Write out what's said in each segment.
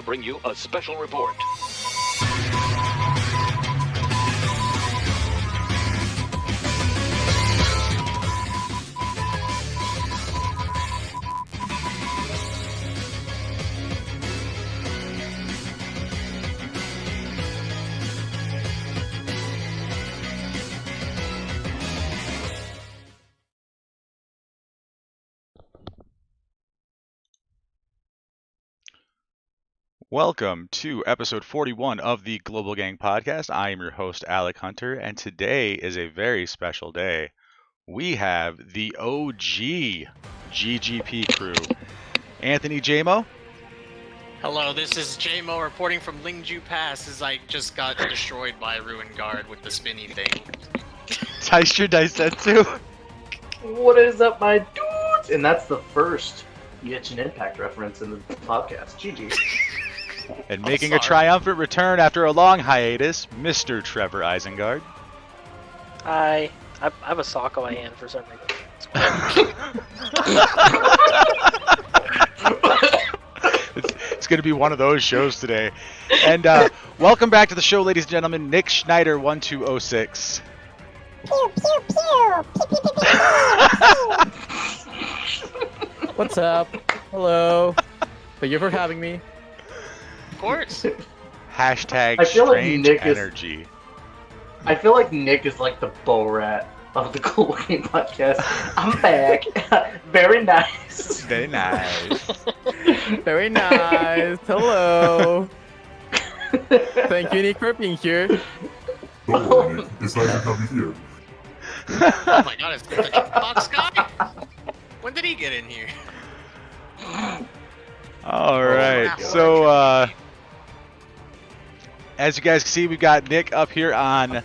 bring you a special report. Welcome to episode 41 of the Global Gang Podcast. I am your host, Alec Hunter, and today is a very special day. We have the OG GGP crew. AnthonyJMo. Hello, this is JMO reporting from Lingju Pass as I just got destroyed by a Ruin Guard with the spinny thing. TystraDaisetsu. What is up, my dudes? And that's the first Genshin Impact reference in the podcast. GG. And making a triumphant return after a long hiatus, Mr. TrevorIsanguard. I have a sock on my hand for some reason. It's going to be one of those shows today. And welcome back to the show, ladies and gentlemen, NicSchneider1206. Pew, pew, pew. Pew, pew, pew, pew. What's up? Hello. Thank you for having me. Of course. Hashtag I feel like strange Nick is- energy. I feel like Nick is like the Borat of the Global Game Podcast. I'm back. Very nice. Very nice. Very nice. Hello. Thank you, Nick, for being here. Don't worry, Nick. It's nice to have you here. Oh my god, it's the Jukebox guy? When did he get in here? All right. So, as you guys can see, we've got Nick up here on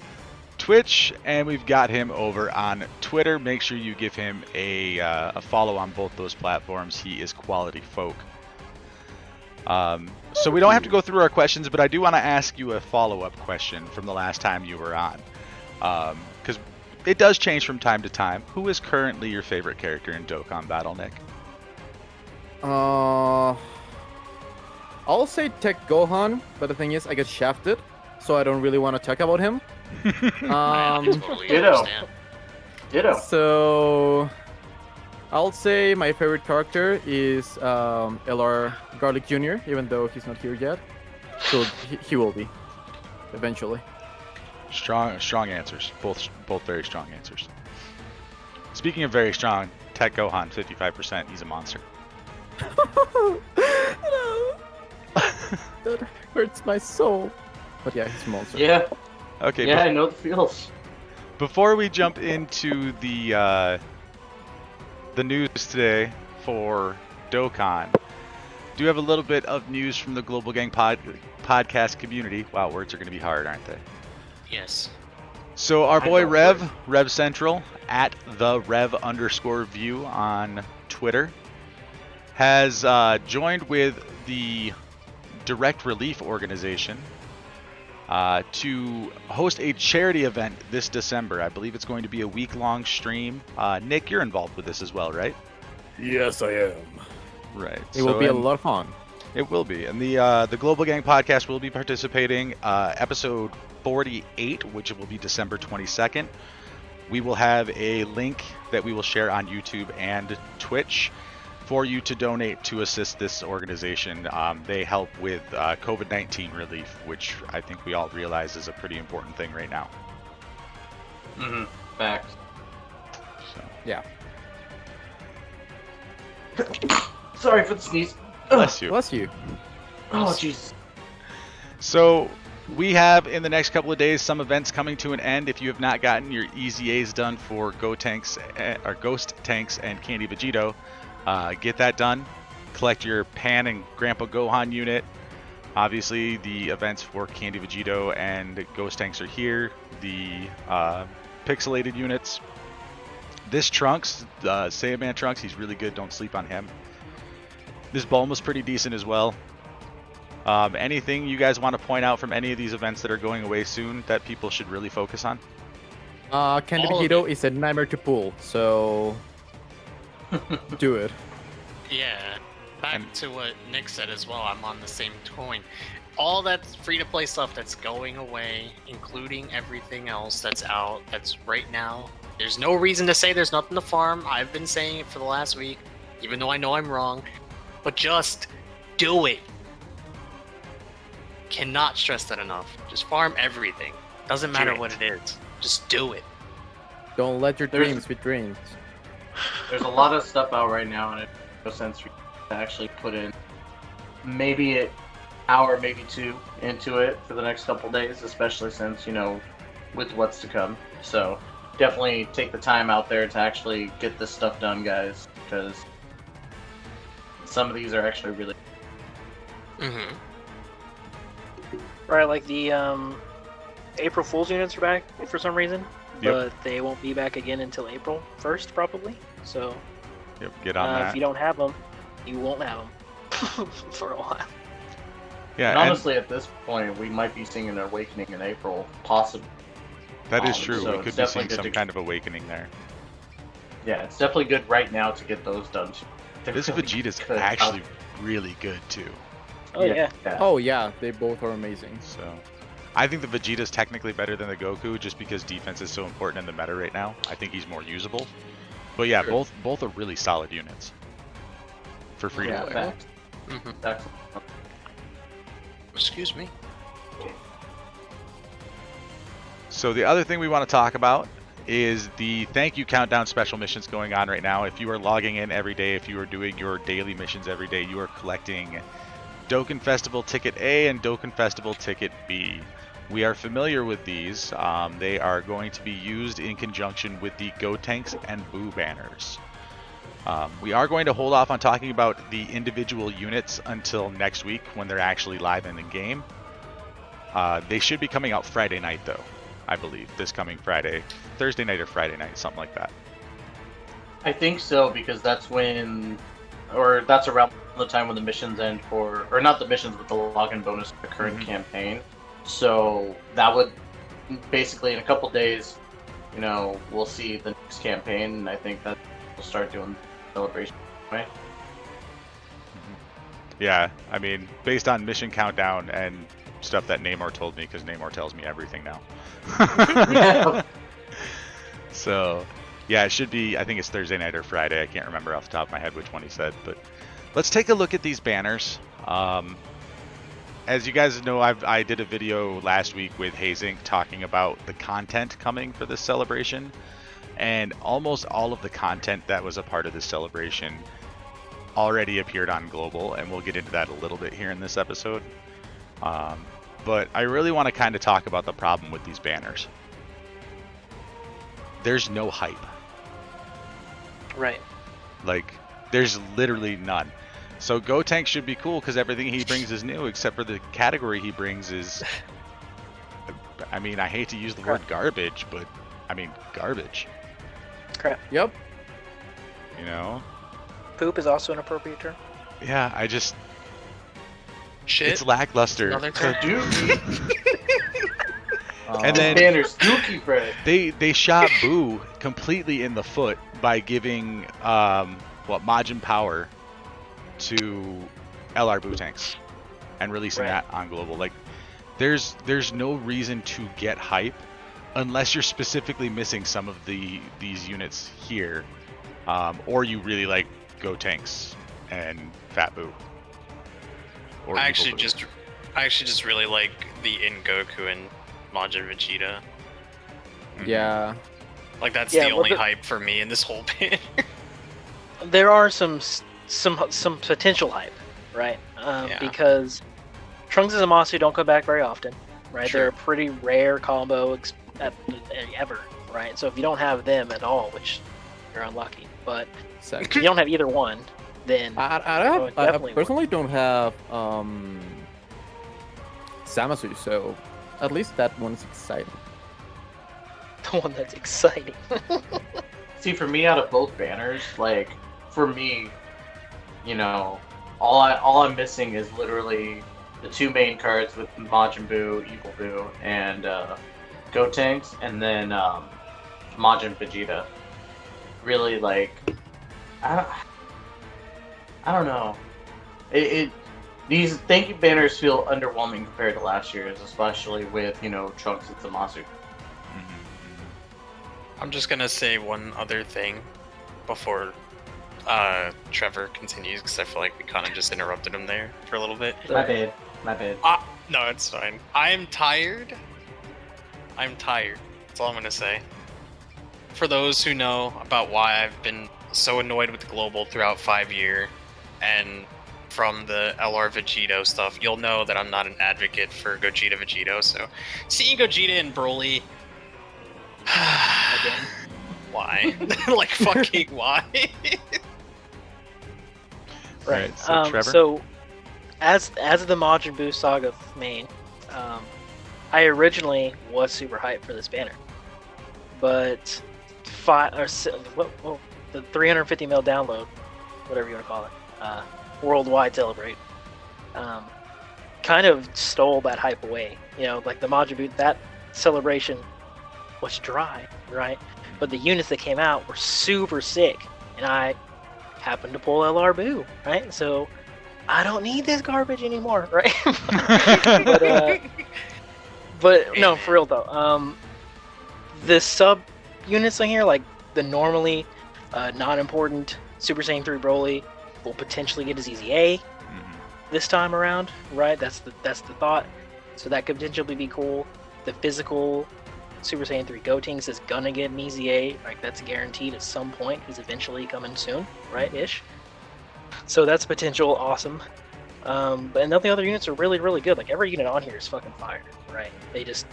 Twitch, and we've got him over on Twitter. Make sure you give him a follow on both those platforms. He is quality folk. So we don't have to go through our questions, but I do want to ask you a follow-up question from the last time you were on. Because it does change from time to time. Who is currently your favorite character in Dokkan Battle, Nick? I'll say Tech Gohan, but the thing is, I get shafted, so I don't really want to talk about him. I totally Ditto. understand. Ditto. So I'll say my favorite character is LR Garlic Jr., even though he's not here yet. So he will be eventually. Strong answers. Both very strong answers. Speaking of very strong, Tech Gohan, 55%. He's a monster. No. That hurts my soul. But yeah, he's a monster. Yeah. Okay. Yeah, I know the feels. Before we jump into the news today for Dokkan, do you have a little bit of news from the Global Gang podcast community? Wow, words are going to be hard, aren't they? Yes. So our I boy know Rev Central at the Rev_view on Twitter has joined with the Direct Relief Organization to host a charity event this December. I believe it's going to be a week-long stream. Nick, you're involved with this as well, right? Yes, I am. Right. It will be a lot of fun. It will be. And the Global Gang podcast will be participating. Episode 48, which will be December 22nd. We will have a link that we will share on YouTube and Twitch for you to donate to assist this organization. They help with COVID-19 relief, which I think we all realize is a pretty important thing right now. Mm-hmm. Facts. So, Yeah. Sorry for the sneeze. bless you. Bless you. Oh, jeez. So we have in the next couple of days some events coming to an end. If you have not gotten your EZAs done for Gotenks or Ghost Tanks and Candy Vegito, get that done. Collect your Pan and Grandpa Gohan unit. Obviously, the events for Candy Vegito and Ghost Tanks are here. The pixelated units. This Trunks, Saiyaman Trunks, he's really good. Don't sleep on him. This Bulma's pretty decent as well. Anything you guys want to point out from any of these events that are going away soon that people should really focus on? Candy All of Vegito is a nightmare to pull, so do it. Yeah. back to what Nick said as well, I'm on the same coin. All that free-to-play stuff that's going away, including everything else that's out, that's right now, there's no reason to say there's nothing to farm. I've been saying it for the last week, even though I know I'm wrong. But just do it. Cannot stress that enough. Just farm everything. Doesn't matter what it is. Just do it. Don't let your dreams be dreams. There's a lot of stuff out right now, and it makes no sense for you to actually put in maybe an hour, maybe two into it for the next couple days, especially since, you know, with what's to come. So definitely take the time out there to actually get this stuff done, guys, because some of these are actually really... Mm-hmm. Right, like the April Fool's units are back for some reason, but they won't be back again until April 1st, probably. So, get on that. If you don't have them, you won't have them for a while. Yeah, and honestly, at this point, we might be seeing an awakening in April, possibly. That is true. So we could be seeing some kind of awakening there. Yeah, it's definitely good right now to get those done. This Vegeta's actually really good too. Oh yeah. Oh yeah, they both are amazing. So, I think the Vegeta's technically better than the Goku, just because defense is so important in the meta right now. I think he's more usable. But yeah, both are really solid units for free to play. Excellent. Excuse me. So the other thing we want to talk about is the thank you countdown special missions going on right now. If you are logging in every day, if you are doing your daily missions every day, you are collecting Dokkan Festival Ticket A and Dokkan Festival Ticket B. We are familiar with these. They are going to be used in conjunction with the Gotenks and Boo banners. We are going to hold off on talking about the individual units until next week when they're actually live in the game. They should be coming out Friday night though, I believe. This coming Friday. Thursday night or Friday night, something like that. I think so, because that's when, or that's around the time when the missions end for, or not the missions, but the login bonus for the current campaign. So that would basically in a couple days, you know, we'll see the next campaign, and I think that we'll start doing celebration. Right? Yeah, I mean, based on mission countdown and stuff that Namor told me, because Namor tells me everything now. So, yeah, it should be, I think it's Thursday night or Friday. I can't remember off the top of my head which one he said, but let's take a look at these banners. As you guys know, I did a video last week with Hazink talking about the content coming for this celebration, and almost all of the content that was a part of this celebration already appeared on Global, and we'll get into that a little bit here in this episode. But I really want to kind of talk about the problem with these banners. There's no hype. Right. Like, there's literally none. So Gotenks should be cool because everything he brings is new, except for the category he brings is, I mean, I hate to use the word garbage, but I mean garbage. Crap. Yep. You know? Poop is also an appropriate term. Yeah, I just... Shit. It's lackluster. Another term. And then banners, Dookie Fred. they shot Boo completely in the foot by giving Majin Power to LR Bootanks and releasing that on Global. Like, there's no reason to get hype unless you're specifically missing some of these units here, or you really like Gotenks and Fat Boo. Or I actually just really like the In Goku and Majin Vegeta. Yeah. Like, that's the only hype for me in this whole bit. There are some potential hype, right? Because Trunks and Zamasu don't come back very often, right? Sure. They're a pretty rare combo ever, right? So if you don't have them at all, which you're unlucky, but if you don't have either one, then I personally don't have Zamasu, so at least that one's exciting. The one that's exciting. See, for me, out of both banners, like, for me, you know, all I'm missing is literally the two main cards with Majin Buu, Evil Buu, and Gotenks, and then Majin Vegeta. Really, like, I don't know. These thank you banners feel underwhelming compared to last year's, especially with Trunks and Zamasu. I'm just gonna say one other thing before Trevor continues, because I feel like we kind of just interrupted him there for a little bit. My bad. No, it's fine. I'm tired. That's all I'm gonna say. For those who know about why I've been so annoyed with the global throughout 5-year and from the LR Vegito stuff, you'll know that I'm not an advocate for Gogeta Vegito, so seeing Gogeta and Broly... Again. Why? Like, fucking why? Right. So Trevor. So, as the Majin Buu Saga main, I originally was super hyped for this banner, but the 350 mil download, whatever you want to call it, worldwide celebrate, kind of stole that hype away. Like the Majin Buu, that celebration was dry, right? But the units that came out were super sick, and I happened to pull LR Buu, right? So I don't need this garbage anymore, right? but no, for real though. The sub units on here, like the normally non-important Super Saiyan 3 Broly, will potentially get his EZA this time around, right? That's the thought. So that could potentially be cool. The physical Super Saiyan 3 Gotenks is gonna get an EZA, like that's guaranteed at some point. He's eventually coming soon, right? Ish. So that's potential awesome. But none of the other units are really, really good. Like every unit on here is fucking fire, right? They just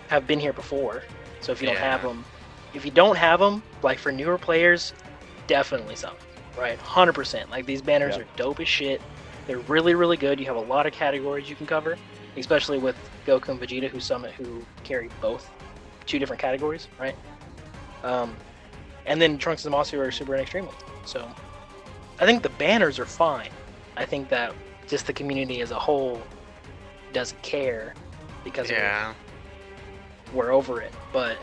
have been here before. So if you don't have them, like for newer players, definitely some, right? 100%. Like these banners are dope as shit. They're really, really good. You have a lot of categories you can cover, especially with Goku and Vegeta, who carry both 2 different categories, right? And then Trunks and Zamasu are super and extremely. So I think the banners are fine. I think that just the community as a whole doesn't care because we're over it. But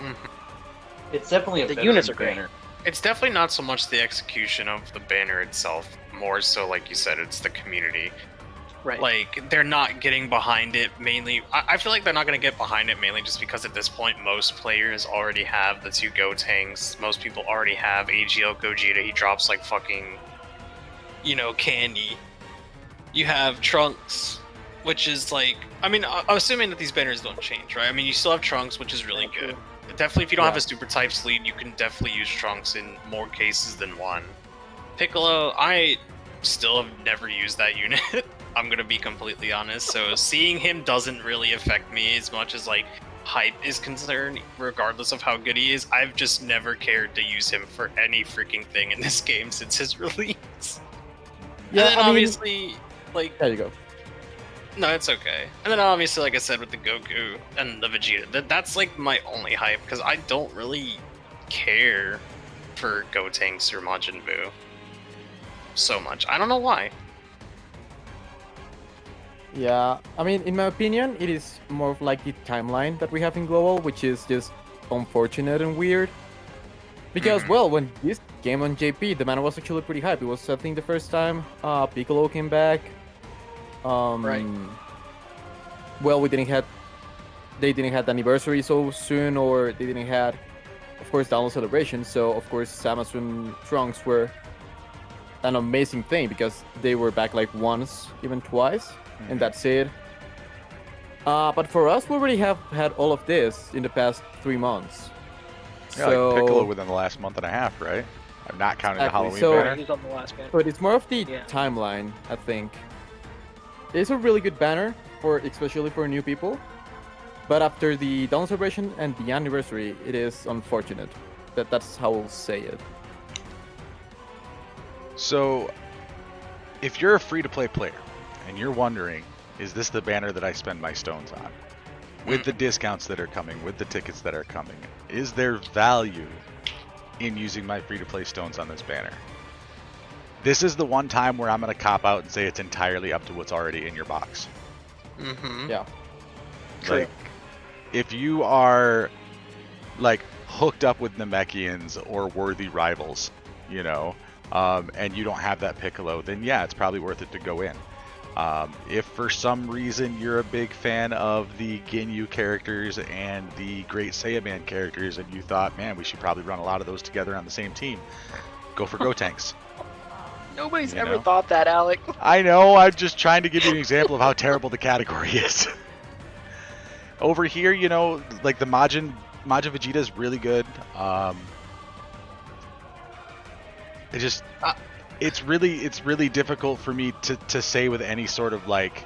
it's definitely the units are great. It's definitely not so much the execution of the banner itself, more so, like you said, it's the community. Right. Like, they're not getting behind it mainly. I feel like they're not going to get behind it mainly just because at this point, most players already have the 2 Gotenks. Most people already have AGL Gogeta. He drops like fucking, candy. You have Trunks, which is like, I'm assuming that these banners don't change, right? You still have Trunks, which is really good. Definitely, if you don't have a super type lead, you can definitely use Trunks in more cases than one. Piccolo, I still have never used that unit. I'm gonna be completely honest. So seeing him doesn't really affect me as much as like hype is concerned, regardless of how good he is. I've just never cared to use him for any freaking thing in this game since his release. Yeah, and then obviously, like, there you go. No, it's okay. And then obviously, like I said, with the Goku and the Vegeta, that's like my only hype, because I don't really care for Gotenks or Majin Buu so much. I don't know why. Yeah, in my opinion, it is more of like the timeline that we have in Global, which is just unfortunate and weird. Because, well, when this came on JP, the mana was actually pretty hype. It was, I think, the first time Piccolo came back. Right. Well, they didn't have the anniversary so soon, or they didn't have, of course, download celebration. So, of course, Samus and Trunks were an amazing thing because they were back like once, even twice. And that's it. But for us, we already have had all of this in the past 3 months. Yeah, so, like Piccolo within the last month and a half, right? I'm not counting the Halloween banner. He's on the last banner. But it's more of the timeline, I think. It's a really good banner, especially for new people. But after the down celebration and the anniversary, it is unfortunate. That's how I'll say it. So, if you're a free-to-play player, and you're wondering, is this the banner that I spend my stones on? With the discounts that are coming, with the tickets that are coming, is there value in using my free-to-play stones on this banner? This is the one time where I'm going to cop out and say it's entirely up to what's already in your box. Yeah. Like, if you are, like, hooked up with Namekians or worthy rivals, and you don't have that Piccolo, then yeah, it's probably worth it to go in. If for some reason you're a big fan of the Ginyu characters and the Great Saiyaman characters, and you thought, man, we should probably run a lot of those together on the same team, go for Gotenks. Nobody's You ever know? thought that, Alec. I know, I'm just trying to give you an example of how terrible the category is. Over here, you know, like the Majin Vegeta is really good. It's really difficult for me to say with any sort of like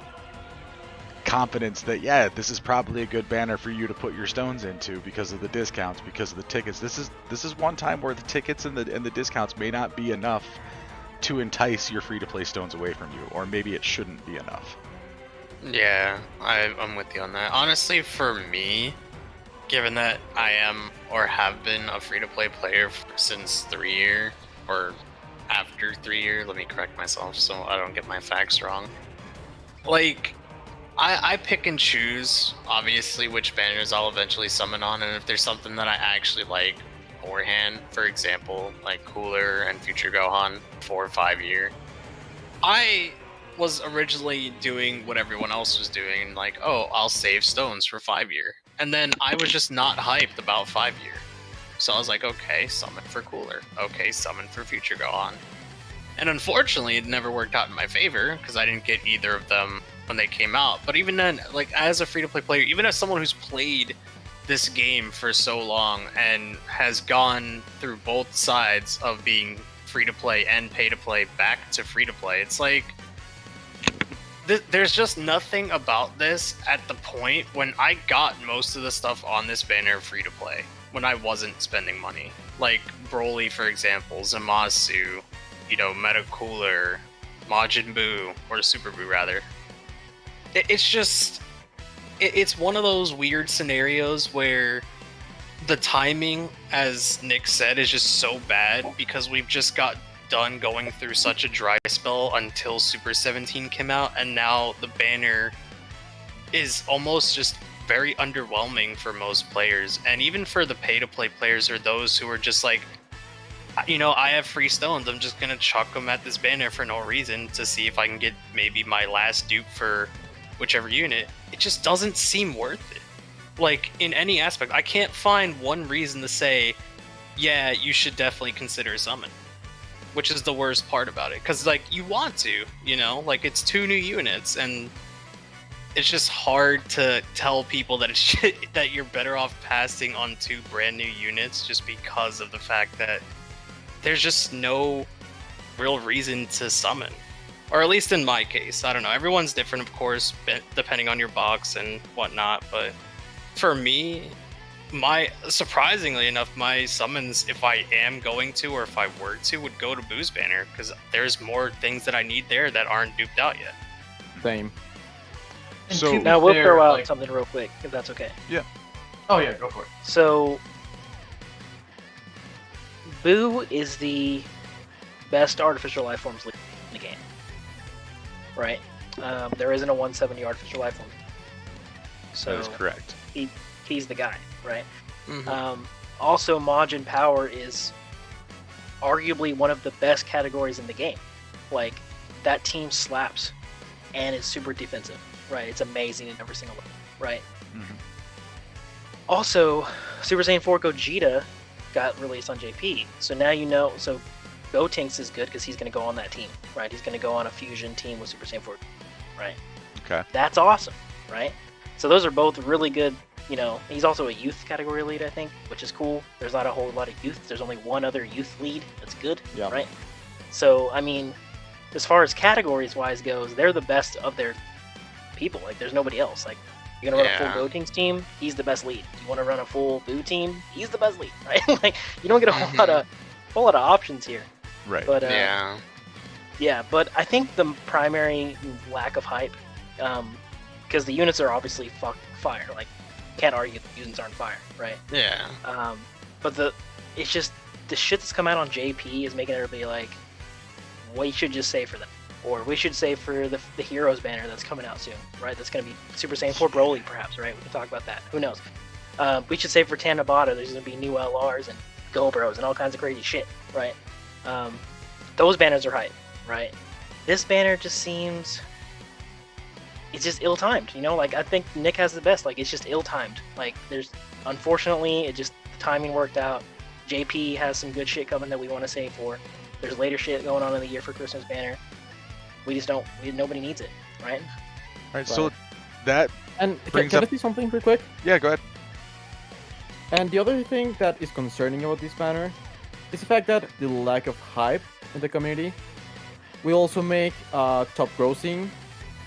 confidence that yeah, this is probably a good banner for you to put your stones into because of the discounts, because of the tickets. This is one time where the tickets and the discounts may not be enough to entice your free-to-play stones away from you, or maybe it shouldn't be enough. Yeah, I'm with you on that. Honestly, for me, given that I am or have been a free-to-play player since 3 year, or after 3 year, let me correct myself so I don't get my facts wrong. Like, I pick and choose, obviously, which banners I'll eventually summon on, and if there's something that I actually like beforehand, for example, like Cooler and Future Gohan 4 or 5 year, I was originally doing what everyone else was doing, like, oh, I'll save stones for 5 year. And then I was just not hyped about 5 year. So I was like, okay, summon for Cooler. Okay, summon for Future Gohan. And unfortunately, it never worked out in my favor, because I didn't get either of them when they came out. But even then, like, as a free-to-play player, even as someone who's played this game for so long and has gone through both sides of being free-to-play and pay-to-play back to free-to-play, it's like, there's just nothing about this at the point when I got most of the stuff on this banner free-to-play, when I wasn't spending money. Like Broly, for example, Zamasu, you know, Metacooler, Majin Buu, or Super Buu rather. It's just, it's one of those weird scenarios where the timing, as Nick said, is just so bad because we've just got done going through such a dry spell until Super 17 came out, and now the banner is almost just very underwhelming for most players, and even for the pay-to-play players or those who are just like, you know, I have free stones, I'm just gonna chuck them at this banner for no reason to see if I can get maybe my last dupe for whichever unit. It just doesn't seem worth it. Like, in any aspect, I can't find one reason to say, yeah, you should definitely consider summon. Which is the worst part about it, because, like, you want to, you know? Like, it's 2 new units, and it's just hard to tell people that that you're better off passing on 2 brand new units just because of the fact that there's just no real reason to summon. Or at least in my case, I don't know. Everyone's different, of course, depending on your box and whatnot, but for me, surprisingly enough, my summons, if I am going to, or if I were to, would go to Boo's banner, because there's more things that I need there that aren't duped out yet. Same. So Now we'll Fair, throw out like- something real quick, if that's okay. Oh yeah, go for it. So, Boo is the best artificial life forms in the game, right? There isn't a 170 artificial life form. So that is correct. he's the guy, right? Mm-hmm. Also, Majin Power is arguably one of the best categories in the game. Like, that team slaps and is super defensive, right? It's amazing in every single way, right? Mhm. Also, Super Saiyan 4 Gogeta got released on JP, so now you know. So Gotenks is good because he's going to go on that team, right? He's going to go on a fusion team with Super Saiyan 4, right? Okay. That's awesome, right? So those are both really good. You know, he's also a youth category lead, I think, which is cool. There's not a whole lot of youth. There's only one other youth lead that's good, Yeah. right? So, I mean, as far as categories-wise goes, they're the best of their people. Like, there's nobody else. Like, you're going to run a full Gotenks team, he's the best lead. You want to run a full Boo team, he's the best lead, right? Like, you don't get a whole lot of options here. Right. But, Yeah. yeah, but I think the primary lack of hype, because the units are obviously fire. Like, can't argue the units aren't fire, right? Yeah. But it's just the shit that's come out on JP is making everybody like, we should just save for them, or we should save for the Heroes banner that's coming out soon, right? That's gonna be Super Saiyan 4 Broly, perhaps, right? We can talk about that. Who knows? We should save for TestDOBA. There's gonna be new LRs and Go Bros and all kinds of crazy shit, right? those banners are hype, right? This banner just seems, it's just ill-timed, you know? Like, I think Nick has the best. Like, it's just ill-timed. Like, unfortunately, the timing worked out. JP has some good shit coming that we want to save for. There's later shit going on in the year for Christmas banner. We just don't, nobody needs it, right? Alright, so that And brings can I up... say something real quick? Yeah, go ahead. And the other thing that is concerning about this banner is the fact that the lack of hype in the community will also make top grossing,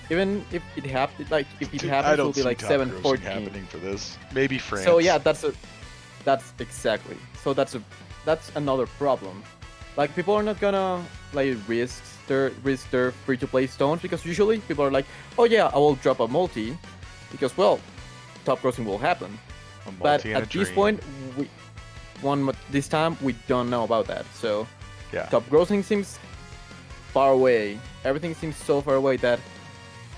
even if it happens, like if it Dude, happens, I it will don't be see like top 7-14. grossing happening for this. Maybe France. So yeah, that's exactly. So that's another problem. Like, people are not gonna like risk their free-to-play stones, because usually people are like, oh yeah, I will drop a multi, because well, top grossing will happen. A But multi and a at this dream. point, this time we don't know about that. So Yeah. top grossing seems far away. Everything seems so far away that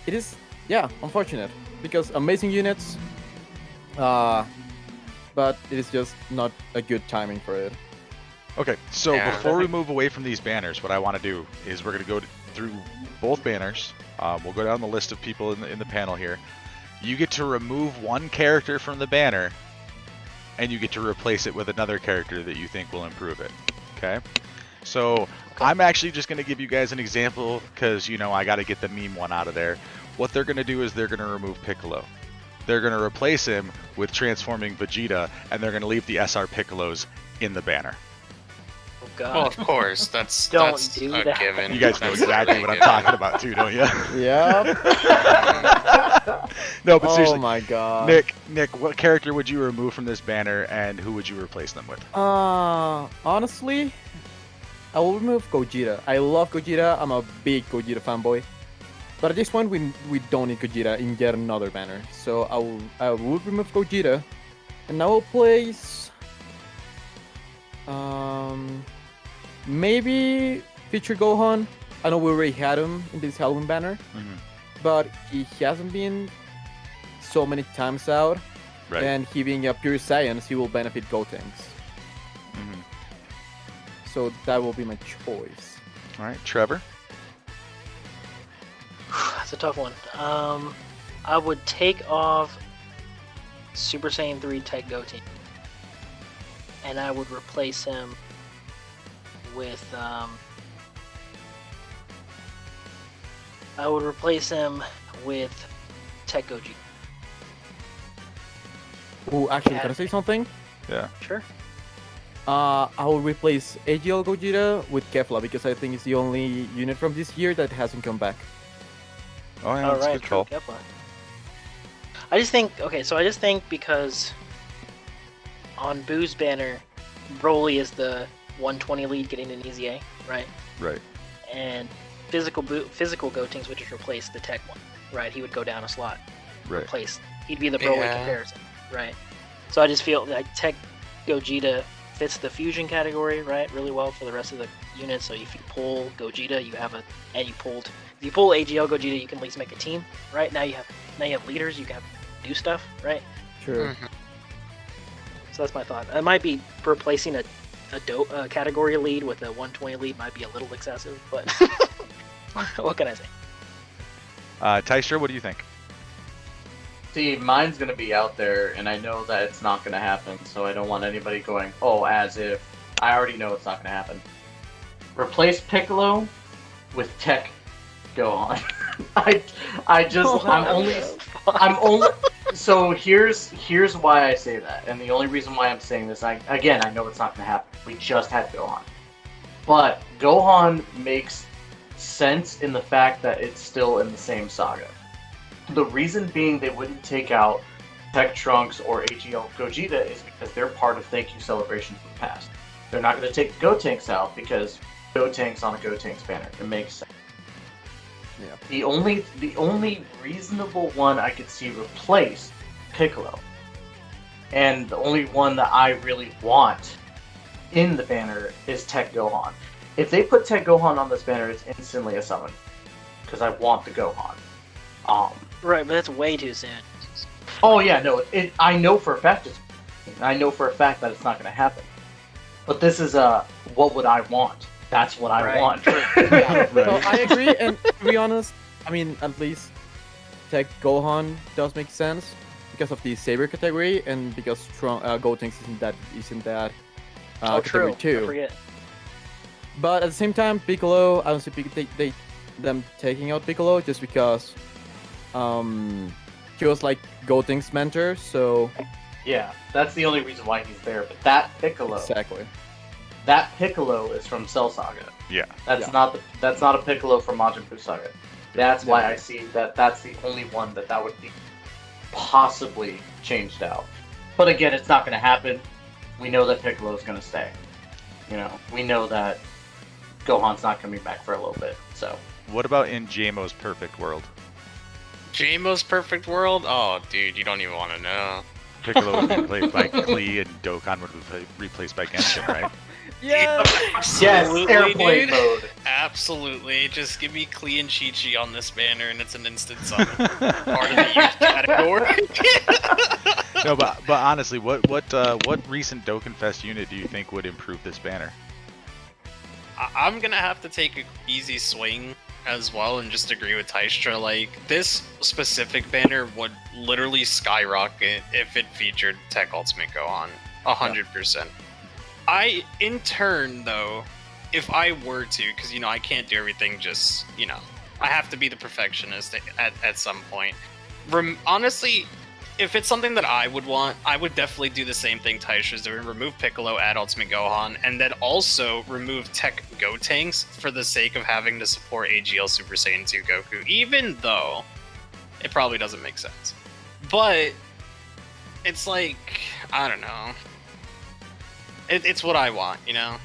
it is, yeah, unfortunate, because amazing units, but it is just not a good timing for it. Okay, so Yeah. before we move away from these banners, what I want to do is we're going to go through both banners. We'll go down the list of people in the panel here. You get to remove one character from the banner, and you get to replace it with another character that you think will improve it. Okay? So I'm actually just going to give you guys an example, because, you know, I got to get the meme one out of there. What they're going to do is they're going to remove Piccolo. They're going to replace him with transforming Vegeta, and they're going to leave the SR Piccolos in the banner. Oh god. Well, of course, that's Don't that's do a that. given. You guys know That's exactly really what I'm given. talking about too, don't you? Yep. No, but Oh seriously, my god. Nick, what character would you remove from this banner, and who would you replace them with? Honestly, I will remove Gogeta. I love Gogeta. I'm a big Gogeta fanboy. But at this point, we don't need Gogeta in yet another banner. So I will remove Gogeta, and I will place maybe Future Gohan. I know we already had him in this Halloween banner, but he hasn't been so many times out. Right. And he being a pure science, he will benefit Gotenks. Mhm. So that will be my choice. All right, Trevor. That's a tough one. I would take off Super Saiyan 3 Tech Goten, and I would replace him with Tech Goji. Oh, actually, can I say something? Yeah. Sure. I will replace AGL Gogeta with Kefla, because I think it's the only unit from this year that hasn't come back. Oh yeah, that's a good call. Kepler. I just think because on Boo's banner, Broly is the 120 lead getting an easy A, right? Right. And physical Gotenks would just replace the tech one, right? He would go down a slot. Right. He'd be the Broly Yeah. comparison, right? So I just feel like Tech Gogeta fits the fusion category, right, really well for the rest of the units. So if you pull Gogeta, if you pull AGL Gogeta, you can at least make a team, right? Now you have leaders, you can do stuff, right? Sure. So that's my thought. It might be replacing a category lead with a 120 lead might be a little excessive, but what can I say? Tystra, what do you think? See, mine's gonna be out there, and I know that it's not gonna happen, so I don't want anybody going, oh, as if. I already know it's not gonna happen. Replace Piccolo with Tech Gohan. I'm only. So here's why I say that, and the only reason why I'm saying this, I know it's not gonna happen. We just had Gohan, but Gohan makes sense in the fact that it's still in the same saga. The reason being they wouldn't take out Tech Trunks or AGL Gogeta is because they're part of Thank You Celebrations from the past. They're not going to take Gotenks out because Gotenks on a Gotenks banner. It makes sense. Yeah. The only reasonable one I could see replace Piccolo, and the only one that I really want in the banner is Tech Gohan. If they put Tech Gohan on this banner, it's instantly a summon because I want the Gohan. Right, but that's way too soon. Oh yeah, no. I know for a fact that it's not going to happen. But this is what would I want That's what I Right. want. Yeah, so I agree, and to be honest, I mean, at least Tech Gohan does make sense because of the Saber category, and because strong Gotenks isn't that Oh, category true. I 2. forget. But at the same time, Piccolo, I don't see them taking out Piccolo just because he was like Gotenks' mentor, so Yeah, that's the only reason why he's there. But that Piccolo, exactly. that Piccolo is from Cell Saga. Yeah. That's Yeah. that's not a Piccolo from Majin Buu Saga. That's why I see that's the only one that would be possibly changed out. But again, it's not going to happen. We know that Piccolo is going to stay. You know, we know that Gohan's not coming back for a little bit. So What about in JMo's perfect world? JMo's perfect world? Oh, dude, you don't even want to know. Piccolo would be replaced by Klee, and Dokkan would be replaced by Genshin, right? Yeah. yes, Absolutely, airplane dude. mode. Absolutely. Just give me Klee and Chi-Chi on this banner, and it's an instant summon. Part of the youth category. No, but honestly, what recent Dokkan Fest unit do you think would improve this banner? I'm gonna have to take an easy swing as well and just agree with Tystra. Like, this specific banner would literally skyrocket if it featured Tech Ultimate Gohan. 100%. In turn, though, if I were to, because, you know, I can't do everything just, you know, I have to be the perfectionist at some point. Honestly, if it's something that I would want, I would definitely do the same thing Tystra's doing. Remove Piccolo, add Ultimate Gohan, and then also remove Tech Gotenks for the sake of having to support AGL Super Saiyan 2 Goku, even though it probably doesn't make sense. But it's like, I don't know. It's what I want, you know?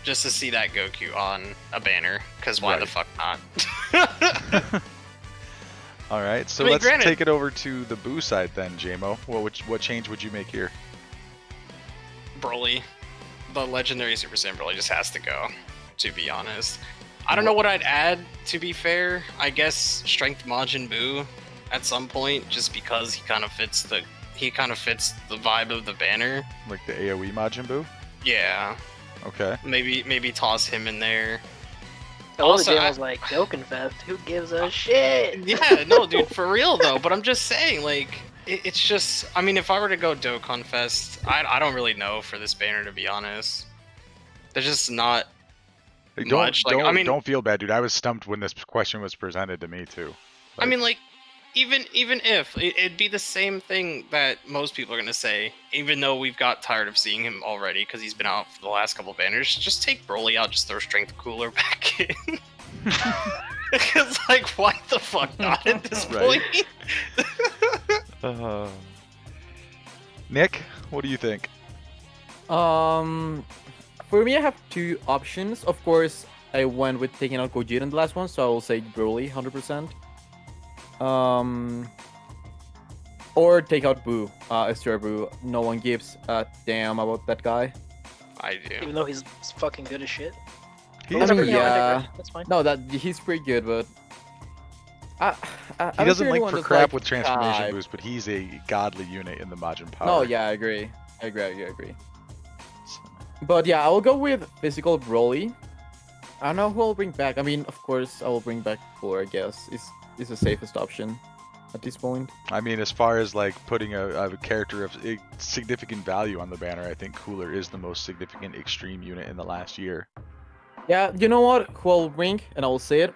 Just to see that Goku on a banner, because why the fuck not? All right, so I mean, let's granted- take it over to the Boo side then, JMo. What change would you make here? Broly. The legendary Super Saiyan Broly just has to go, to be honest. I don't know what I'd add, to be fair. I guess Strength Majin Buu at some point, just because he kind of fits the vibe of the banner. Like the AoE Majin Buu? Yeah. Okay. Maybe toss him in there. Also, Also, was like, Dokkan Fest, who gives a shit? Yeah, no, dude, for real though. But I'm just saying, like, it's just. I mean, if I were to go Dokkan Fest, I don't really know for this banner, to be honest. There's just not Like, much. Like, I mean, don't feel bad, dude. I was stumped when this question was presented to me too. I mean, like, even if it'd be the same thing that most people are gonna say, even though we've got tired of seeing him already because he's been out for the last couple banners. Just take Broly out, just throw Strength Cooler back in. Because, like, why the fuck not at this Right. point? Nick, what do you think? For me, I have two options. Of course, I went with taking out Gogeta in the last one, so I will say Broly 100%. Or take out Boo, STR Boo. No one gives a damn about that guy. I do. Even though he's fucking good as shit. He's I mean, pretty- yeah. That's fine. No, he's pretty good, but He doesn't link for crap like with transformation type. boost, but he's a godly unit in the Majin power. No, yeah, I agree. I agree. But yeah, I will go with physical Broly. I don't know who I'll bring back. I mean, of course, I will bring back Floor, I guess. Is the safest option at this point. I mean, as far as like putting a character of significant value on the banner, I think Cooler is the most significant extreme unit in the last year. Yeah, you know what? Who I'll bring, and I will say it,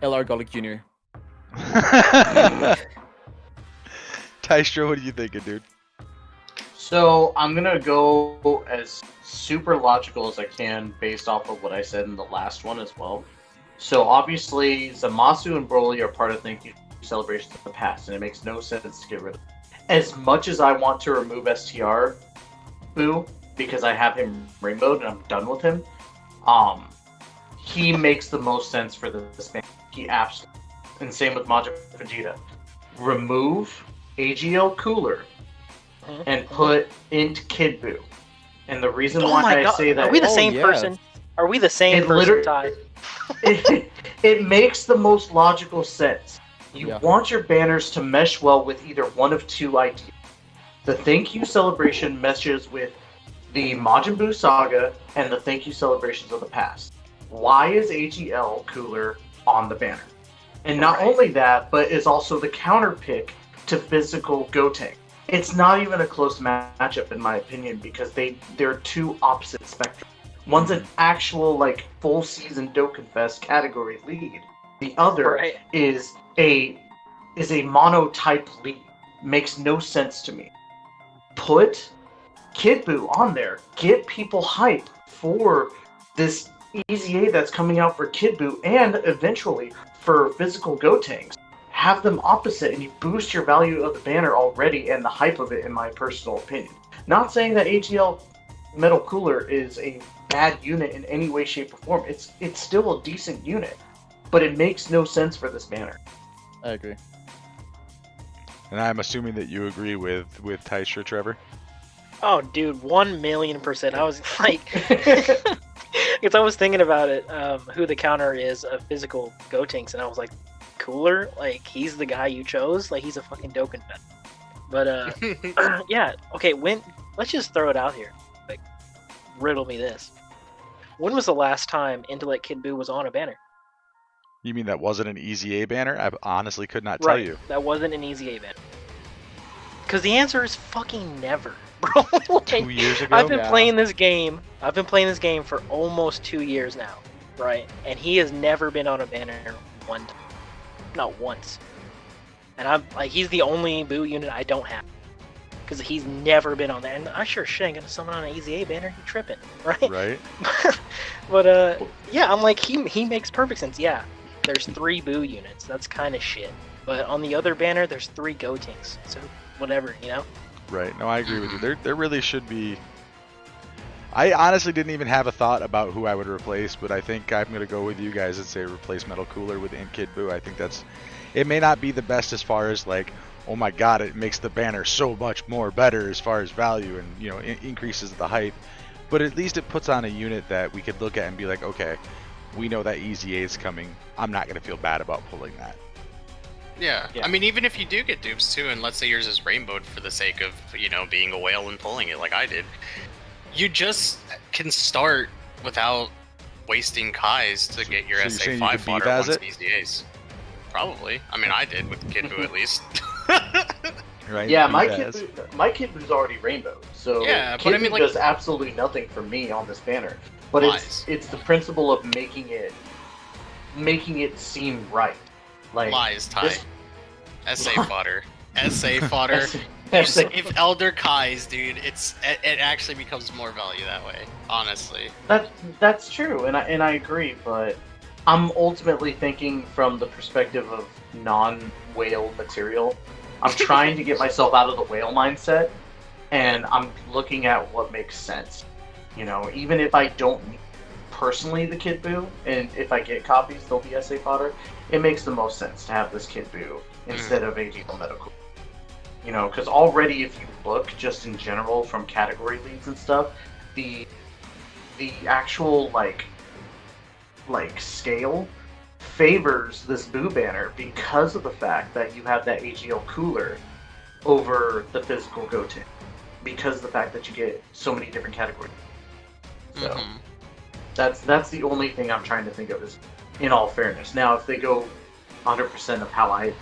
LR Golic Jr. Tystra, what are you thinking, dude? So I'm gonna go as super logical as I can based off of what I said in the last one as well. So obviously Zamasu and Broly are part of Thank You celebrations in the past, and it makes no sense to get rid of them. As much as I want to remove STR Boo because I have him rainbowed and I'm done with him, he makes the most sense for this band. He absolutely, and same with Majin Vegeta. Remove AGL Cooler and put Int Kid Buu. And the reason Oh why my I God. say that Are we the Oh, same yes. person? Are we the same It person, liter- Ty? it makes the most logical sense. You Yeah. want your banners to mesh well with either one of two ideas. The Thank You celebration meshes with the Majin Buu Saga and the Thank You Celebrations of the past. Why is AGL Cooler on the banner? And not only that, but is also the counter pick to physical Gotenks. It's not even a close matchup in my opinion because they're two opposite spectrums. One's an actual like full season Dokkan Fest category lead. The other is a monotype lead. Makes no sense to me. Put Kid Buu on there. Get people hype for this EZA that's coming out for Kid Buu and eventually for physical Gotenks. Have them opposite and you boost your value of the banner already and the hype of it in my personal opinion. Not saying that AGL Metal Cooler is a bad unit in any way, shape, or form. It's still a decent unit. But it makes no sense for this banner. I agree. And I'm assuming that you agree with Tystra, Trevor? Oh, dude, 1,000,000%. I was like, because I was thinking about it, who the counter is of physical Gotenks, and I was like, Cooler? Like, he's the guy you chose? Like, he's a fucking Dokkan fan. But, yeah, okay, let's just throw it out here. Like, riddle me this. When was the last time Intellect Kid Buu was on a banner? You mean that wasn't an EZA banner? I honestly could not tell you. That wasn't an EZA banner. Because the answer is fucking never, bro. Like, 2 years ago? I've been playing this game. I've been playing this game for almost 2 years now, right? And he has never been on a banner one time. Not once. And I'm like, he's the only Buu unit I don't have. Because he's never been on that. And I sure shit ain't gonna summon on an EZA banner. You tripping, right? Right. But yeah, I'm like, he makes perfect sense. Yeah, there's 3 Buu units. That's kind of shit. But on the other banner, there's 3 Gotenks. So whatever, you know? Right. No, I agree with you. There really should be. I honestly didn't even have a thought about who I would replace, but I think I'm going to go with you guys and say replace Metal Cooler with Kid Buu. I think it may not be the best as far as like, oh my god, it makes the banner so much more better as far as value and, you know, increases the hype, but at least it puts on a unit that we could look at and be like, okay, we know that EZA is coming. I'm not going to feel bad about pulling that. Yeah. I mean, even if you do get dupes too, and let's say yours is rainbowed for the sake of, you know, being a whale and pulling it like I did, you just can start without wasting Kais to get your So SA5 you fodder could once beat EZAs. Probably. I mean, I did with Kid Buu at least. Right? Yeah, my Kid Buu's already rainbowed, so Yeah, Kid but I mean, Buu like- does absolutely nothing for me on this banner. But Lies. it's the principle of making it seem right. Like Lies, Ty. this- SA fodder. SA fodder. If Elder Kai's, dude, it actually becomes more value that way. Honestly. That's true, and I agree, but I'm ultimately thinking from the perspective of non-whale material. I'm trying to get myself out of the whale mindset, and I'm looking at what makes sense. You know, even if I don't need personally the Kid Buu, and if I get copies, they'll be SA fodder. It makes the most sense to have this Kid Buu instead of AGL Medical. You know, because already if you look just in general from category leads and stuff, the actual like scale favors this Buu banner because of the fact that you have that AGL cooler over the physical Goten, because of the fact that you get so many different categories. So that's the only thing I'm trying to think of is, in all fairness. Now, if they go 100% of how I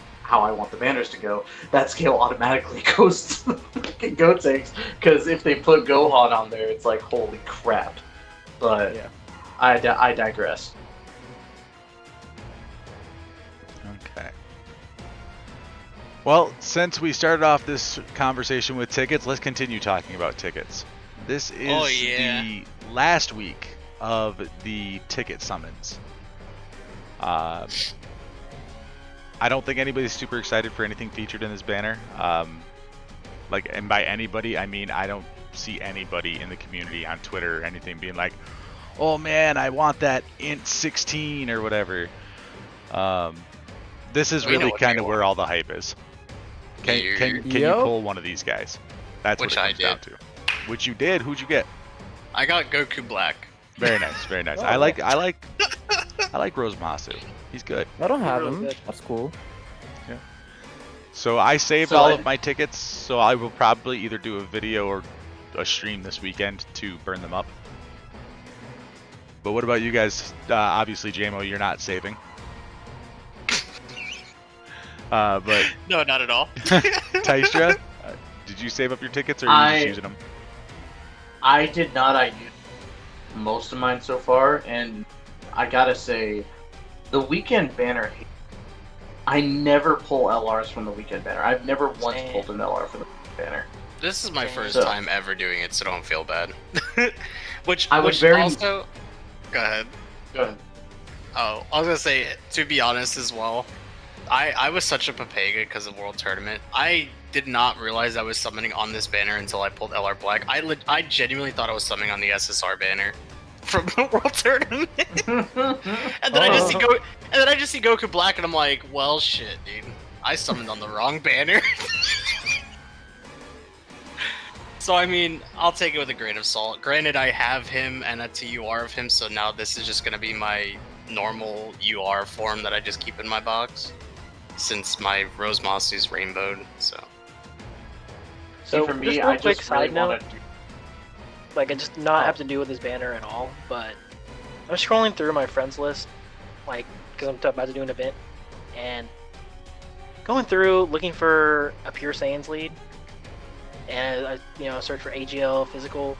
want the banners to go, that scale automatically goes to the fucking Gotenks, because if they put Gohan on there, it's like, holy crap. But Yeah. I digress. Okay. Well, since we started off this conversation with tickets, let's continue talking about tickets. This is the last week of the ticket summons. I don't think anybody's super excited for anything featured in this banner. And by anybody, I mean I don't see anybody in the community on Twitter or anything being like, "Oh man, I want that int 16 or whatever." This is really kind of where all the hype is. Can you pull one of these guys? That's Which what I it comes down to. Which you did. Who'd you get? I got Goku Black. Very nice, very nice. Oh, I like Rose Masu. He's good. I don't have Really him. good. That's cool. So I saved So all I- of my tickets, so I will probably either do a video or a stream this weekend to burn them up. But what about you guys? Obviously, JMO, you're not saving. But No, not at all. Tystra, did you save up your tickets or are you just using them? I did not. I used most of mine so far, and I gotta say, the weekend banner. I never pull LRs from the weekend banner. I've never once Same. pulled an LR from the weekend banner. This is my first So- time ever doing it, so don't feel bad. which I would which very- also. Go ahead. Go ahead. Oh, I was gonna say, to be honest as well, I was such a papega because of World Tournament. I did not realize I was summoning on this banner until I pulled LR Black. I genuinely thought I was summoning on the SSR banner from the World Tournament. And then I just see Goku Black and I'm like, well shit, dude. I summoned on the wrong banner. So I mean, I'll take it with a grain of salt. Granted, I have him and a TUR of him, so now this is just gonna be my normal UR form that I just keep in my box, since my Rosemasu's rainbowed. So So for me, just real I quick just really side note, want to do. like it just not have to do with this banner at all, but I'm scrolling through my friends list, like because I'm about to do an event, and going through looking for a Pure Saiyans lead, and I search for AGL physical,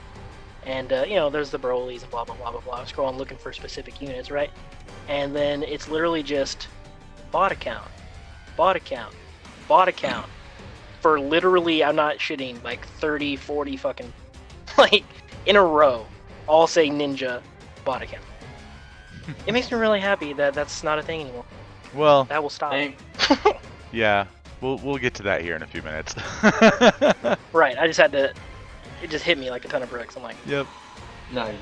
and there's the Brolys and blah blah blah blah blah. I'm scrolling looking for specific units, right? And then it's literally just bot account, bot account, bot account for literally, I'm not shitting, like 30, 40 fucking like in a row, all saying ninja bot account. It makes me really happy that that's not a thing anymore. Well, That will stop. Thank- yeah, we'll get to that here in a few minutes. Right, I just had to. It just hit me like a ton of bricks. I'm like, Yep. No.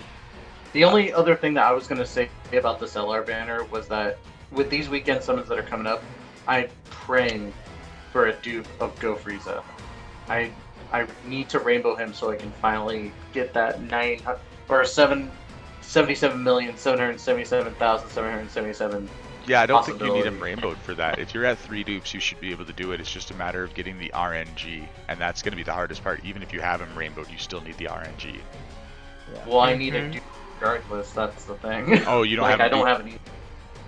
The only other thing that I was gonna say about this LR banner was that with these weekend summons that are coming up, I'm praying for a dupe of Go Frieza. I need to rainbow him so I can finally get that 77,777,777. Yeah, I don't think you need Possibility. him rainbowed for that. If you're at 3 dupes, you should be able to do it. It's just a matter of getting the RNG, and that's going to be the hardest part. Even if you have him rainbowed, you still need the RNG. Well, I need a dupe regardless. That's the thing. Oh, you don't like have. I don't have any.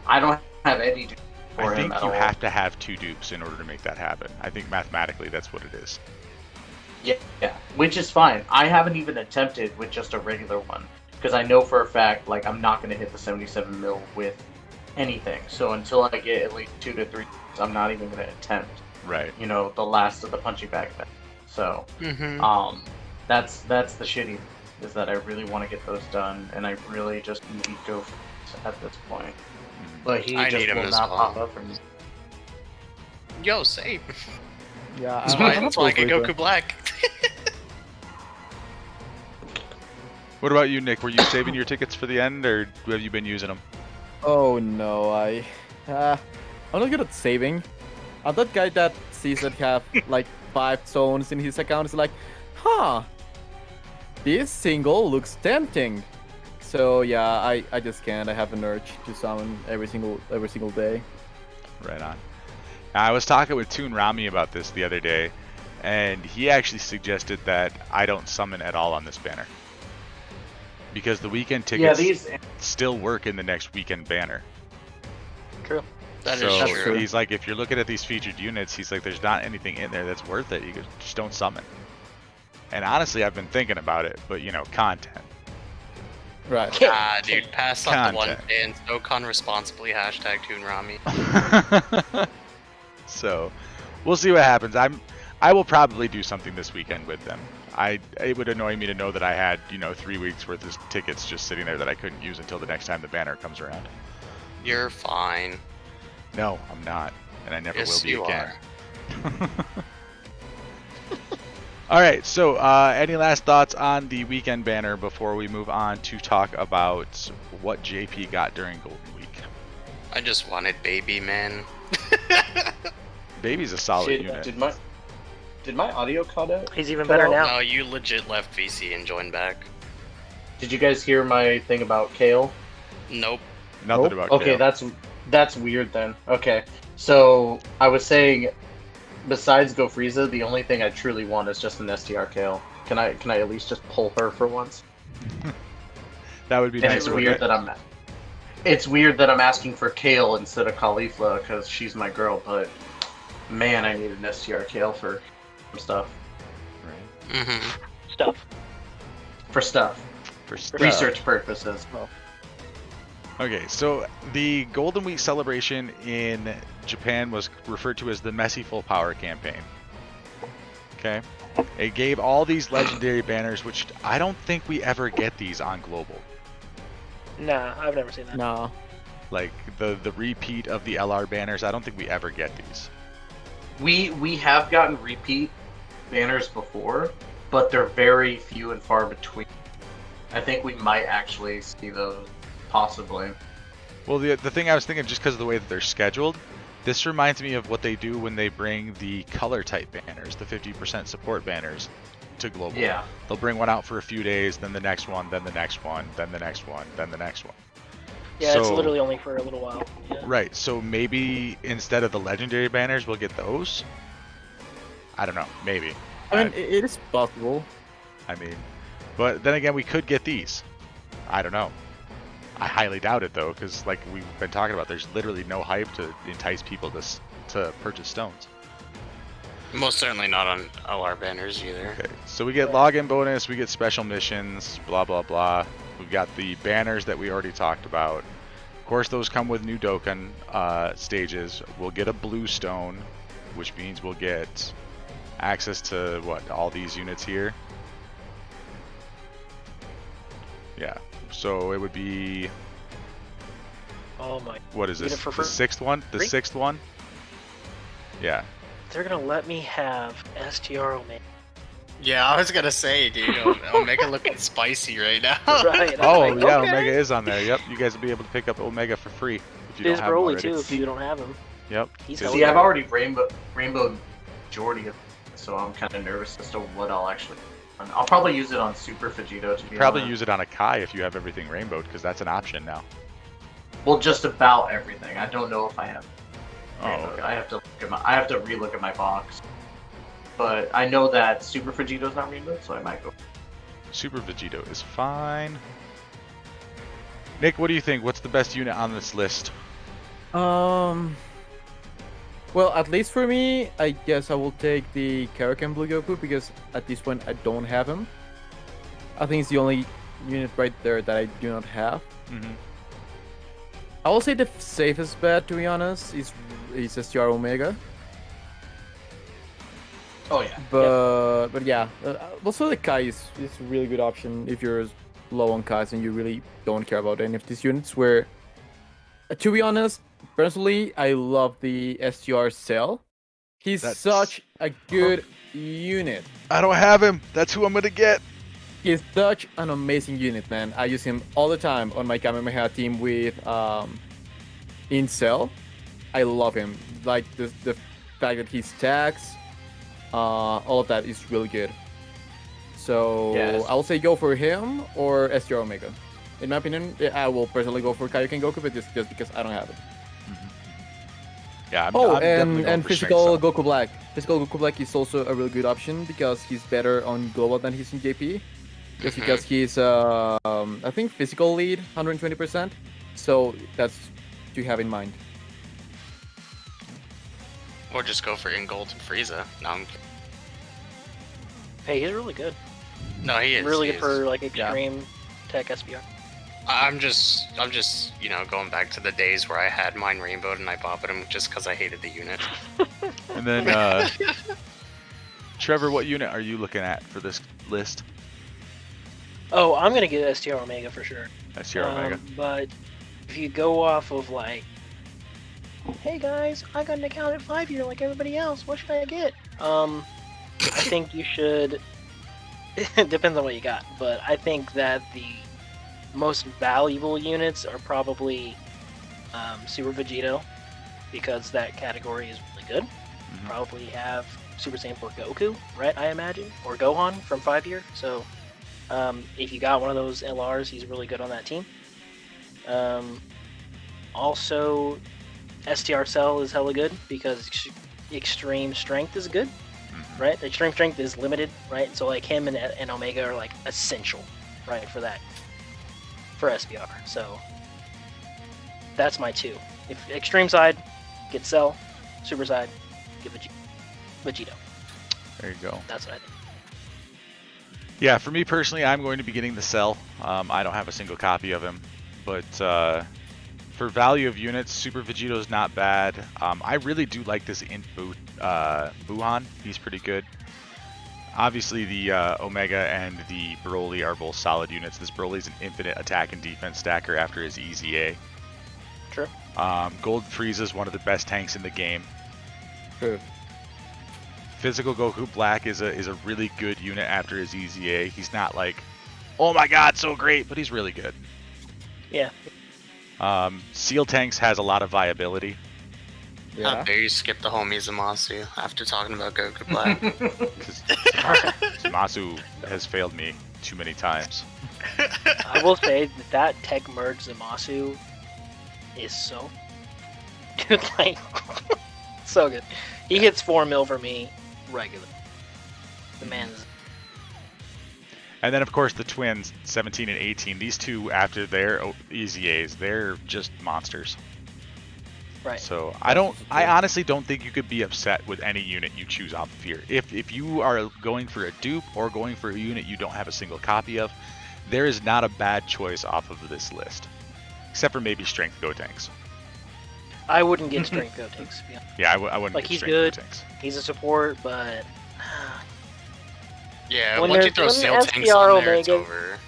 I don't have any dupe for I him think at you all. have to have 2 dupes in order to make that happen. I think mathematically that's what it is. Yeah, which is fine. I haven't even attempted with just a regular one because I know for a fact like I'm not going to hit the 77 mil with anything. So until I get at least 2 to 3, I'm not even going to attempt. Right. The last of the punching bag thing. So that's the shitty is that I really want to get those done, and I really just need Go at this point. But he I just need him will as not well. pop up for me. Yo, same. Yeah, That's I'm why, a that's why I get Goku Goku Black. What about you, Nick? Were you saving your tickets for the end, or have you been using them? Oh no, I'm not good at saving. I'm that guy that sees that have like 5 zones in his account is like, huh, this single looks tempting. So yeah, I just can't. I have an urge to summon every single day. Right on. I was talking with Toon Rami about this the other day, and he actually suggested that I don't summon at all on this banner. Because the weekend Yeah, tickets these. still work in the next weekend banner. true. That is So true. he's like, if you're looking at these featured units, he's like, there's not anything in there that's worth it. You just don't summon. And honestly, I've been thinking about it, but content. Right. Ah, dude, pass up the one Content. and Dokkan responsibly # Toon Rami. So we'll see what happens. I will probably do something this weekend with them. It would annoy me to know that I had 3 weeks worth of tickets just sitting there that I couldn't use until the next time the banner comes around. You're fine. No, I'm not, and I never Yes, will be you again. are. All right. So any last thoughts on the weekend banner before we move on to talk about what JP got during Golden Week? I just wanted baby, man. Baby's a solid unit. Did my audio cut out? He's even better now. No, you legit left VC and joined back. Did you guys hear my thing about Kale? Nope. Nothing Nope. about Okay, Kale. that's weird then. Okay, so I was saying, besides Go Frieza, the only thing I truly want is just an STR Kale. Can I at least just pull her for once? That would be And nice. it's wouldn't weird it? that I'm asking for Kale instead of Caulifla because she's my girl, but man, I need an STR Kale for some stuff. Right. Mm-hmm. Stuff. For stuff. For stuff. Research purposes. Okay, so the Golden Week celebration in Japan was referred to as the Messy Full Power campaign. Okay? It gave all these legendary banners, which I don't think we ever get these on Global. Nah, I've never seen that. No. Like the repeat of the LR banners, I don't think we ever get these. We have gotten repeat banners before, but they're very few and far between. I think we might actually see those, possibly. Well, the thing I was thinking, just because of the way that they're scheduled, this reminds me of what they do when they bring the color type banners, the 50% support banners, to Global. Yeah. They'll bring one out for a few days, then the next one, then the next one, then the next one, then the next one. Yeah, it's So- literally only for a little while. Yeah. Right, so maybe instead of the legendary banners, we'll get those? I don't know, maybe. I mean, it is possible. I mean, but then again, we could get these. I don't know. I highly doubt it, though, because like we've been talking about, there's literally no hype to entice people to purchase stones. Most certainly not on LR banners either. Okay, so we get login bonus, we get special missions, blah blah blah. We've got the banners that we already talked about. Of course, those come with new Dokkan stages. We'll get a blue stone, which means we'll get access to what, all these units here. Yeah, so it would be, Oh my. what is Get this? it for The free? sixth one? The Free? sixth one? Yeah. They're gonna let me have STR Omega. Yeah, I was gonna say, dude, Omega looking spicy right now. Right. Oh I'm like, yeah, okay. Omega is on there. Yep, you guys will be able to pick up Omega for free if you Biz don't have him Broly already. too, if you don't have him. Yep. He's Biz- hella See, I've good. already rainbow majority of, so I'm kind of nervous as to what I'll actually. I'll probably use it on Super Vegito to be Probably honest. use it on a Kai if you have everything rainbowed, because that's an option now. Well, just about everything. I don't know if I have. Oh, rainbowed. okay. I have to relook at my box. But I know that Super Vegito's not rainbowed, so I might go. Super Vegito is fine. Nick, what do you think? What's the best unit on this list? Well, at least for me, I guess I will take the Karoken Blue Goku because at this point I don't have him. I think it's the only unit right there that I do not have. Mm-hmm. I will say the safest bet, to be honest, is STR Omega. Oh yeah. But yeah, also the Kai is a really good option if you're low on Kais and you really don't care about any of these units. Where, to be honest, personally, I love the STR Cell. He's That's- such a good unit. I don't have him. That's who I'm gonna get. He's such an amazing unit, man. I use him all the time on my Kamehameha team with in Cell. I love him. Like the fact that he stacks, all of that is really good. So Yes. I'll say go for him or STR Omega. In my opinion, I will personally go for Kaioken Goku, but just because I don't have it. Yeah. I'm Oh, definitely going and for physical Strength Cell. Goku Black. Physical Goku Black is also a really good option because he's better on global than he's in JP. Just because he's, I think, physical lead 120%. So that's to have in mind. Or just go for Ingold and Frieza. No, Hey, he's really good. no, he is. Really he good is. for like extreme tech SBR. I'm just, going back to the days where I had mine rainbowed and I bopped him just because I hated the unit. And then, Trevor, what unit are you looking at for this list? Oh, I'm gonna get STR Omega for sure. STR Omega. But if you go off of like, hey guys, I got an account at 5-year like everybody else. What should I get? I think you should. It depends on what you got, but I think that the most valuable units are probably Super Vegito because that category is really good. Mhm. Probably have Super Saiyan 4 Goku, right? I imagine, or Gohan from 5-year. So if you got one of those LRs, he's really good on that team. Also, STR Cell is hella good because extreme strength is good. right? The extreme strength is limited, right? So like him and Omega are like essential, right, for that, for SBR. So that's my 2. If extreme side, get Cell. Super side, get Vegito. There you go. That's what I think. Yeah, for me personally, I'm going to be getting the Cell. I don't have a single copy of him, but for value of units, Super Vegito's not bad. I really do like this Int Buhan. He's pretty good. Obviously, the Omega and the Broly are both solid units. This Broly's an infinite attack and defense stacker after his EZA. True. Gold Frieza's one of the best tanks in the game. True. Physical Goku Black is a really good unit after his EZA. He's not like, oh my god, so great, but he's really good. Yeah. Seal Tanks has a lot of viability. How Yeah. dare you skip the whole Mizumasu after talking about Goku Black? Because Zamasu has failed me too many times. I will say that tech merge Zamasu is so dude, like so good. He hits 4 mil for me regular. The man's And then, of course, the twins, 17 and 18. These two, after their EZAs, they're just monsters. right. So I honestly don't think you could be upset with any unit you choose off of here. If you are going for a dupe or going for a unit you don't have a single copy of, there is not a bad choice off of this list, except for maybe Strength Gotenks. I wouldn't get Strength Gotenks. Yeah. Yeah, I wouldn't Like, get he's Strength good. Gotenks. He's a support, but Yeah, When once you there's- throw when Seal Tanks SPR on there, it's Omega- over.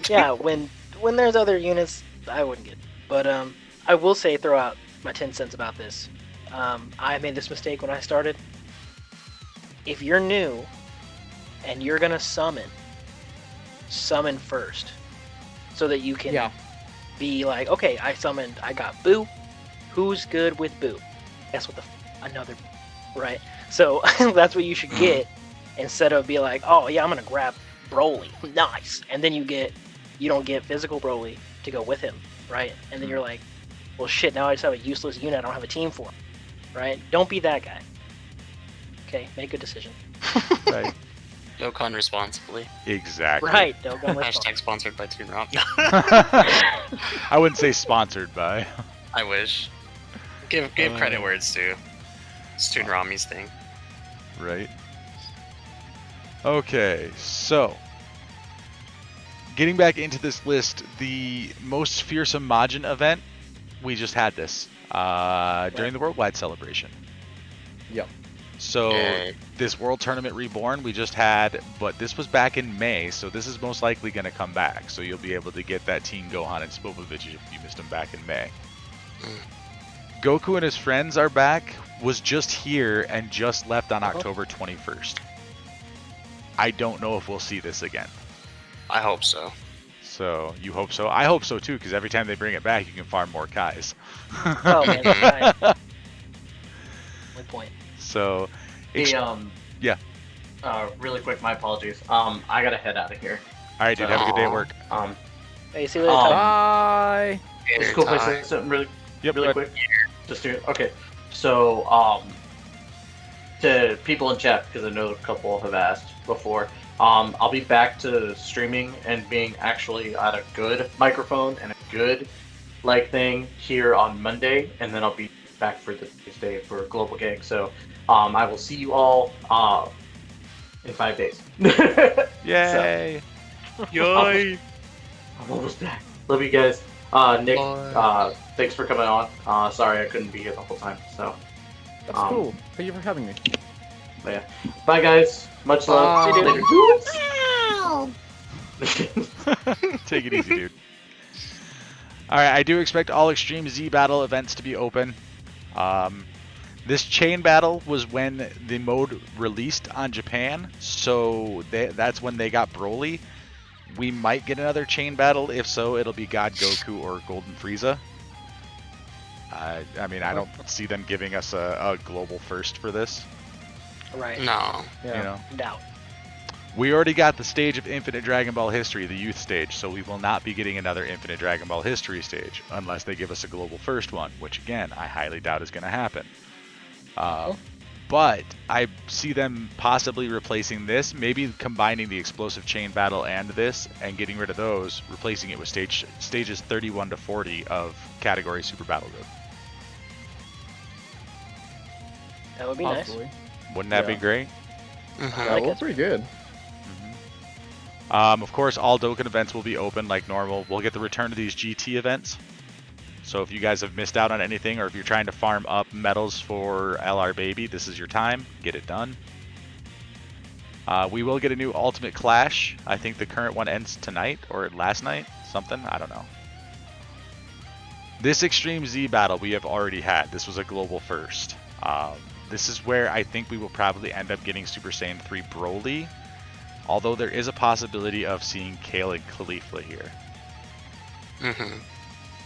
yeah, when there's other units, I wouldn't get. But I will say, throw out my 10 cents about this. I made this mistake when I started. If you're new and you're gonna summon first, so that you can Yeah. be like, okay, I got Boo. Who's good with Boo? Guess what another, right? So that's what you should get instead of be like, oh yeah, I'm gonna grab Broly, nice, and then you don't get physical Broly to go with him, right? And then you're like, well shit, now I just have a useless unit I don't have a team for, right? Don't be that guy. Okay, make a decision. Right. Dokkan responsibly. Exactly. Right, don't go with Hashtag sponsored by Toon Rom. I wouldn't say sponsored by. I wish. Give credit where it's due. It's Toon Rami's thing. Right. Okay, so getting back into this list, the most fearsome Majin event, we just had this during the Worldwide Celebration. Yep. So Yay. this World Tournament Reborn we just had, but this was back in May, so this is most likely going to come back. So you'll be able to get that Team Gohan and Spopovich if you missed them back in May. Goku and his friends are back, was just here and just left on October 21st. I don't know if we'll see this again. I hope so. So you hope so? I hope so too, because every time they bring it back, you can farm more Kais. Oh man, that's right. Good point. So, Hey, yeah. Really quick, my apologies. I gotta head out of here. All right, dude. Have a good day at work. Hey, see you later. Um, Ty. Bye. It's cool if I say something really Yep. really go ahead. quick. Just do it. Okay. So, to people in chat, because I know a couple have asked before, I'll be back to streaming and being actually at a good microphone and a good thing here on Monday, and then I'll be back for the Tuesday for Global Gang. So, I will see you all in 5 days. Yay! Yay! I'm almost back. Love you guys. Nick, thanks for coming on. Sorry I couldn't be here the whole time. So, That's cool. Thank you for having me. but yeah. Bye guys. Much love. Bye. Later. Wow. Take it easy, dude. All right, I do expect all Extreme Z Battle events to be open. This chain battle was when the mode released on Japan, so that's when they got Broly. We might get another chain battle. If so, it'll be God Goku or Golden Frieza. I mean, I don't see them giving us a global first for this. Right. No. Yeah. You know, Doubt. we already got the stage of Infinite Dragon Ball History, the youth stage, so we will not be getting another Infinite Dragon Ball History stage unless they give us a global first one, which again, I highly doubt is going to happen. But I see them possibly replacing this, maybe combining the explosive chain battle and this, and getting rid of those, replacing it with stages 31 to 40 of category Super Battle Road. That would be Possibly. Wouldn't that be Yeah. great? I That like was it. pretty good. Of course, all Dokkan events will be open like normal. We'll get the return of these GT events. So if you guys have missed out on anything, or if you're trying to farm up medals for LR Baby, this is your time. Get it done. We will get a new Ultimate Clash. I think the current one ends tonight or last night. Something. I don't know. This Extreme Z battle we have already had. This was a global first. This is where I think we will probably end up getting Super Saiyan 3 Broly. Although there is a possibility of seeing Kale and Khalifa here.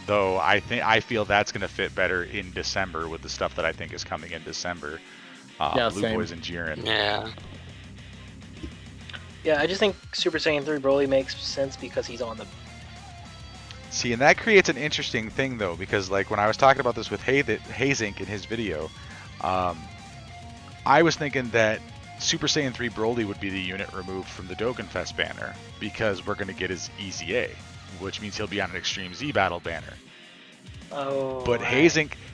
Though I feel that's going to fit better in December with the stuff that I think is coming in December. Yeah, Blue same. Boys and Jiren. Yeah. Yeah, I just think Super Saiyan 3 Broly makes sense because he's on the. See, and that creates an interesting thing though, because like when I was talking about this with Hazink in his video, I was thinking that Super Saiyan 3 Broly would be the unit removed from the Dokkan Fest banner because we're going to get his EZA, which means he'll be on an Extreme Z battle banner. Oh. But right.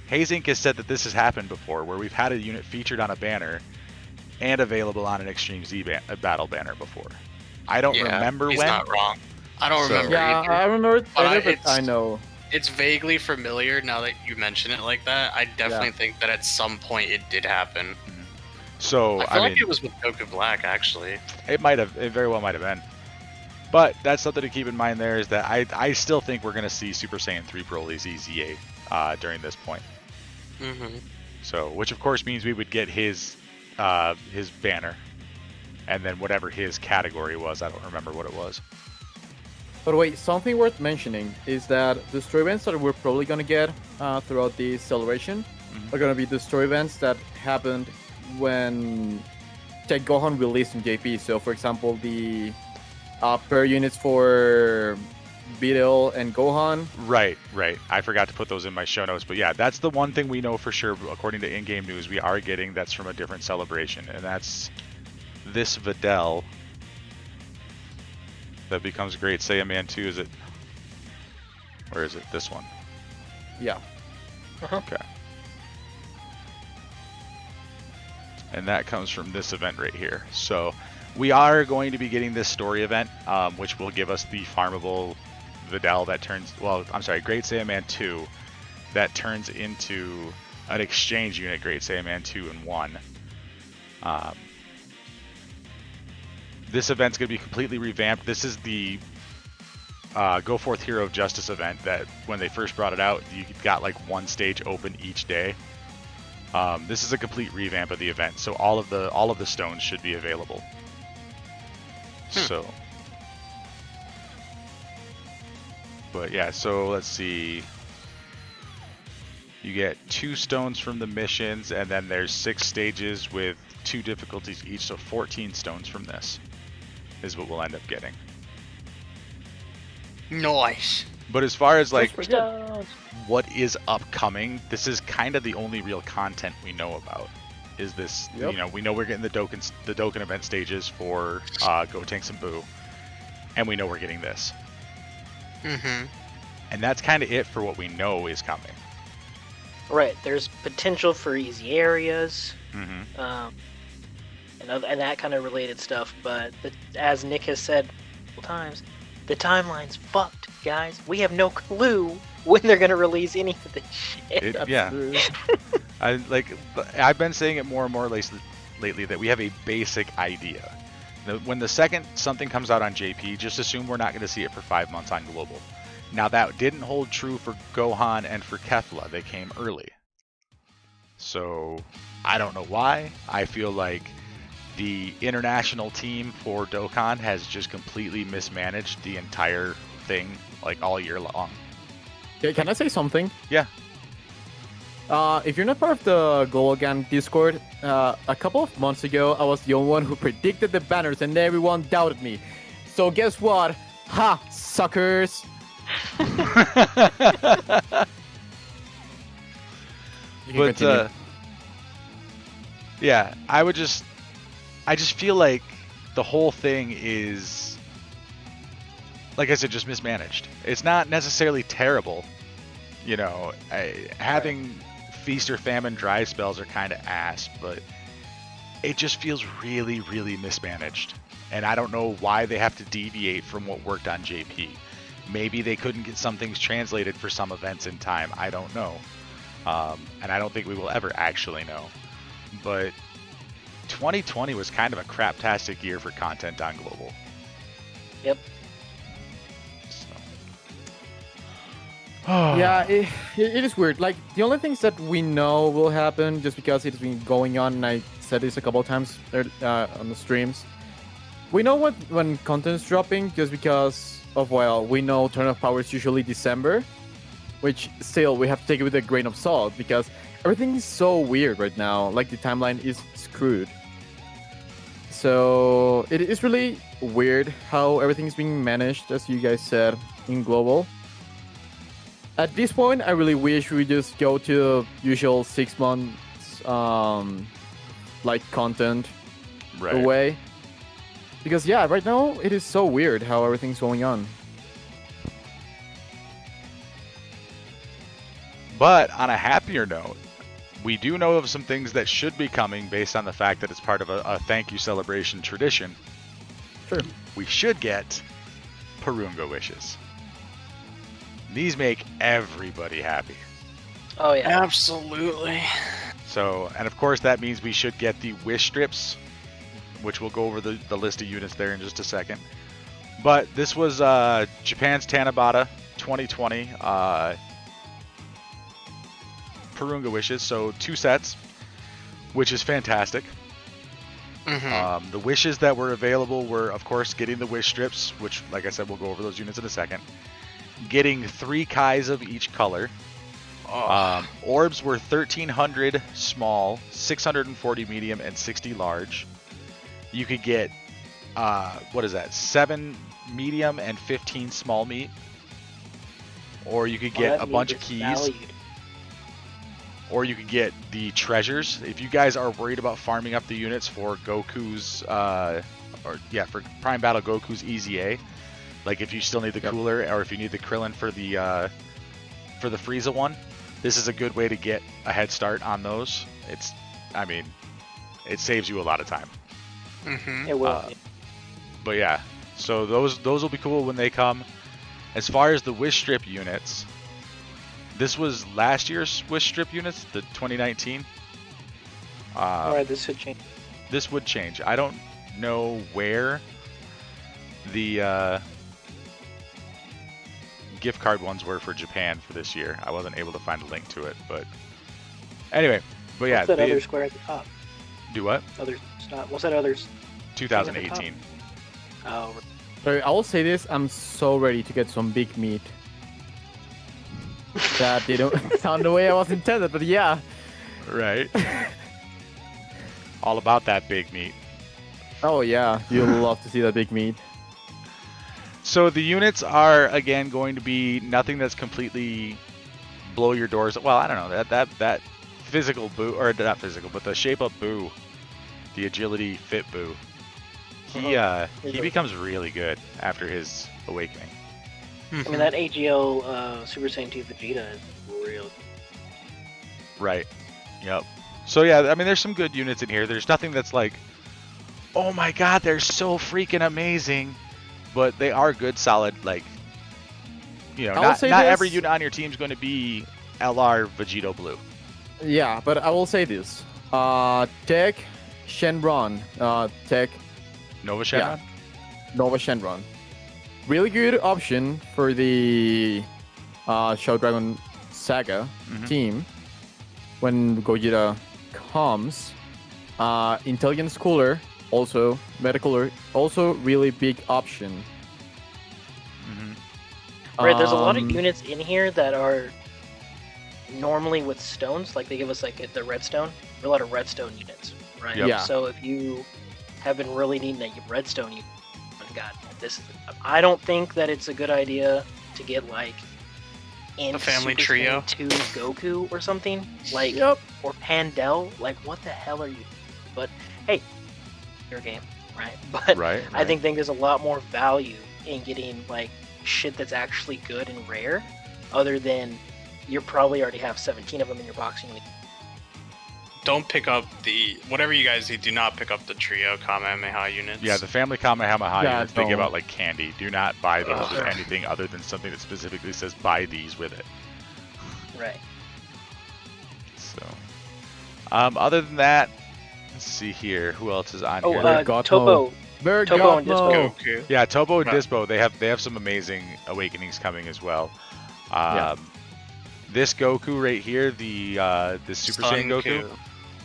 Hazink has said that this has happened before, where we've had a unit featured on a banner and available on an Extreme Z battle banner before. I don't remember he's when. not wrong. I don't So- remember Yeah, either. I remember it But better, but it's- I know. It's vaguely familiar now that you mention it like that. I definitely think that at some point it did happen. So I feel like mean, it was with Goku Black, actually. it very well might have been. But that's something to keep in mind there is that I still think we're going to see Super Saiyan 3 Broly's EZA during this point. So, which of course means we would get his banner, and then whatever his category was, I don't remember what it was. But wait, something worth mentioning is that the story events that we're probably going to get throughout the celebration are going to be the story events that happened when Tech Gohan released in JP. So, for example, the per units for Beetle and Gohan. Right. I forgot to put those in my show notes, but yeah, that's the one thing we know for sure, according to in-game news, we are getting that's from a different celebration, and that's this Videl that becomes Great Saiyaman 2, is it? Or is it this one? Yeah. Okay. And that comes from this event right here. So we are going to be getting this story event, which will give us the farmable Videl that turns, Great Saiyaman 2 that turns into an exchange unit Great Saiyaman 2 and 1. This event's going to be completely revamped. This is the Go Forth Hero of Justice event that when they first brought it out, you got like one stage open each day. This is a complete revamp of the event, so all of the stones should be available. So, but yeah, so let's see. You get 2 stones from the missions, and then there's 6 stages with 2 difficulties each, so 14 stones from this is what we'll end up getting. Nice. But as far as like That's pretty good. what is upcoming, this is kind of the only real content we know about. Is this, Yep. you know, we know we're getting the Dokkan event stages for Gotenks and Boo, and we know we're getting this. And that's kind of it for what we know is coming. Right, there's potential for easy areas, and that kind of related stuff. But as Nick has said multiple times, the timeline's fucked, guys. We have no clue when they're gonna release any of this shit. Yeah. True. I've been saying it more and more lately that we have a basic idea. When the second something comes out on JP, just assume we're not going to see it for 5 months on Global. Now that didn't hold true for Gohan and for Kefla. They came early. So I don't know why. I feel like the international team for Dokkan has just completely mismanaged the entire thing, like all year long. Okay, can I say something? Yeah. If you're not part of the Global Gang Discord, a couple of months ago, I was the only one who predicted the banners and everyone doubted me. So guess what? Ha, suckers! You can But continue. Yeah, I just feel like the whole thing is, like I said, just mismanaged. It's not necessarily terrible. You know, having feast or famine dry spells are kind of ass, but it just feels really, really mismanaged. And I don't know why they have to deviate from what worked on JP. Maybe they couldn't get some things translated for some events in time. I don't know. And I don't think we will ever actually know. But 2020 was kind of a craptastic year for content on global. Yep. Yeah, it is weird. Like, the only things that we know will happen, just because it's been going on, and I said this a couple of times on the streams, we know when content's dropping, just because of, well, we know Turn of Power is usually December, which still we have to take it with a grain of salt, because everything is so weird right now. Like, the timeline is screwed. So it is really weird how everything's being managed, as you guys said, in global. At this point, I really wish we just go to the usual 6 months, like, content away. Because, yeah, right now, it is so weird how everything's going on. But on a happier note, we do know of some things that should be coming based on the fact that it's part of a thank you celebration tradition. Sure. We should get Purunga wishes. These make everybody happy. Oh yeah. Absolutely. So, and of course that means we should get the wish strips, which we'll go over the list of units there in just a second. But this was Japan's TanaBata 2020 Purunga wishes, so 2 sets, which is fantastic. Mm-hmm. The wishes that were available were, of course, getting the wish strips, which, like I said, we'll go over those units in a second. Getting 3 Kais of each color. Orbs were 1,300 small, 640 medium, and 60 large. You could get, 7 medium and 15 small meat. Or you could get a bunch of keys. Valued. Or you could get the treasures. If you guys are worried about farming up the units for Goku's, for Prime Battle Goku's EZA, like if you still need the cooler, or if you need the Krillin for the Frieza one, this is a good way to get a head start on those. It saves you a lot of time. Mm-hmm. It will. But yeah, so those will be cool when they come. As far as the wish strip units, this was last year's wish strip units, the 2019. Alright, this should change. This would change. I don't know where the gift card ones were for Japan for this year. I wasn't able to find a link to it, but anyway. But yeah, What's that other square at the top? Do what? Other stop. What's that others? 2018. Oh. So I will say this: I'm so ready to get some big meat. That didn't sound the way I was intended, but yeah. Right. All about that big meat. Oh yeah, you'll love to see that big meat. So the units are, again, going to be nothing that's completely blow your doors. Well, I don't know, that physical Boo, or not physical, but the shape up Boo, the agility fit Boo, he becomes really good after his awakening. I mean, that AGL Super Saiyan 2 Vegeta is real. Right. Yep. So yeah, I mean, there's some good units in here. There's nothing that's like, oh my god, they're so freaking amazing. But they are good, solid, like, you know, not every unit on your team is going to be LR Vegito Blue. Yeah, but I will say this. Tech Shenron. Tech Nova Shenron? Yeah. Nova Shenron. Really good option for the Shadow Dragon Saga team when Gogeta comes. Intelligence Cooler, also Meta Cooler, also really big option. Right, there's a lot of units in here that are normally with stones, like they give us like the redstone. There are a lot of redstone units, right? Yep. Yeah. So if you have been really needing that redstone unit, oh my god, this is. I don't think that it's a good idea to get like The family Super trio. Saiyan 2 Goku or something like, or Pandel. Like, what the hell are you? But hey, your game, right? But Right. I think there's a lot more value in getting like shit that's actually good and rare, other than you probably already have 17 of them in your boxing league. Don't pick up the whatever you guys do. Do not pick up the trio Kamehameha units. Yeah, the family Kamehameha Yeah, units, they give don't. out like candy. Do not buy those with Ugh. anything other than something that specifically says buy these with it. Right. So, other than that, let's see here. Who else is on Oh, here? Bergatmo. Topo. Topo and Bergatmo. Goku. Yeah, Tobo and Right. Dispo, they have some amazing awakenings coming as well. Yeah. This Goku right here, the Super Sun Saiyan Goku. Goku.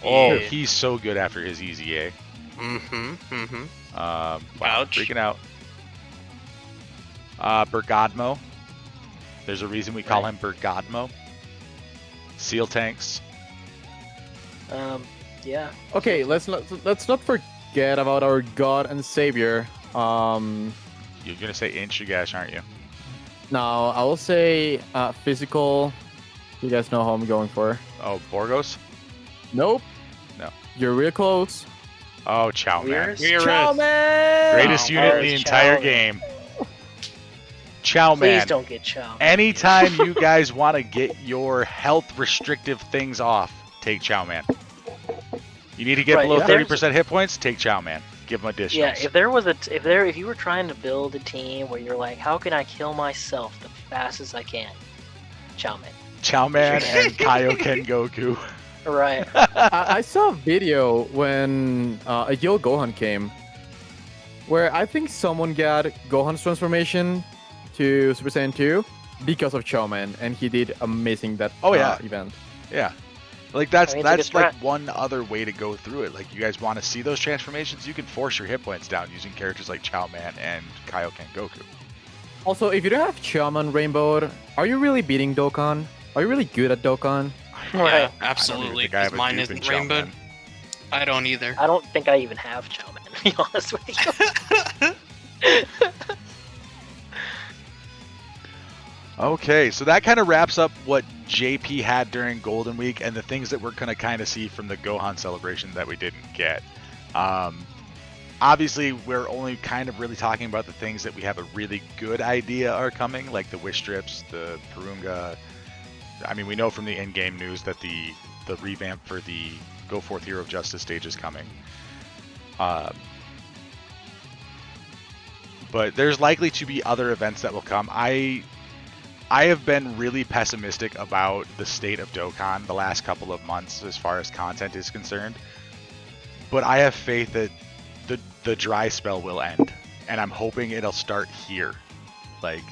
Oh, Yeah. he's so good after his EZA. Wow, Ouch. freaking out. Bergadmo. There's a reason we call him Bergadmo. Seal tanks. Yeah. Okay, let's not forget about our God and Savior. You're gonna say Inshigash, aren't you? Now I will say physical. You guys know who I'm going for. Oh, Borgos? Nope. No. You're real close. Oh, Chow Man. Weird. Chow Man! Greatest unit in the it's entire Chow Man. game. Chow Please Man. don't get Chow. Anytime you guys want to get your health restrictive things off, take Chow Man. You need to get Right, below if there's- 30% hit points, take Chow Man. Give him additionals. Yeah, if you were trying to build a team where you're like, how can I kill myself the fastest I can? Chow Man. Chow Man and Kaioken Goku. Right. I saw a video when a Yo Gohan came, where I think someone got Gohan's transformation to Super Saiyan 2 because of Chow Man, and he did amazing that Oh, yeah. event. Yeah. Like that's I mean, it's a good like strat. one other way to go through it. Like you guys want to see those transformations, you can force your hit points down using characters like Chow Man and Kaioken Goku. Also, if you don't have Chow Man Rainbow, are you really beating Dokkan? Are you really good at Dokkan? Yeah, Right. absolutely. think I have Because a mine dupe in isn't Chow rainbow. Man. I don't either. I don't think I even have Chow Man, to be honest with you. Okay, so that kind of wraps up what JP had during Golden Week and the things that we're going to kind of see from the Gohan celebration that we didn't get. Obviously, we're only kind of really talking about the things that we have a really good idea are coming, like the wish strips, the Purunga. I mean, we know from the in-game news that the revamp for the Go Forth Hero of Justice stage is coming. But there's likely to be other events that will come. I have been really pessimistic about the state of Dokkan the last couple of months as far as content is concerned. But I have faith that the dry spell will end. And I'm hoping it'll start here. Like,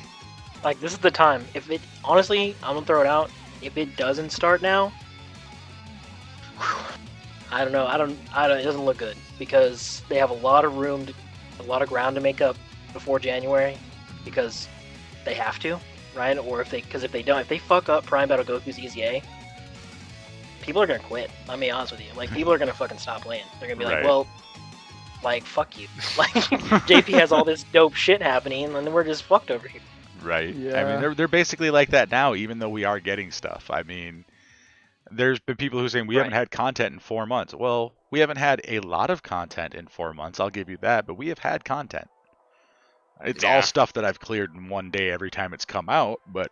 This is the time. If it honestly, I'm gonna throw it out. If it doesn't start now, I don't know. I don't. It doesn't look good because they have a lot of a lot of ground to make up before January because they have to, right? Or if they don't, if they fuck up Prime Battle Goku's EZA, people are gonna quit. I'll be honest with you. Like people are gonna fucking stop playing. They're gonna be like, Right. well, like fuck you. Like JP has all this dope shit happening, and then we're just fucked over here. right. I Yeah. mean, they're basically like that now, even though we are getting stuff. I mean, there's been people who are saying we haven't Right. had content in 4 months. Well, we haven't had a lot of content in 4 months, I'll give you that, but we have had content. It's Yeah. all stuff that I've cleared in one day every time it's come out, but,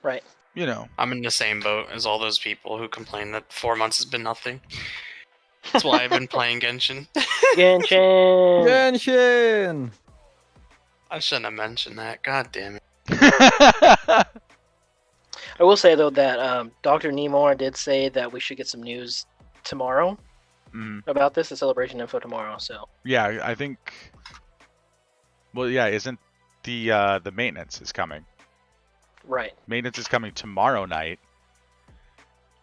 Right. you know. I'm in the same boat as all those people who complain that 4 months has been nothing. That's why I've been playing Genshin. Genshin. Genshin! I shouldn't have mentioned that. God damn it. I will say though that Dr. Nemor did say that we should get some news tomorrow Mhm. about this, the celebration info tomorrow. So Yeah, I think. Well, yeah, isn't the maintenance is coming? right, Maintenance is coming tomorrow night,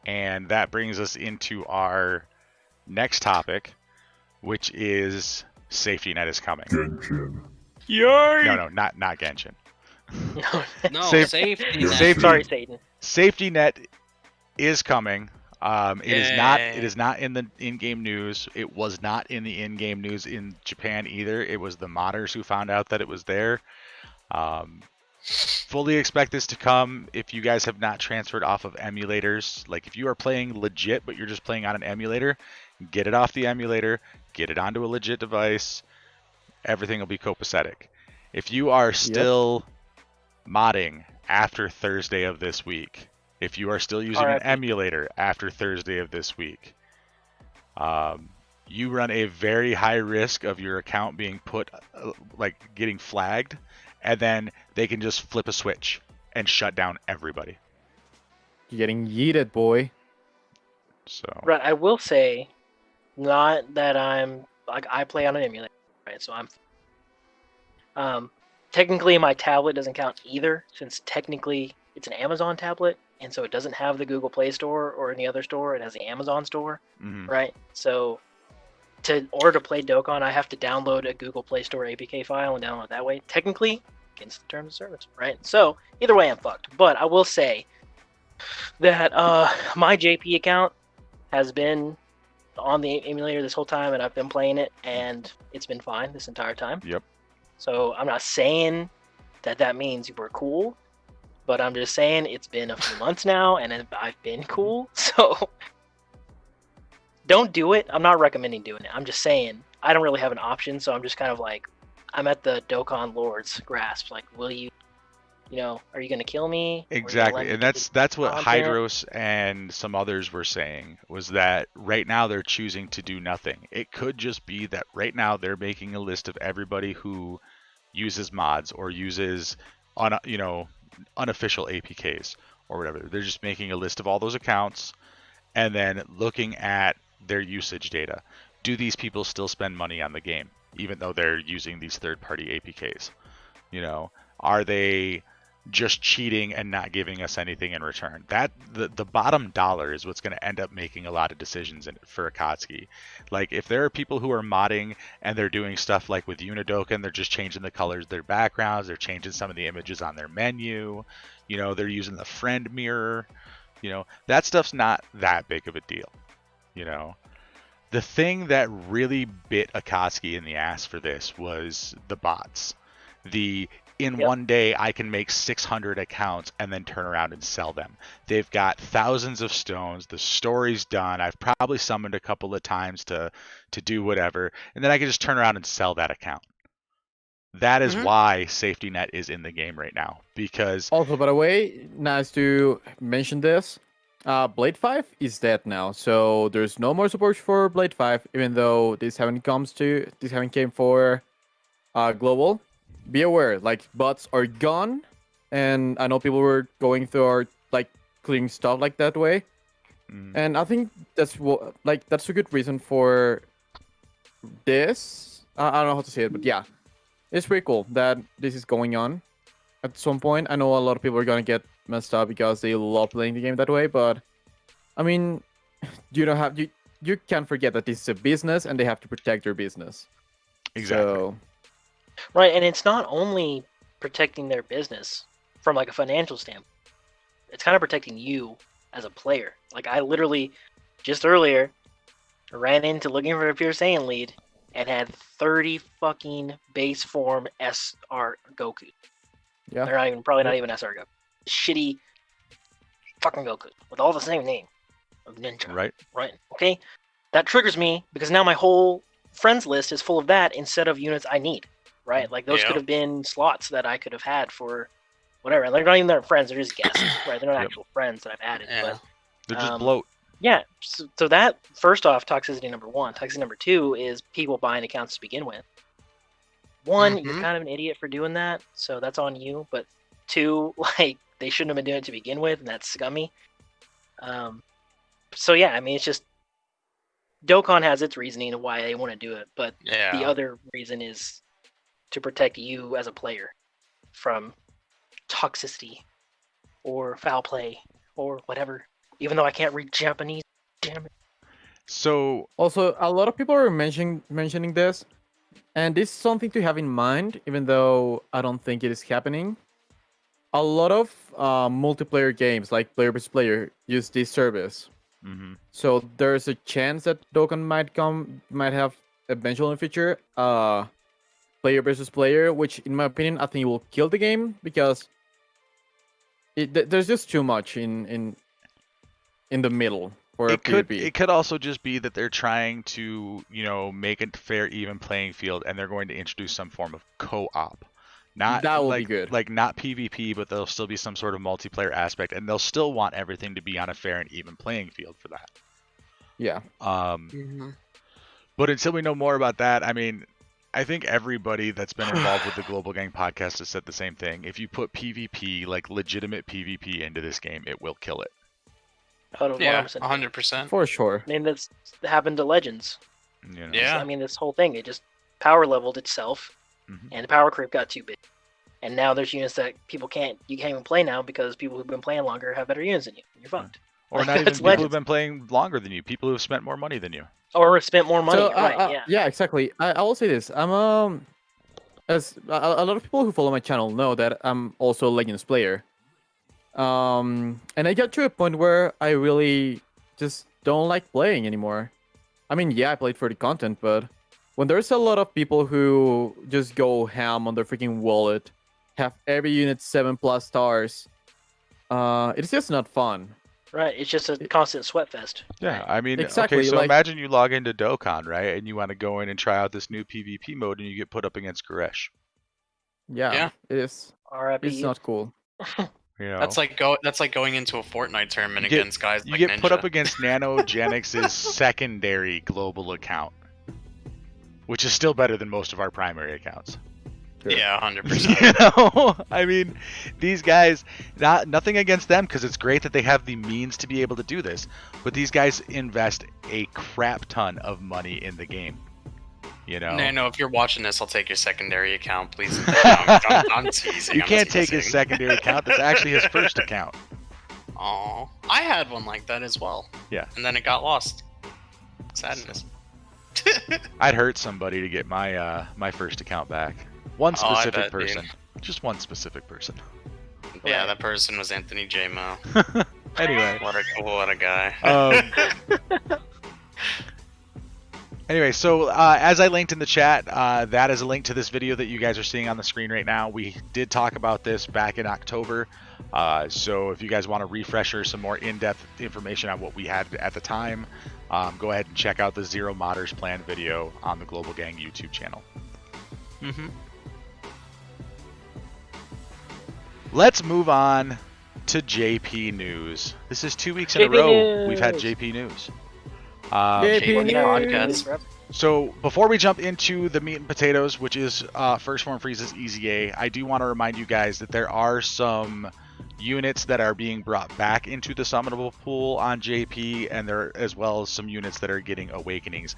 and that brings us into our next topic, which is safety net is coming. Genshin. No, not Genshin. No, Safe- safety. Yeah. net. Safety- sorry, Satan. Safety net is coming. It is not. Yay. It is not in the in-game news. It was not in the in-game news in Japan either. It was the modders who found out that it was there. fully expect this to come if you guys have not transferred off of emulators. Like, if you are playing legit, but you're just playing on an emulator, get it off the emulator, get it onto a legit device. Everything will be copacetic. If you are still modding after Thursday of this week, if you are still using an emulator after Thursday of this week, you run a very high risk of your account being put, like, getting flagged, and then they can just flip a switch and shut down everybody. You're getting yeeted, boy. So Right, I will say, not that I'm like I play on an emulator, right? So I'm technically my tablet doesn't count either, since technically it's an Amazon tablet, and so it doesn't have the Google Play Store or any other store. It has the Amazon Store, right? So in order to play Dokkan, I have to download a Google Play Store APK file and download it that way. Technically, against the terms of service, right? So either way, I'm fucked. But I will say that my JP account has been on the emulator this whole time, and I've been playing it, and it's been fine this entire time. Yep. So I'm not saying that means we're cool, but I'm just saying it's been a few months now, and I've been cool. So don't do it. I'm not recommending doing it. I'm just saying I don't really have an option, so I'm just kind of like, I'm at the Dokkan Lord's grasp. Like, will you, are you going to kill me? exactly, and that's what Hydros and some others were saying, was that right now they're choosing to do nothing. It could just be that right now they're making a list of everybody who uses mods or uses unofficial APKs or whatever. They're just making a list of all those accounts and then looking at their usage data. Do these people still spend money on the game, even though they're using these third-party APKs? Are they just cheating and not giving us anything in return? That the bottom dollar is what's going to end up making a lot of decisions for Akatsuki. Like, if there are people who are modding and they're doing stuff like with Unidoken, they're just changing the colors of their backgrounds, they're changing some of the images on their menu, they're using the friend mirror, that stuff's not that big of a deal. The thing that really bit Akatsuki in the ass for this was the bots. One day I can make 600 accounts and then turn around and sell them. They've got thousands of stones. The story's done. I've probably summoned a couple of times to do whatever, and then I can just turn around and sell that account. That is why Safety Net is in the game right now, because... Also, by the way, nice to mention this. Blade 5 is dead now, so there's no more support for Blade 5, even though this haven't came for global. Be aware, like, bots are gone, and I know people were going through clearing stuff like that way, and I think that's a good reason for this. I don't know how to say it, but yeah, it's pretty cool that this is going on. At some point, I know a lot of people are gonna get messed up because they love playing the game that way, but I mean, you can't forget that this is a business and they have to protect their business. Exactly. So, right, and it's not only protecting their business from like a financial standpoint. It's kind of protecting you as a player. Like, I literally just earlier ran into looking for a Pure Saiyan lead and had 30 fucking base form SR Goku. yeah. They're probably not even SR Goku. Shitty fucking Goku with all the same name of ninja. Right. Right. Okay. That triggers me because now my whole friends list is full of that instead of units I need. Right. Like, those could have been slots that I could have had for whatever. And they're not even their friends. They're just guests. Right. They're not actual friends that I've added. Yeah. But They're just bloat. yeah. So that, first off, toxicity number one. Toxicity number two is people buying accounts to begin with. One, you're kind of an idiot for doing that, so that's on you. But two, like, they shouldn't have been doing it to begin with, and that's scummy. So yeah, I mean, it's just Dokkan has its reasoning of why they want to do it, but the other reason is to protect you as a player from toxicity or foul play or whatever. Even though I can't read Japanese, damn it. So also, a lot of people are mentioning this, and this is something to have in mind, even though I don't think it is happening. A lot of multiplayer games, like player versus player, use this service. So there's a chance that Dokkan might have eventually in the future player versus player, which in my opinion I think will kill the game, because there's just too much in the middle for a PvP. It could also just be that they're trying to, make a fair, even playing field, and they're going to introduce some form of co-op. Not That will be like good. like not PvP, but there'll still be some sort of multiplayer aspect, and they'll still want everything to be on a fair and even playing field for that. Yeah. But until we know more about that, I mean, I think everybody that's been involved with the Global Gang podcast has said the same thing. If you put PvP, like legitimate PvP, into this game, it will kill it. Yeah, 100%. 100%. For sure. I mean, that's happened to Legends. Yeah. I mean, this whole thing, it just power leveled itself, and the power creep got too big. And now there's units that you can't even play now because people who've been playing longer have better units than you. You're fucked. Or Like, not even that's people Legends. who've been playing longer than you, people who've spent more money than you. Or spent more money, So, right? yeah, exactly. I will say this. I'm as a lot of people who follow my channel know that I'm also a Legends player. And I got to a point where I really just don't like playing anymore. I mean, yeah, I played for the content, but when there's a lot of people who just go ham on their freaking wallet, have every unit 7+ stars, it's just not fun. Right. It's just a constant sweat fest. Yeah, I mean, Exactly, okay, so like- imagine you log into Dokkan, right, and you want to go in and try out this new PvP mode, and you get put up against Goresh. Yeah, it is. R.I.P. It's not cool. You know, That's like going into a Fortnite tournament You get- against guys you like get Ninja. put up against NanoGenix's secondary global account, which is still better than most of our primary accounts. Yeah, 100%. You know, I mean, these guys, nothing against them, because it's great that they have the means to be able to do this, but these guys invest a crap ton of money in the game. You know, Nano, if you're watching this, I'll take your secondary account, please. I'm teasing. you I'm can't take his teasing. secondary account. That's actually his first account. Aw, I had one like that as well. Yeah. And then it got lost. Sadness. I'd hurt somebody to get my my first account back. One Oh, I specific bet, dude. person. Just one specific person. Yeah, that person was AnthonyJMo. Anyway. What a guy. Anyway, so as I linked in the chat, that is a link to this video that you guys are seeing on the screen right now. We did talk about this back in October. So if you guys want a refresher, some more in-depth information on what we had at the time, go ahead and check out the Zero Modders Plan video on the Global Gang YouTube channel. Let's move on to JP News. This is 2 weeks in a JP row we've had News. JP News. JP News. News. So before we jump into the meat and potatoes, which is First Form Freeze's Easy A, I do want to remind you guys that there are some units that are being brought back into the summonable pool on JP, and there as well as some units that are getting awakenings.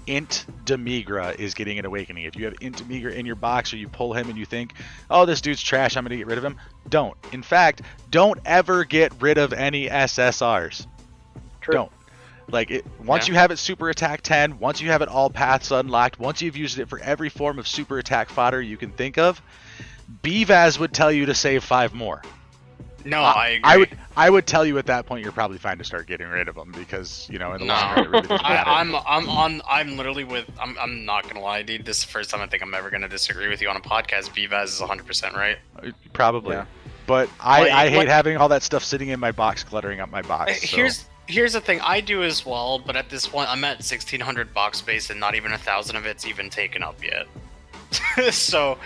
Int Demigra is getting an awakening. If you have Int Demigra in your box, or you pull him and you think, oh, this dude's trash, I'm going to get rid of him, don't. In fact, don't ever get rid of any SSRs. True. Don't. Like, once you have it super attack 10, once you have it all paths unlocked, once you've used it for every form of super attack fodder you can think of, BVAS would tell you to save 5 more. No, I agree. I would tell you at that point you're probably fine to start getting rid of them, because, you know, in the long run it really doesn't matter. I'm literally with. I'm not gonna lie, dude. This is the first time I think I'm ever gonna disagree with you on a podcast. BVAS is 100% right. Probably. Yeah. But I hate having all that stuff sitting in my box, cluttering up my box. So. Here's the thing. I do as well, but at this point, I'm at 1,600 box space, and not even 1,000 of it's even taken up yet. So,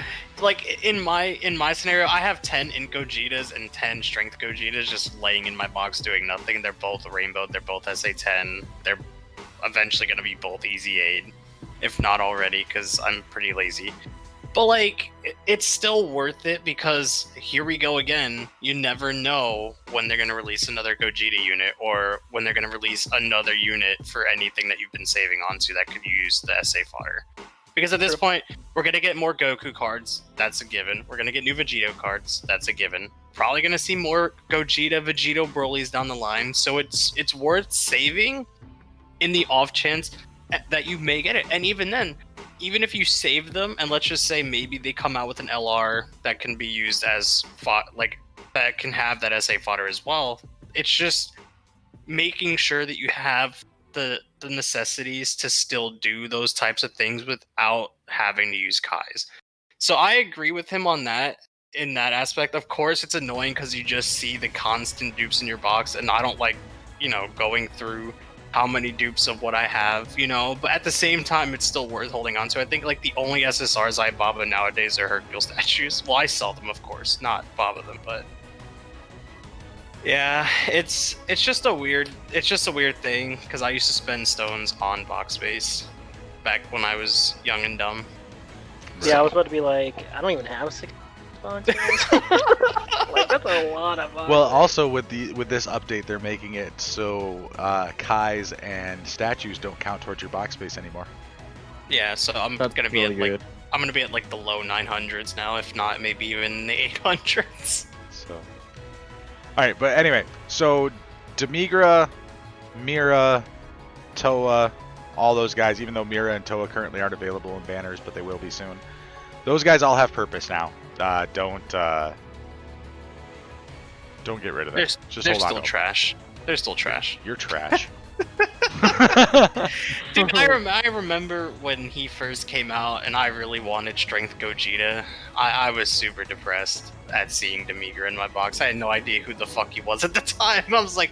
like in my scenario, I have 10 Int Gogetas and 10 Strength Gogetas just laying in my box doing nothing. They're both rainbowed. They're both SA10. They're eventually gonna be both Easy Aid, if not already, because I'm pretty lazy. But like, it's still worth it, because here we go again. You never know when they're gonna release another Gogeta unit, or when they're gonna release another unit for anything that you've been saving onto that could use the SA fodder. Because at this point, we're gonna get more Goku cards. That's a given. We're gonna get new Vegito cards. That's a given. Probably gonna see more Gogeta, Vegito, Broly's down the line. So it's worth saving in the off chance that you may get it. And even then, even if you save them, and let's just say maybe they come out with an LR that can be used as that can have that SA fodder as well. It's just making sure that you have the necessities to still do those types of things without having to use Kais. So I agree with him on that. in that aspect. Of course, it's annoying because you just see the constant dupes in your box, and I don't like, going through how many dupes of what I have, but at the same time, it's still worth holding on to. I think like the only SSRs I Baba nowadays are Hercule statues. Well, I sell them, of course, not Baba them, but yeah, it's just a weird thing because I used to spend stones on box space back when I was young and dumb. Yeah, I was about to be like, I don't even have 6 boxes. Like, that's a lot of boxes. Well, also with this update, they're making it so Kais and statues don't count towards your box space anymore. Yeah, so I'm That's gonna be really at like the low 900s now, if not maybe even the 800s. So, all right, but anyway, so Demigra, Mira, Toa, all those guys, even though Mira and Toa currently aren't available in banners, but they will be soon. Those guys all have purpose now. Don't get rid of them. Just They're hold on. still trash. They're still trash. You're trash. Dude, I remember when he first came out, and I really wanted Strength Gogeta. I was super depressed at seeing Demigra in my box. I had no idea who the fuck he was at the time. I was like,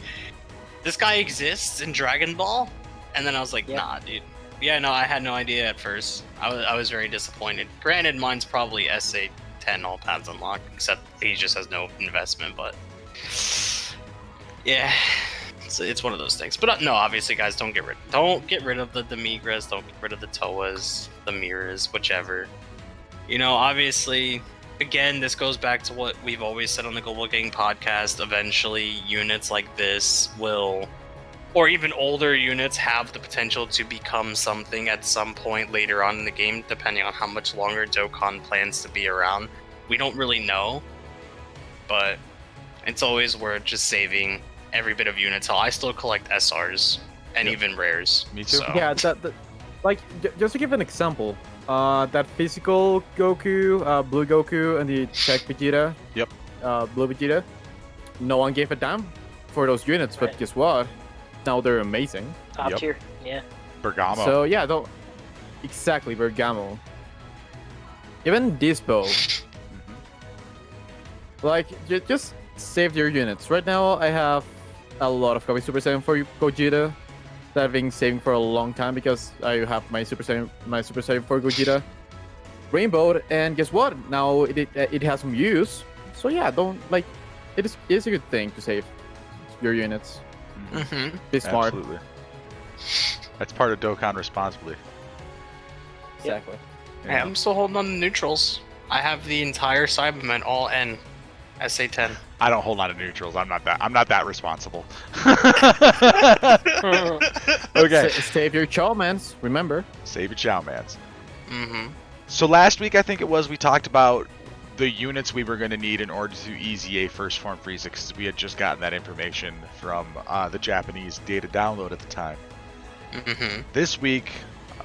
this guy exists in Dragon Ball? And then I was like, nah, dude. Yeah, no, I had no idea at first. I was very disappointed. Granted, mine's probably SA10 all paths unlocked, except he just has no investment, but yeah, it's one of those things. But no, obviously, guys, don't get rid of the Demigras, don't get rid of the Toas, the Miras, whichever. Obviously, again, this goes back to what we've always said on the Global Gang podcast. Eventually, units like this will, or even older units, have the potential to become something at some point later on in the game, depending on how much longer Dokkan plans to be around. We don't really know, but it's always worth just saving every bit of units. I still collect SRs and even rares. Me too. So. Yeah, just to give an example, that physical Goku, Blue Goku, and the Tech Vegeta, Yep. Blue Vegeta, no one gave a damn for those units, but Right. guess what? Now they're amazing. Top Yep. tier. Yeah. Bergamo. So yeah, exactly, Bergamo. Even Dispo. Like, just save your units. Right now, I have a lot of copies Super Saiyan for Gogeta that I've been saving for a long time because I have my Super Saiyan for Gogeta rainbowed, and guess what? Now it has some use. So yeah, it is a good thing to save your units. Mm-hmm. Be smart. Absolutely. That's part of Dokkan responsibly. Exactly. Hey, I'm still holding on to neutrals. I have the entire Cybermen all N SA10. I don't hold on to neutrals. I'm not that responsible. Okay. Save your Chalmans, remember. Save your chow mans. Mm-hmm. So last week, I think it was, we talked about the units we were going to need in order to EZA First Form Frieza, because we had just gotten that information from the Japanese data download at the time. Mm-hmm. This week,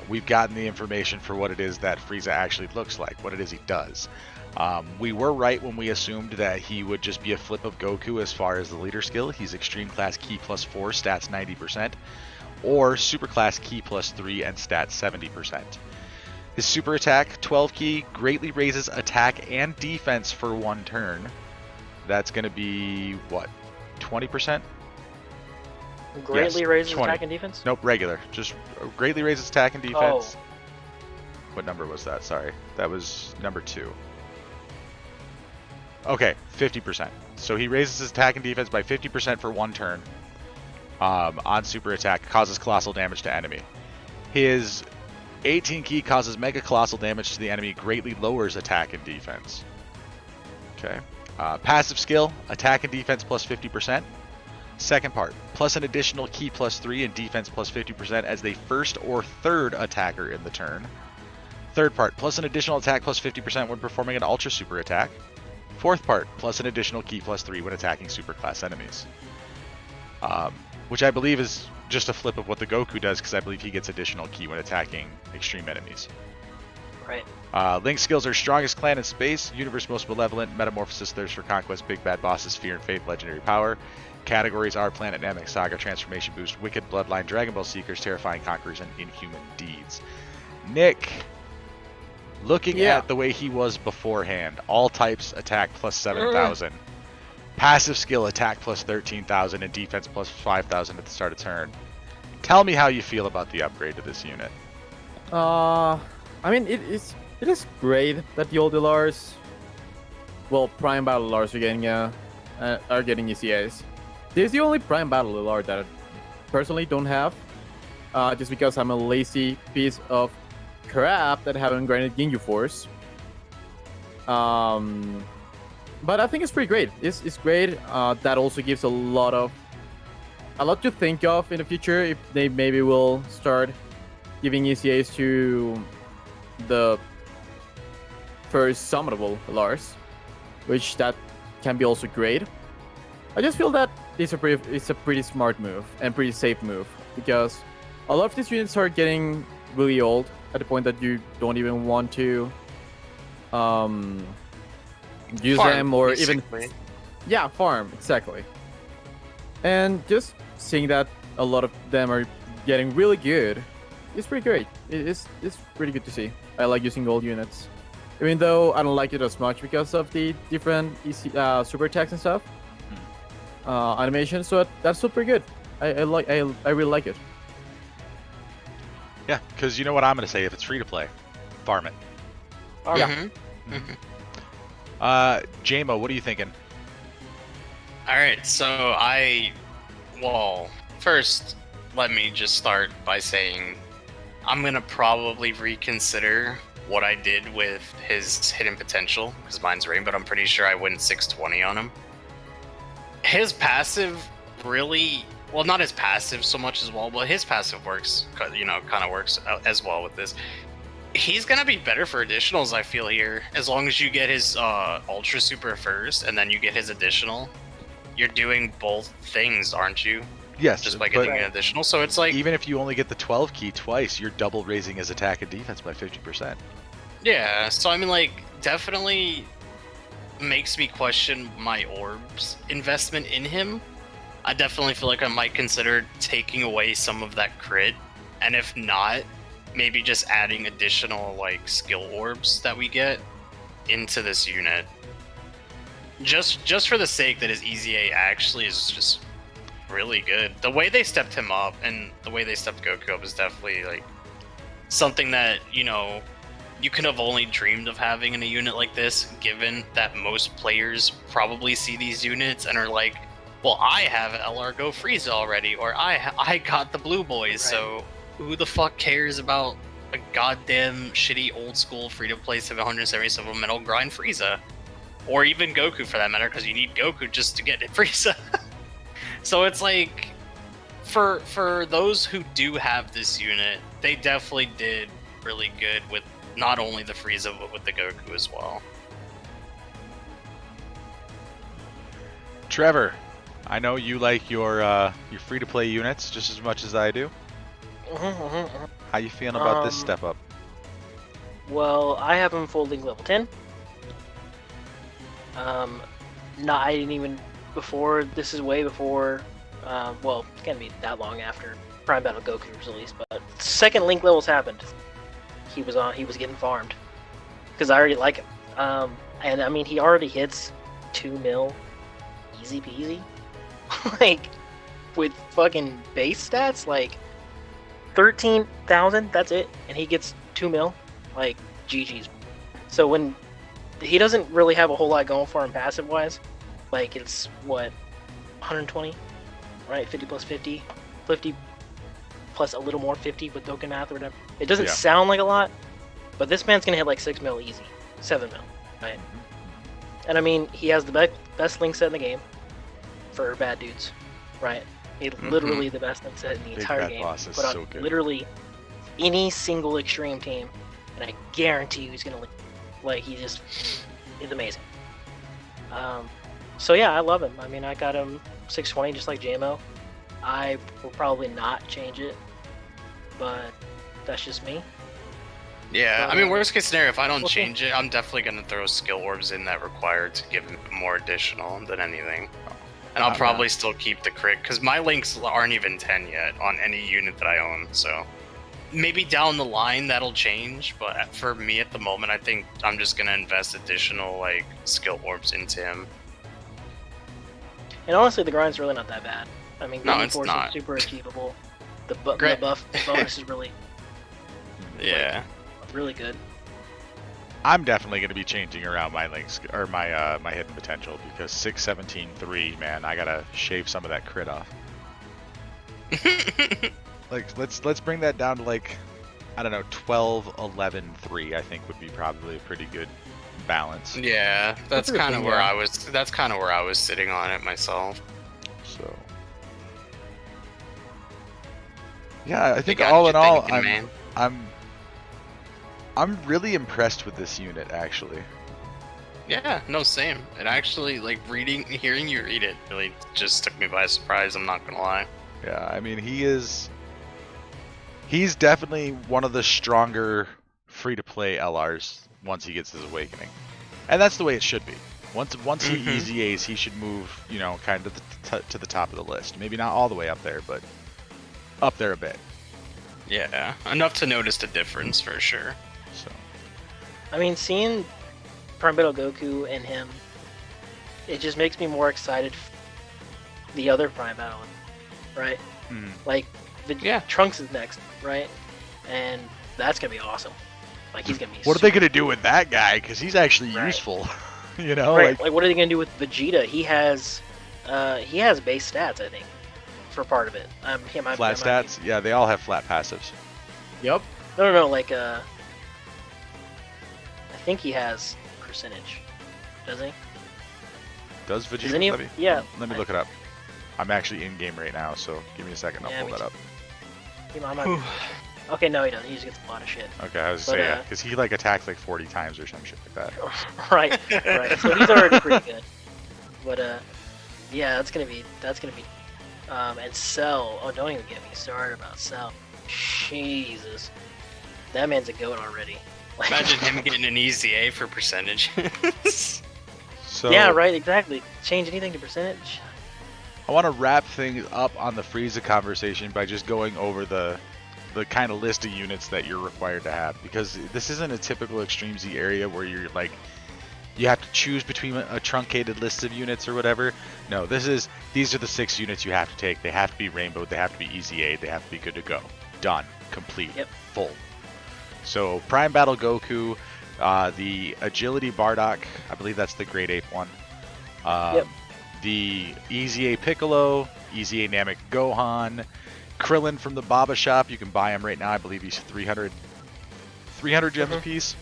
we've gotten the information for what it is that Frieza actually looks like, what it is he does. We were right when we assumed that he would just be a flip of Goku as far as the leader skill. He's Extreme Class Key +4, stats 90%, or Super Class Key +3 and stats 70%. His super attack, 12 key, greatly raises attack and defense for 1 turn. That's going to be, what, 20%? Greatly Yes, raises 20. attack and defense? Nope, regular. Just greatly raises attack and defense. Oh. What number was that? Sorry. That was number 2. Okay, 50%. So he raises his attack and defense by 50% for 1 turn. On super attack, causes colossal damage to enemy. His 18 key causes mega colossal damage to the enemy, greatly lowers attack and defense. Okay. Passive skill, attack and defense plus 50%. Second part, plus an additional key +3 and defense plus 50% as the first or third attacker in the turn. Third part, plus an additional attack plus 50% when performing an ultra super attack. Fourth part, plus an additional key +3 when attacking super class enemies. Which I believe is just a flip of what the Goku does, because I believe he gets additional key when attacking extreme enemies. Right. Link's skills are Strongest Clan in Space, Universe Most Malevolent, Metamorphosis, Thirst for Conquest, Big Bad Bosses, Fear and Faith, Legendary Power. Categories are Planet Namek, Saga, Transformation Boost, Wicked, Bloodline, Dragon Ball Seekers, Terrifying Conquerors, and Inhuman Deeds. Nick, Looking Yeah. at the way he was beforehand, all types attack plus 7,000, passive skill attack plus 13,000, and defense plus 5,000 at the start of turn. Tell me how you feel about the upgrade to this unit. I mean, it is great that the old LRs, well, Prime Battle LRs are getting ECAs. This is the only Prime Battle LR that I personally don't have, just because I'm a lazy piece of crap that haven't grinded Ginyu Force. But I think it's pretty great. It's great. That also gives a lot to think of in the future if they maybe will start giving ECAs to the first summonable LRs, which that can be also great. I just feel that it's a pretty smart move and pretty safe move, because a lot of these units are getting really old at the point that you don't even want to use Farm, them, or basically. even farm, exactly. And just seeing that a lot of them are getting really good, it's pretty great. It's pretty good to see. I like using old units, even though I don't like it as much because of the different super attacks and stuff, animations. So that's still pretty good. I really like it. Yeah, because you know what I'm going to say. If it's free to play, farm it. Mhm. JMO, what are you thinking? All right, so first, let me just start by saying I'm gonna probably reconsider what I did with his hidden potential, because mine's rain, but I'm pretty sure I went 620 on him. His passive really, well, not his passive so much as well, but his passive works, kind of works as well with this. He's gonna be better for additionals, I feel, here, as long as you get his ultra super first, and then you get his additional. You're doing both things, aren't you? Yes, Just by but getting an additional. So it's like, even if you only get the 12 key twice, you're double raising his attack and defense by 50%. yeah. So I mean, like, definitely makes me question my orbs investment in him. I definitely feel like I might consider taking away some of that crit, and if not, maybe just adding additional like skill orbs that we get into this unit. Just for the sake that his EZA actually is just really good. The way they stepped him up and the way they stepped Goku up is definitely like something that, you could have only dreamed of having in a unit like this, given that most players probably see these units and are like, well, I have LR Go Frieza already, or I got the Blue Boys, so who the fuck cares about a goddamn shitty old school free to play 777 metal grind Frieza? Or even Goku for that matter, because you need Goku just to get it Frieza. So it's like, for those who do have this unit, they definitely did really good with not only the Frieza, but with the Goku as well. Trevor, I know you like your free-to-play units just as much as I do. How you feeling about this step up? Well, I have him folding level 10. I didn't even before. This is way before. Well, it can't be that long after Prime Battle Goku was released, but second Link levels happened. He was getting farmed because I already like him. And I mean, he already hits 2 mil, easy peasy. Like with fucking base stats, like 13,000. That's it, and he gets 2 mil. Like GG's. So when he doesn't really have a whole lot going for him passive wise, like it's what 120, right? 50 plus 50, 50 plus a little more 50 with Dokkan math or whatever. It doesn't sound like a lot, but this man's gonna hit like 6 mil easy, 7 mil, right? And I mean, he has the best link set in the game for bad dudes, right? He's literally the best link set in the Big entire Bad game. Boss is Put on so good. literally any single extreme team, and I guarantee you he's gonna he's amazing. So yeah, I love him. I mean, I got him 620 just like JMO. I will probably not change it, but that's just me. Yeah, I mean, worst case scenario, if I don't Okay. change it, I'm definitely going to throw skill orbs in that required to give him more additional than anything. And I'll probably still keep the crit, because my links aren't even 10 yet on any unit that I own, so maybe down the line that'll change, but for me at the moment, I think I'm just gonna invest additional like skill orbs into him. And honestly, the grind's really not that bad. I mean, No, Green it's Force not. is super achievable. The Great. buff bonus is really, Yeah. really good. I'm definitely going to be changing around my links or my my hidden potential because 617.3, man, I gotta shave some of that crit off. Like let's bring that down to like, I don't know, 12.11.3. I think would be probably a pretty good balance. Yeah, that's a good kind of thing, where yeah. I was. That's kind of where I was sitting on it myself. So yeah, I think got all you in all, thinking, man. I'm really impressed with this unit actually. Yeah, no, same. It actually, like, hearing you read it really just took me by surprise, I'm not gonna lie. Yeah, I mean he's definitely one of the stronger free-to-play LRs once he gets his awakening, and that's the way it should be. Once he Mhm. easy A's, he should move, you know, kind of to the top of the list. Maybe not all the way up there, but up there a bit. Yeah, enough to notice the difference for sure. So I mean, seeing Prime Battle Goku and him, it just makes me more excited. The other Prime Battle, right? mhm. Like, Yeah. Trunks is next, right? And that's gonna be awesome. Like, he's gonna be. What are they super gonna do with that guy? Because he's actually Right. useful. You know, Right, like what are they gonna do with Vegeta? He has base stats, I think, for part of it. flat stats. Yeah, they all have flat passives. Yep. No, like I think he has percentage, doesn't he? Does Vegeta? Does any of- yeah. Let me look it up. I'm actually in game right now, so give me a second. I'll Yeah, pull me that up. He might be- Okay, no, he doesn't. He just gets a lot of shit. Okay, I was But, saying, yeah, uh, because he like attacked like 40 times or some shit like that. right. So he's already pretty good. But yeah, that's gonna be. And Cell. Oh, don't even get me started about Cell. Jesus, that man's a goat already. Like- Imagine him getting an easy A for percentage. So Yeah, right. Exactly. Change anything to percentage. I want to wrap things up on the Frieza conversation by just going over the kind of list of units that you're required to have, because this isn't a typical Extreme Z area where you're like you have to choose between a truncated list of units or whatever. No, these are the 6 units you have to take. They have to be rainbow, they have to be easy A, they have to be good to go. Done. Complete. Yep. Full. So Prime Battle Goku, the Agility Bardock, I believe that's the Grade Ape one. Yep. The Easy A Piccolo, Easy A Namek Gohan, Krillin from the Baba Shop. You can buy him right now. I believe he's 300 gems a piece.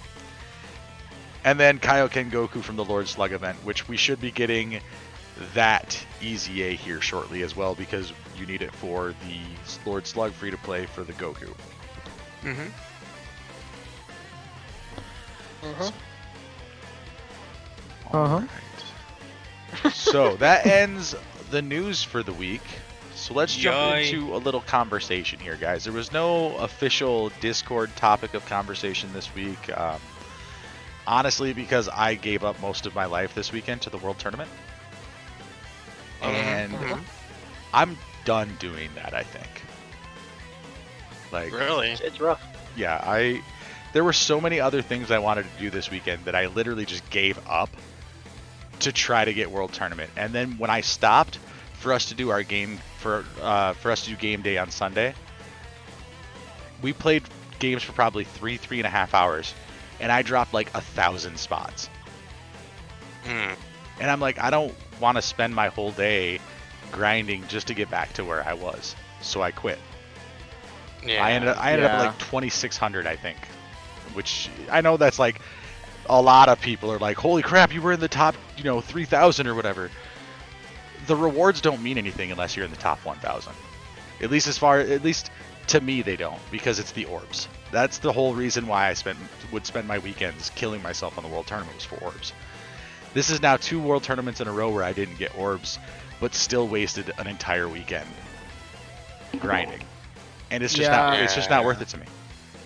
And then Kaioken Goku from the Lord Slug event, which we should be getting that Easy A here shortly as well, because you need it for the Lord Slug free to play for the Goku. Mm-hmm. Alright. So that ends the news for the week. So let's jump Yay. into a little conversation here, guys. There was no official Discord topic of conversation this week. Honestly, because I gave up most of my life this weekend to the World Tournament. And I'm done doing that, I think. Like, Really? It's rough. yeah, there were so many other things I wanted to do this weekend that I literally just gave up to try to get World Tournament. And then when I stopped for us to do our game for us to do game day on Sunday, we played games for probably 3.5 hours, and I dropped like 1,000 spots. Mm. And I'm like, I don't want to spend my whole day grinding just to get back to where I was. So I quit. Yeah. I ended up at Yeah. like 2,600, I think, which I know that's like a lot of people are like, holy crap, you were in the top, 3,000 or whatever. The rewards don't mean anything unless you're in the top 1,000. At least to me, they don't, because it's the orbs. That's the whole reason why I would spend my weekends killing myself on the World Tournament, was for orbs. This is now 2 World Tournaments in a row where I didn't get orbs, but still wasted an entire weekend grinding. And it's just not worth it to me.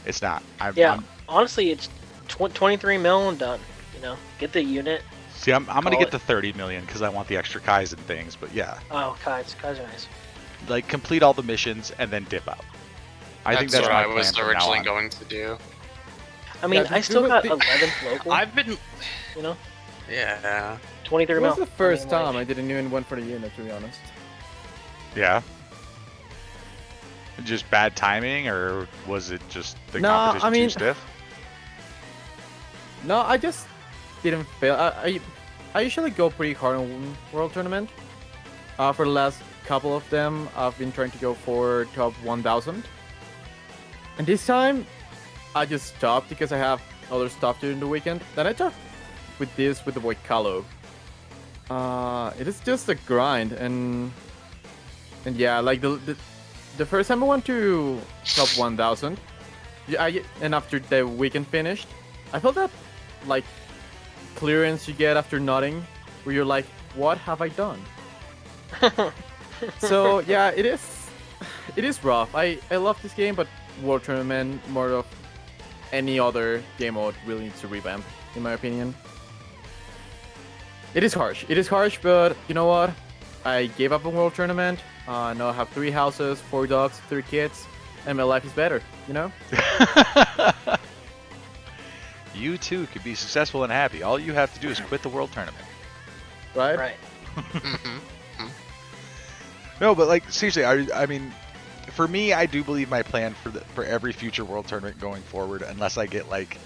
It's not. Yeah. Honestly, it's 23 mil and done. Get the unit. See, I'm gonna Call get it. the 30 million because I want the extra Kais and things. But yeah, Oh, Kai's are nice. like complete all the missions and then dip out. I think that's what my I was plan from now originally on. going to do. I mean, Yeah, I still the- got the- 11th local. I've been, You know, yeah. 23 It mil. was the first I mean, like, time I didn't even went for the unit, to be honest. Yeah. Just bad timing, or was it just the No, competition I mean- too stiff? No, I just didn't fail. I usually go pretty hard on World Tournament. For the last couple of them, I've been trying to go for top 1000. And this time, I just stopped because I have other stuff during the weekend. Then I talked with the boy Kalo. It is just a grind, and yeah, like the first time I went to top 1000, and after the weekend finished, I felt that like clearance you get after nodding, where you're like, what have I done? So yeah, it is rough. I love this game, but World Tournament, more of any other game mode, really needs to revamp, in my opinion. It is harsh. It is harsh, but you know what? I gave up on World Tournament. Now I have 3 houses, 4 dogs, 3 kids, and my life is better, you know? You too could be successful and happy. All you have to do is quit the World Tournament. Right? Right. No, but like seriously, I mean, for me, I do believe my plan for every future World Tournament going forward, unless I get like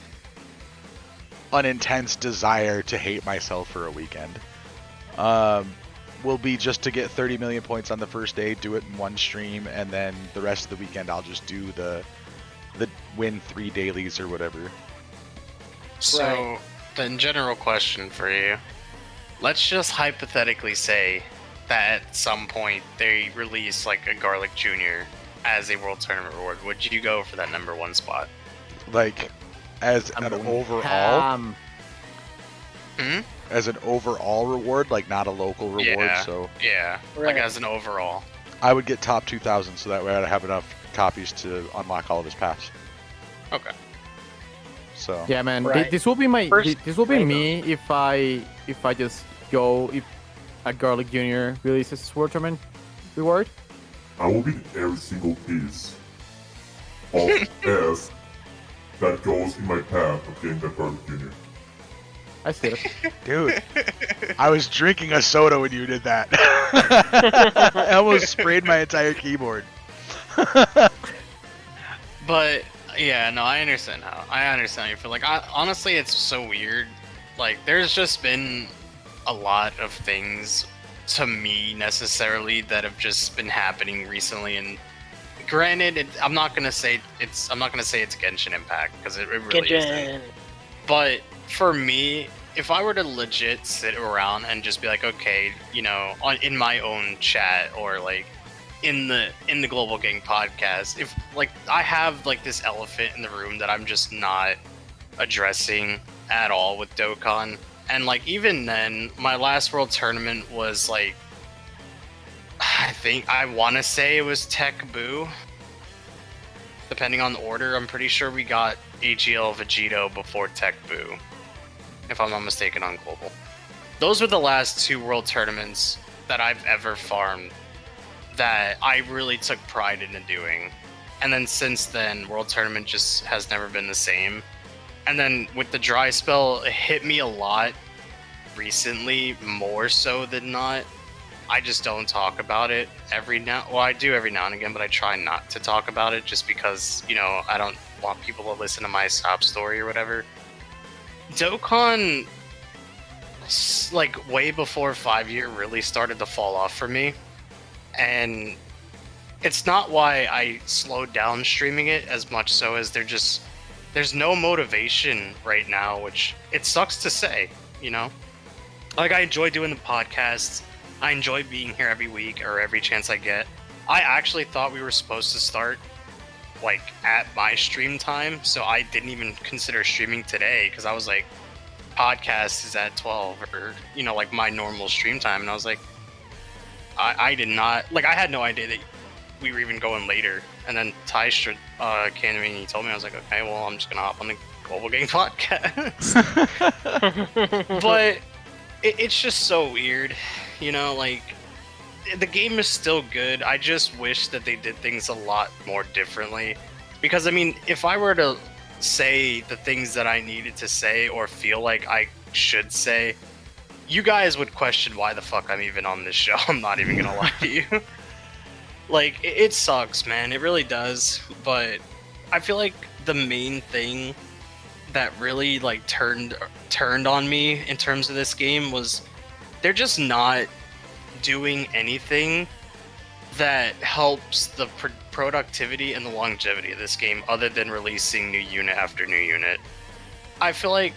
an intense desire to hate myself for a weekend, will be just to get 30 million points on the first day, do it in one stream, and then the rest of the weekend I'll just do the win 3 dailies or whatever. So, Right. then general question for you. Let's just hypothetically say that at some point they release like a Garlic Jr. as a World Tournament reward. Would you go for that number 1 spot? Like as an overall, as an overall reward, like not a local reward. Yeah. So Yeah, Right. like as an overall. I would get top 2,000, so that way I'd have enough copies to unlock all of his paths. Okay. So Yeah, man. Right. This will be my. First This will be rainbow. me if I just go if a Garlic Jr. releases World Tournament reward. I will beat every single piece of S that goes in my path of getting that Garlic Jr. I see it. dude, I was drinking a soda when you did that. I almost sprayed my entire keyboard. But yeah, no, I understand how you feel. Like, honestly, it's so weird. Like, there's just been a lot of things to me necessarily that have just been happening recently. And granted, I'm not gonna say it's Genshin Impact because it really isn't. Genshin. But for me, if I were to legit sit around and just be like, okay, you know, in my own chat or like in the Global Gang podcast, if like I have like this elephant in the room that I'm just not addressing at all with Dokkan, and like even then, my last World Tournament was like, I want to say it was Tech Boo. Depending on the order, I'm pretty sure we got AGL Vegito before Tech Boo, if I'm not mistaken, on Global. Those were the last 2 World Tournaments that I've ever farmed that I really took pride in doing. And then since then, World Tournament just has never been the same. And then with the dry spell, it hit me a lot recently, more so than not. I just don't talk about it I do every now and again, but I try not to talk about it just because, you know, I don't want people to listen to my sob story or whatever. Dokkan, like, way before 5-year really started to fall off for me. And it's not why I slowed down streaming it as much so as there's no motivation right now, which it sucks to say, you know? Like, I enjoy doing the podcasts. I enjoy being here every week or every chance I get. I actually thought we were supposed to start like at my stream time, so I didn't even consider streaming today because I was like, podcast is at 12 or, you know, like my normal stream time, and I was like, I did not, like, I had no idea that we were even going later. And then Tystra came to me and he told me, I was like, okay, well, I'm just gonna hop on the Global Gang podcast. But it's just so weird, you know, like, the game is still good. I just wish that they did things a lot more differently. Because I mean, if I were to say the things that I needed to say or feel like I should say, you guys would question why the fuck I'm even on this show. I'm not even gonna lie to you. Like, it sucks, man. It really does. But I feel like the main thing that really like turned on me in terms of this game was they're just not doing anything that helps the productivity and the longevity of this game other than releasing new unit after new unit. I feel like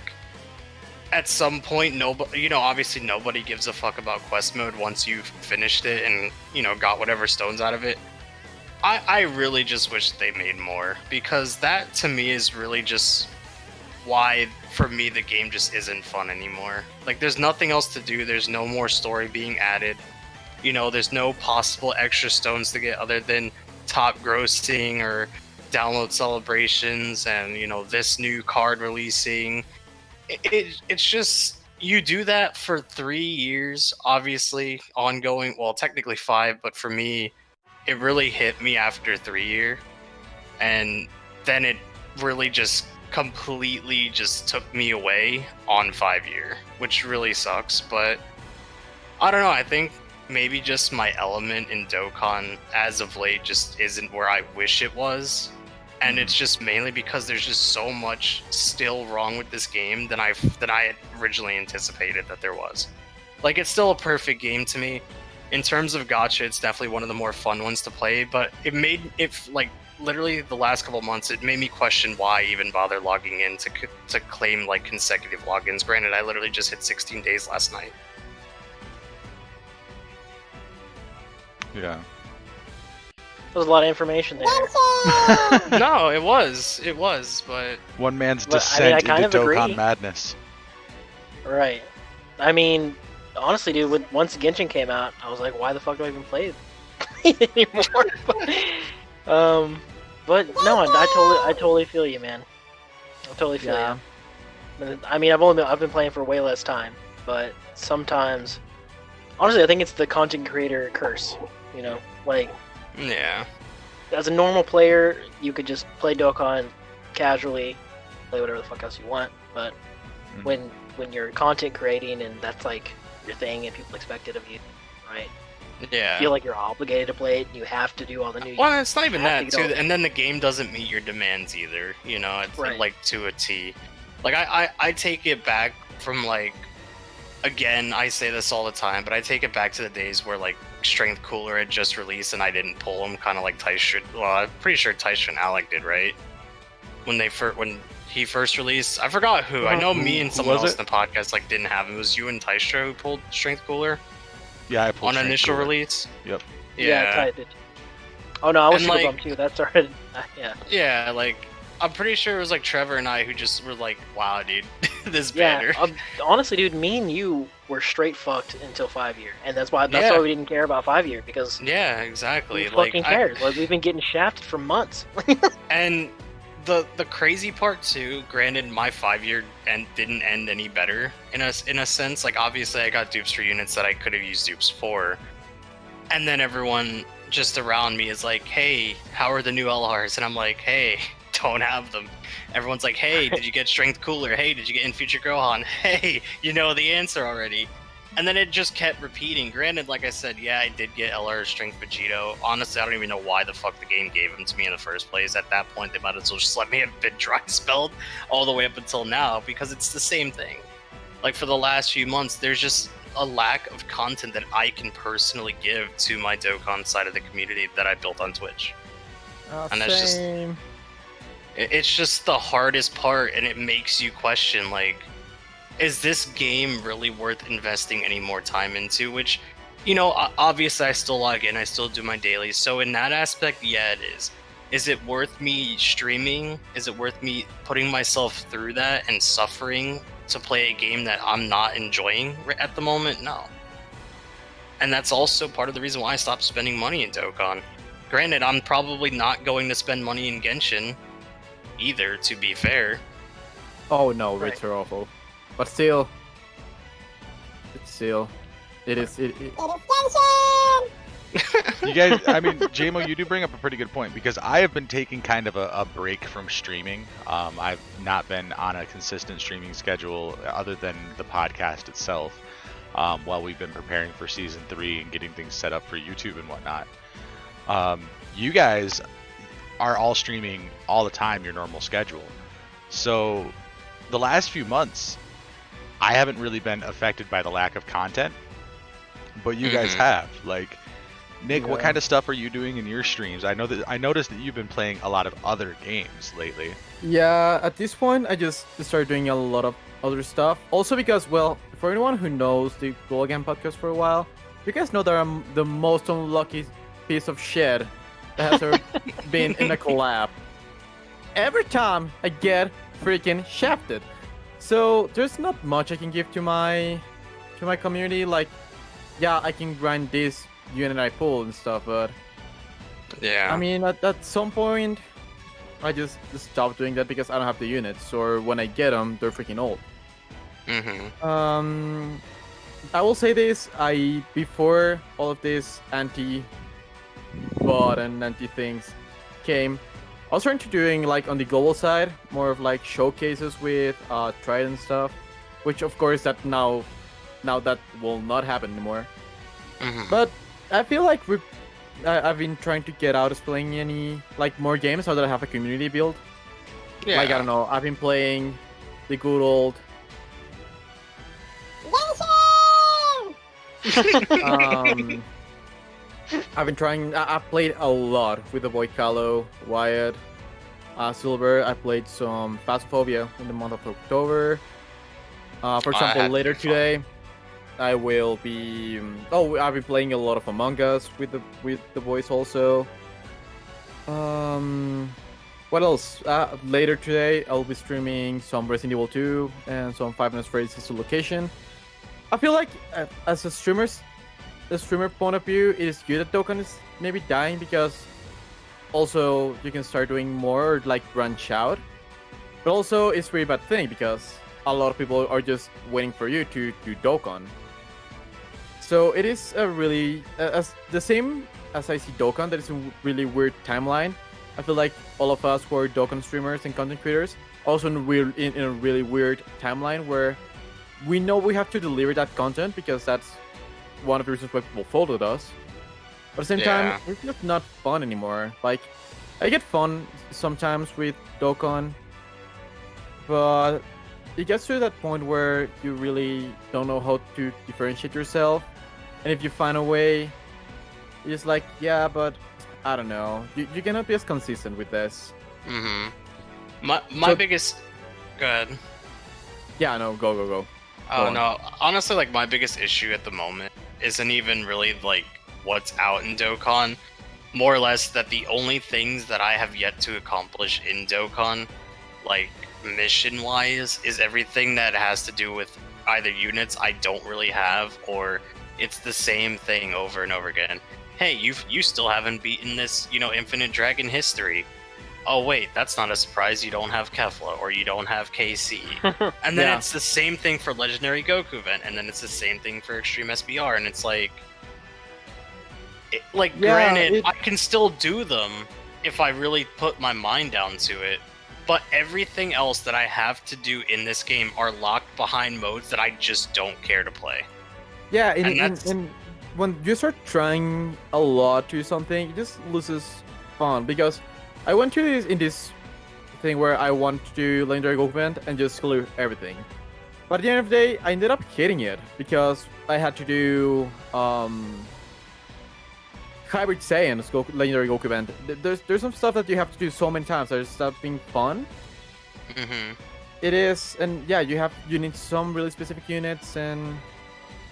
at some point, obviously nobody gives a fuck about quest mode once you've finished it and, got whatever stones out of it. I really just wish they made more, because that to me is really just why, for me, the game just isn't fun anymore. Like, there's nothing else to do, there's no more story being added. There's no possible extra stones to get other than top grossing or download celebrations and, this new card releasing. It's just, you do that for 3 years, obviously, ongoing, well, technically 5, but for me, it really hit me after 3 year, and then it really just completely just took me away on 5 year, which really sucks. But I don't know, I think maybe just my element in Dokkan as of late just isn't where I wish it was. And it's just mainly because there's just so much still wrong with this game than I had originally anticipated that there was. Like, it's still a perfect game to me. In terms of gacha, it's definitely one of the more fun ones to play, but it like, literally the last couple months, it made me question why I even bother logging in to claim, like, consecutive logins. Granted, I literally just hit 16 days last night. Yeah. There's a lot of information there. No, it was, but One man's But, I descent mean, I kind into of Dokkan agree. madness. Right. I mean, honestly, dude, once Genshin came out, I was like, why the fuck do I even play it anymore? But no, I totally feel you, man. I totally feel you. I mean, I've been playing for way less time, but sometimes, honestly, I think it's the content creator curse. Like, yeah. as a normal player, you could just play Dokkan casually, play whatever the fuck else you want. But when you're content creating and that's like your thing and people expect it of you, right? Yeah. You feel like you're obligated to play it. And you have to do all the new. Well, it's not even you have that to too, get all- and then the game doesn't meet your demands either. It's Right. like to a T. Like I take it back from, like, again, I say this all the time, but I take it back to the days where, like, Strength Cooler had just released and I didn't pull him, kind of like Tystra. Well, I'm pretty sure Tystra and Alec did, right? When he first released, I forgot who. I know me and someone was else it? in the podcast like didn't have him. It was you and Tystra who pulled Strength Cooler Yeah, I pulled on Strength initial Cooler. release. Yep. Yeah, I did. Oh no, I was And, super like- bummed too. That started. Yeah. Yeah, like, I'm pretty sure it was like Trevor and I who just were like, wow, dude, this Yeah. banner. Honestly, dude, me and you were straight fucked until 5 year, and that's why Yeah. we didn't care about 5 year because Yeah, exactly. who Like, fucking cares? Like, we've been getting shafted for months. and the crazy part too, granted, my 5 year end didn't end any better in a sense. Like, obviously I got dupes for units that I could have used dupes for, and then everyone just around me is like, hey, how are the new LRs? And I'm like, hey, don't have them. Everyone's like, hey, did you get Strength Cooler? Hey, did you get In Future Gohan? Hey, you know the answer already. And then it just kept repeating. Granted, like I said, yeah, I did get LR Strength Vegito. Honestly, I don't even know why the fuck the game gave him to me in the first place. At that point, they might as well just let me have been dry spelled all the way up until now, because it's the same thing. Like, for the last few months, there's just a lack of content that I can personally give to my Dokkan side of the community that I built on Twitch. And that's just- Same. It's just the hardest part, and it makes you question, like, is this game really worth investing any more time into? Which, obviously I still log in, I still do my dailies, so in that aspect, yeah, it is. Is it worth me streaming? Is it worth me putting myself through that and suffering to play a game that I'm not enjoying at the moment? No. And that's also part of the reason why I stopped spending money in Dokkan. Granted, I'm probably not going to spend money in Genshin either, to be fair. Oh no, Right. rates are awful. But still, it is. It is Genshin! You guys, I mean, JMO, you do bring up a pretty good point because I have been taking kind of a break from streaming. I've not been on a consistent streaming schedule other than the podcast itself while we've been preparing for season 3 and getting things set up for YouTube and whatnot. You guys are all streaming all the time, your normal schedule. So the last few months, I haven't really been affected by the lack of content, but you guys have. Like, Nick, what kind of stuff are you doing in your streams? I noticed that you've been playing a lot of other games lately. Yeah, at this point, I just started doing a lot of other stuff. Also because, well, for anyone who knows the Goal Again podcast for a while, you guys know that I'm the most unlucky piece of shit that has ever been in a collab. Every time I get freaking shafted. So there's not much I can give to my community. Like, yeah, I can grind this unit I pull and stuff, but Yeah. I mean, at some point, I just stopped doing that because I don't have the units, or when I get them, they're freaking old. I will say this: before all of this anti-bot and anti-things came, I was trying to doing like on the global side more of like showcases with Trident stuff, which of course that now that will not happen anymore. But I feel like I've been trying to get out of playing any like more games now that I have a community build. Yeah. Like, I don't know, I've been playing the good old I've been trying. I've played a lot with the boy Callo, Wyatt, Silver. I played some Phasmophobia in the month of October. For example, later today, I will be. I've been playing a lot of Among Us with the boys also. What else? Later today, I'll be streaming some Resident Evil 2 and some Five Nights at Freddy's Location. I feel like as a streamer point of view, it is good that Dokkan is maybe dying because also you can start doing more, like branch out. But also it's a very bad thing because a lot of people are just waiting for you to do Dokkan. So it is a really as the same as I see Dokkan, that is a really weird timeline. I feel like all of us who are Dokkan streamers and content creators also in a really weird timeline where we know we have to deliver that content because that's one of the reasons why people followed us. But at the same time, it's just not fun anymore. Like, I get fun sometimes with Dokkan, but it gets to that point where you really don't know how to differentiate yourself. And if you find a way, you're just like, yeah, but I don't know. You cannot be as consistent with this. My biggest... Go ahead. Yeah, no, go. Oh, no. Honestly, like, my biggest issue at the moment isn't even really, like, what's out in Dokkan. More or less that the only things that I have yet to accomplish in Dokkan, like, mission-wise, is everything that has to do with either units I don't really have, or it's the same thing over and over again. Hey, you still haven't beaten this, Infinite Dragon history. Oh wait, that's not a surprise, you don't have Kefla, or you don't have KC. And then it's the same thing for Legendary Goku event, and then it's the same thing for Extreme SBR, and it's like... granted, I can still do them if I really put my mind down to it, but everything else that I have to do in this game are locked behind modes that I just don't care to play. Yeah, and when you start trying a lot to do something, it just loses fun, because I went to this thing where I want to do Legendary Goku event and just clear everything. But at the end of the day, I ended up hating it because I had to do Hybrid Saiyan's Legendary Goku event. There's some stuff that you have to do so many times that it's not being fun. It is, and yeah, you need some really specific units, and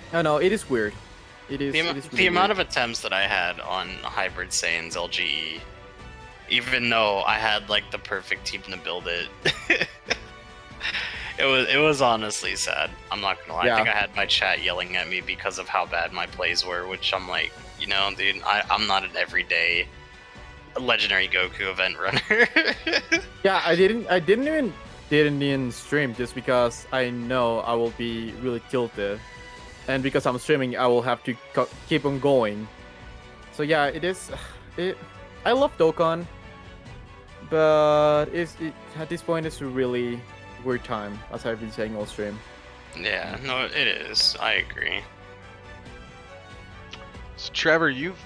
I don't know, it is weird. It is really the amount of attempts that I had on Hybrid Saiyan's LGE, even though I had like the perfect team to build it, it was honestly sad. I'm not gonna lie. Yeah. I think I had my chat yelling at me because of how bad my plays were, which I'm like, dude, I'm not an everyday Legendary Goku event runner. Yeah, I didn't even stream just because I know I will be really tilted, and because I'm streaming, I will have to keep on going. So yeah, it is. I love Dokkan, but at this point it's a really weird time, as I've been saying all stream. Yeah, no, it is. I agree. So Trevor, you've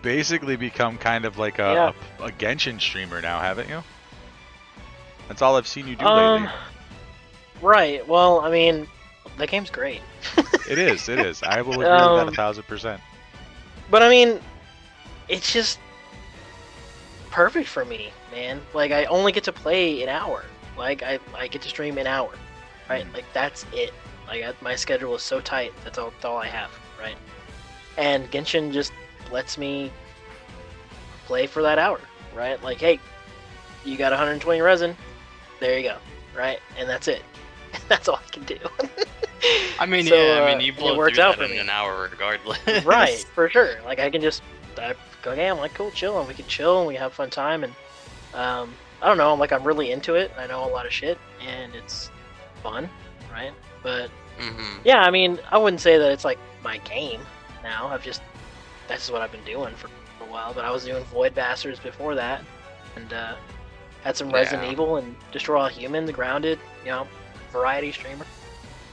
basically become kind of like a Genshin streamer now, haven't you? That's all I've seen you do lately. Right. Well, I mean, that game's great. It is. I will agree with that 1000%. But I mean, it's just perfect for me, man. Like, I only get to play an hour. Like, I get to stream an hour, right? Like, that's it. Like, my schedule is so tight. That's all I have, right? And Genshin just lets me play for that hour, right? Like, hey, you got 120 resin. There you go, right? And that's it. That's all I can do. I mean, So, yeah, I mean, you it blow works through out that for in me. an hour regardless. Right, for sure. Like, I can just go, okay, I'm like, cool, chill, and we can chill, and we have fun time, and I don't know, I'm really into it. I know a lot of shit, and it's fun, right? But yeah, I mean, I wouldn't say that it's like my game now. That's what I've been doing for a while. But I was doing Void Bastards before that, and had some Resident Evil and Destroy All Humans, Grounded, variety streamer.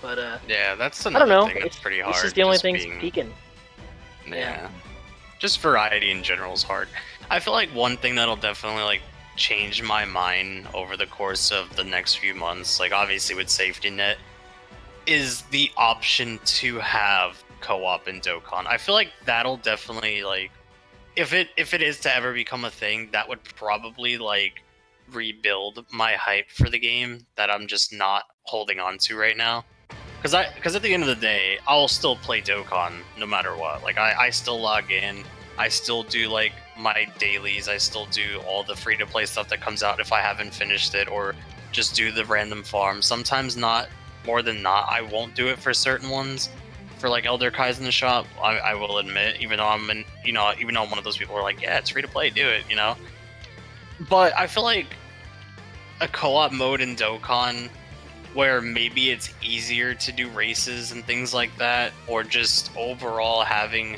But yeah, that's I don't another know. thing that's pretty hard. This is the only just thing being- peaking. Yeah. Just variety in general is hard. I feel like one thing that'll definitely change my mind over the course of the next few months, obviously with Safety Net, is the option to have co-op in Dokkan. I feel like that'll definitely if it is to ever become a thing, that would probably rebuild my hype for the game that I'm just not holding on to right now. Because at the end of the day, I'll still play Dokkan no matter what. I still log in. I still do my dailies. I still do all the free-to-play stuff that comes out if I haven't finished it, or just do the random farm. Sometimes not, more than not, I won't do it for certain ones. For Elder Kai's in the shop, I will admit, even though I'm one of those people who are yeah, it's free-to-play, do it, But I feel like a co-op mode in Dokkan, where maybe it's easier to do races and things like that, or just overall having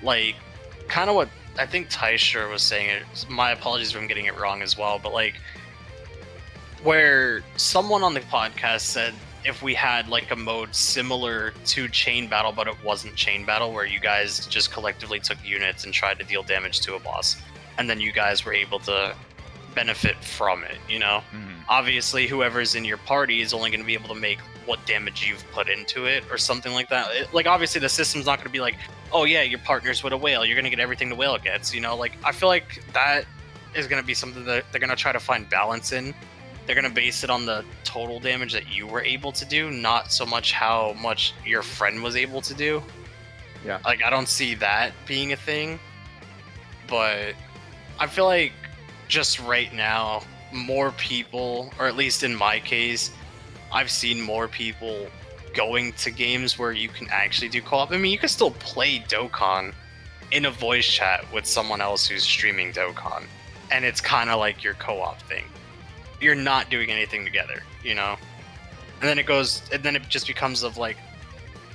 kind of what I think Tystra was saying. My apologies if I'm getting it wrong as well, but where someone on the podcast said if we had a mode similar to Chain Battle, but it wasn't Chain Battle, where you guys just collectively took units and tried to deal damage to a boss, and then you guys were able to benefit from it, Obviously, whoever's in your party is only going to be able to make what damage you've put into it, or something like that. Obviously, the system's not going to be oh yeah, your partner's with a whale, you're going to get everything the whale gets, I feel like that is going to be something that they're going to try to find balance in. They're going to base it on the total damage that you were able to do, not so much how much your friend was able to do. Yeah. I don't see that being a thing, but I feel like just right now, more people, or at least in my case, I've seen more people going to games where you can actually do co-op. I mean, you can still play Dokkan in a voice chat with someone else who's streaming Dokkan, and it's kind of like your co-op thing. You're not doing anything together, And then it just becomes of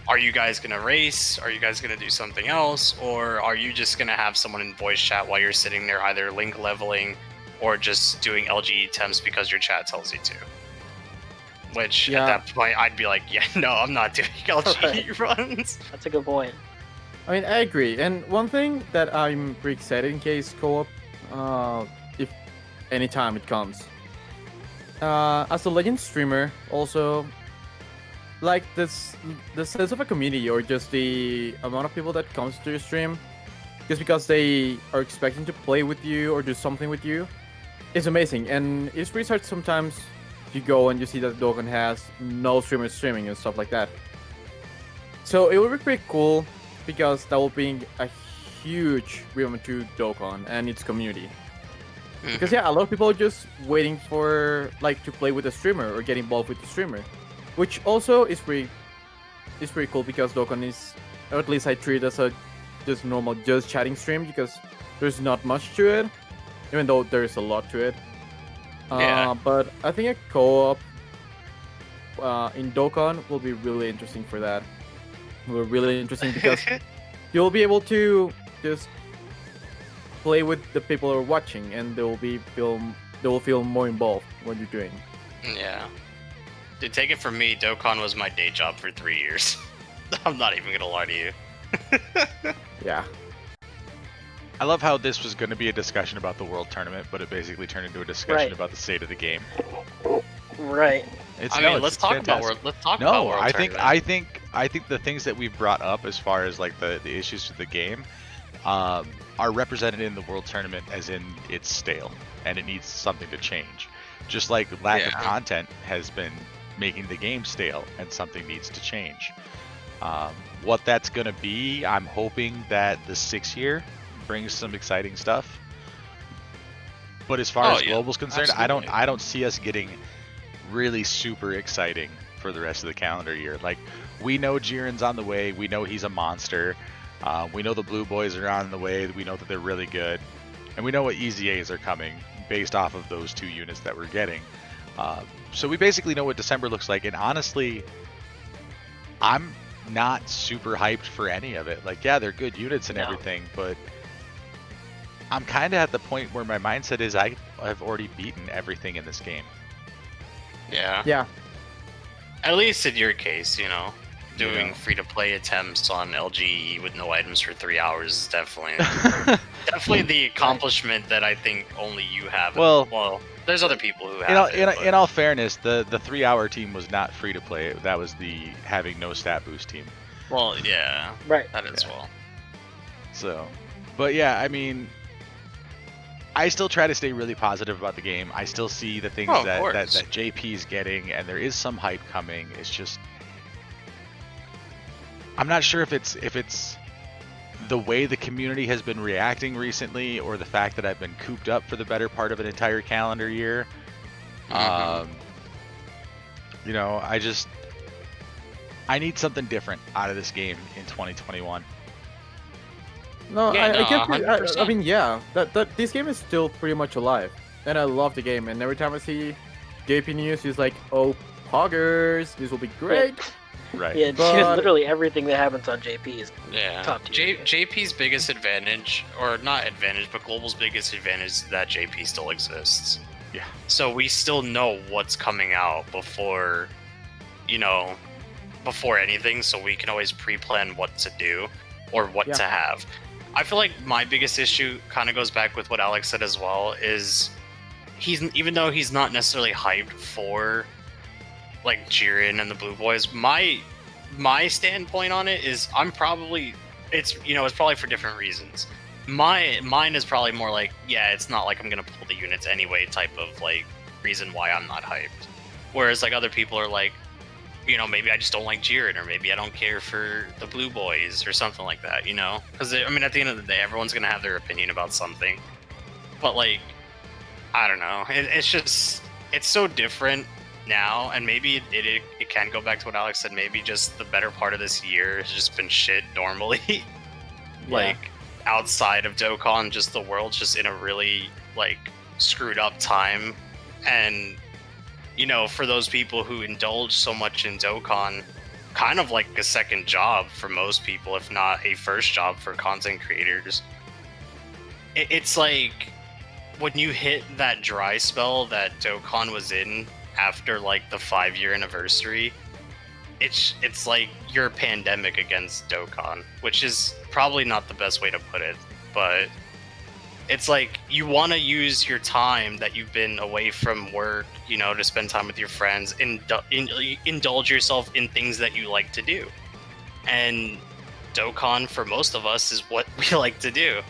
are you guys gonna race? Are you guys gonna do something else? Or are you just gonna have someone in voice chat while you're sitting there either link leveling or just doing LGE temps because your chat tells you to? Which at that point I'd be yeah, no, I'm not doing LGE runs. That's a good point. I mean, I agree. And one thing that I'm pretty excited in case co-op, if anytime it comes. As a Legend streamer, also, the sense of a community, or just the amount of people that comes to your stream, just because they are expecting to play with you or do something with you, is amazing. And it's pretty hard sometimes you go and you see that Dokkan has no streamers streaming and stuff like that. So it would be pretty cool, because that will bring a huge revamp to Dokkan and its community. Because a lot of people are just waiting for to play with a streamer or get involved with the streamer, which also is pretty cool, because Dokkan is, or at least I treat it as a just normal chatting stream, because there's not much to it, even though there is a lot to it. But I think a co-op in Dokkan will be really interesting for that. Will be really interesting because you'll be able to just play with the people who are watching, and they will feel more involved what you're doing. Yeah. To take it from me, Dokkan was my day job for 3 years. I'm not even gonna lie to you. Yeah. I love how this was going to be a discussion about the World Tournament, but it basically turned into a discussion Right. about the state of the game. Right. It's, I no, mean, it's- let's it's talk about fantastic. World. Let's talk about No, World I think Tournament. I think the things that we've brought up as far as like the issues with the game are represented in the World Tournament as in it's stale and it needs something to change. Just like lack of Yeah. content has been making the game stale and something needs to change. What that's going to be, I'm hoping that the 6th year brings some exciting stuff. But as far Oh, as yeah, global's concerned, absolutely. I don't see us getting really super exciting for the rest of the calendar year. Like, we know Jiren's on the way, we know he's a monster, we know the Blue Boys are on the way, we know that they're really good, and we know what EZAs are coming based off of those 2 units that we're getting. So we basically know what December looks like, and honestly, I'm not super hyped for any of it. Like, yeah, they're good units and No. everything, but I'm kind of at the point where my mindset is I've already beaten everything in this game. Yeah. Yeah. At least in your case, you know, doing Yeah. free-to-play attempts on LGE with no items for 3 hours is definitely the accomplishment that I think only you have. Well, there's other people who have in all fairness, the 3-hour team was not free to play. That was the having no stat boost team. well, yeah, Right. that as Yeah. well. So, but yeah, I mean, I still try to stay really positive about the game. I still see the things Oh, of that course. JP's getting, and there is some hype coming. It's just, I'm not sure if it's the way the community has been reacting recently, or the fact that I've been cooped up for the better part of an entire calendar year. Mhm. You know, I need something different out of this game in 2021. No, Yeah, I no, get. I 100%. mean, yeah, that this game is still pretty much alive, and I love the game. And every time I see JP news, it's like, oh, poggers, this will be great. Right. Yeah, But- literally everything that happens on JP is Yeah. Top tier. JP's biggest advantage, or not advantage, but Global's biggest advantage is that JP still exists. Yeah. So we still know what's coming out before, you know, before anything, so we can always pre-plan what to do or what Yeah. to have. I feel like my biggest issue kind of goes back with what Alex said as well, is even though he's not necessarily hyped for like Jiren and the Blue Boys, my standpoint on it is it's probably for different reasons. Mine is probably more like, yeah, it's not like I'm gonna pull the units anyway type of like reason why I'm not hyped. Whereas like other people are like, you know, maybe I just don't like Jiren, or maybe I don't care for the Blue Boys or something like that, you know? Because I mean, at the end of the day, everyone's gonna have their opinion about something. But like, I don't know. It's so different now, and maybe it can go back to what Alex said. Maybe just the better part of this year has just been shit normally. Like outside of Dokkan, just the world's just in a really like screwed up time, and you know, for those people who indulge so much in Dokkan, kind of like a second job for most people, if not a first job for content creators. It's like when you hit that dry spell that Dokkan was in after like the 5-year anniversary, it's like your pandemic against Dokkan, which is probably not the best way to put it, but it's like you want to use your time that you've been away from work, you know, to spend time with your friends, indulge yourself in things that you like to do. And Dokkan, for most of us, is what we like to do.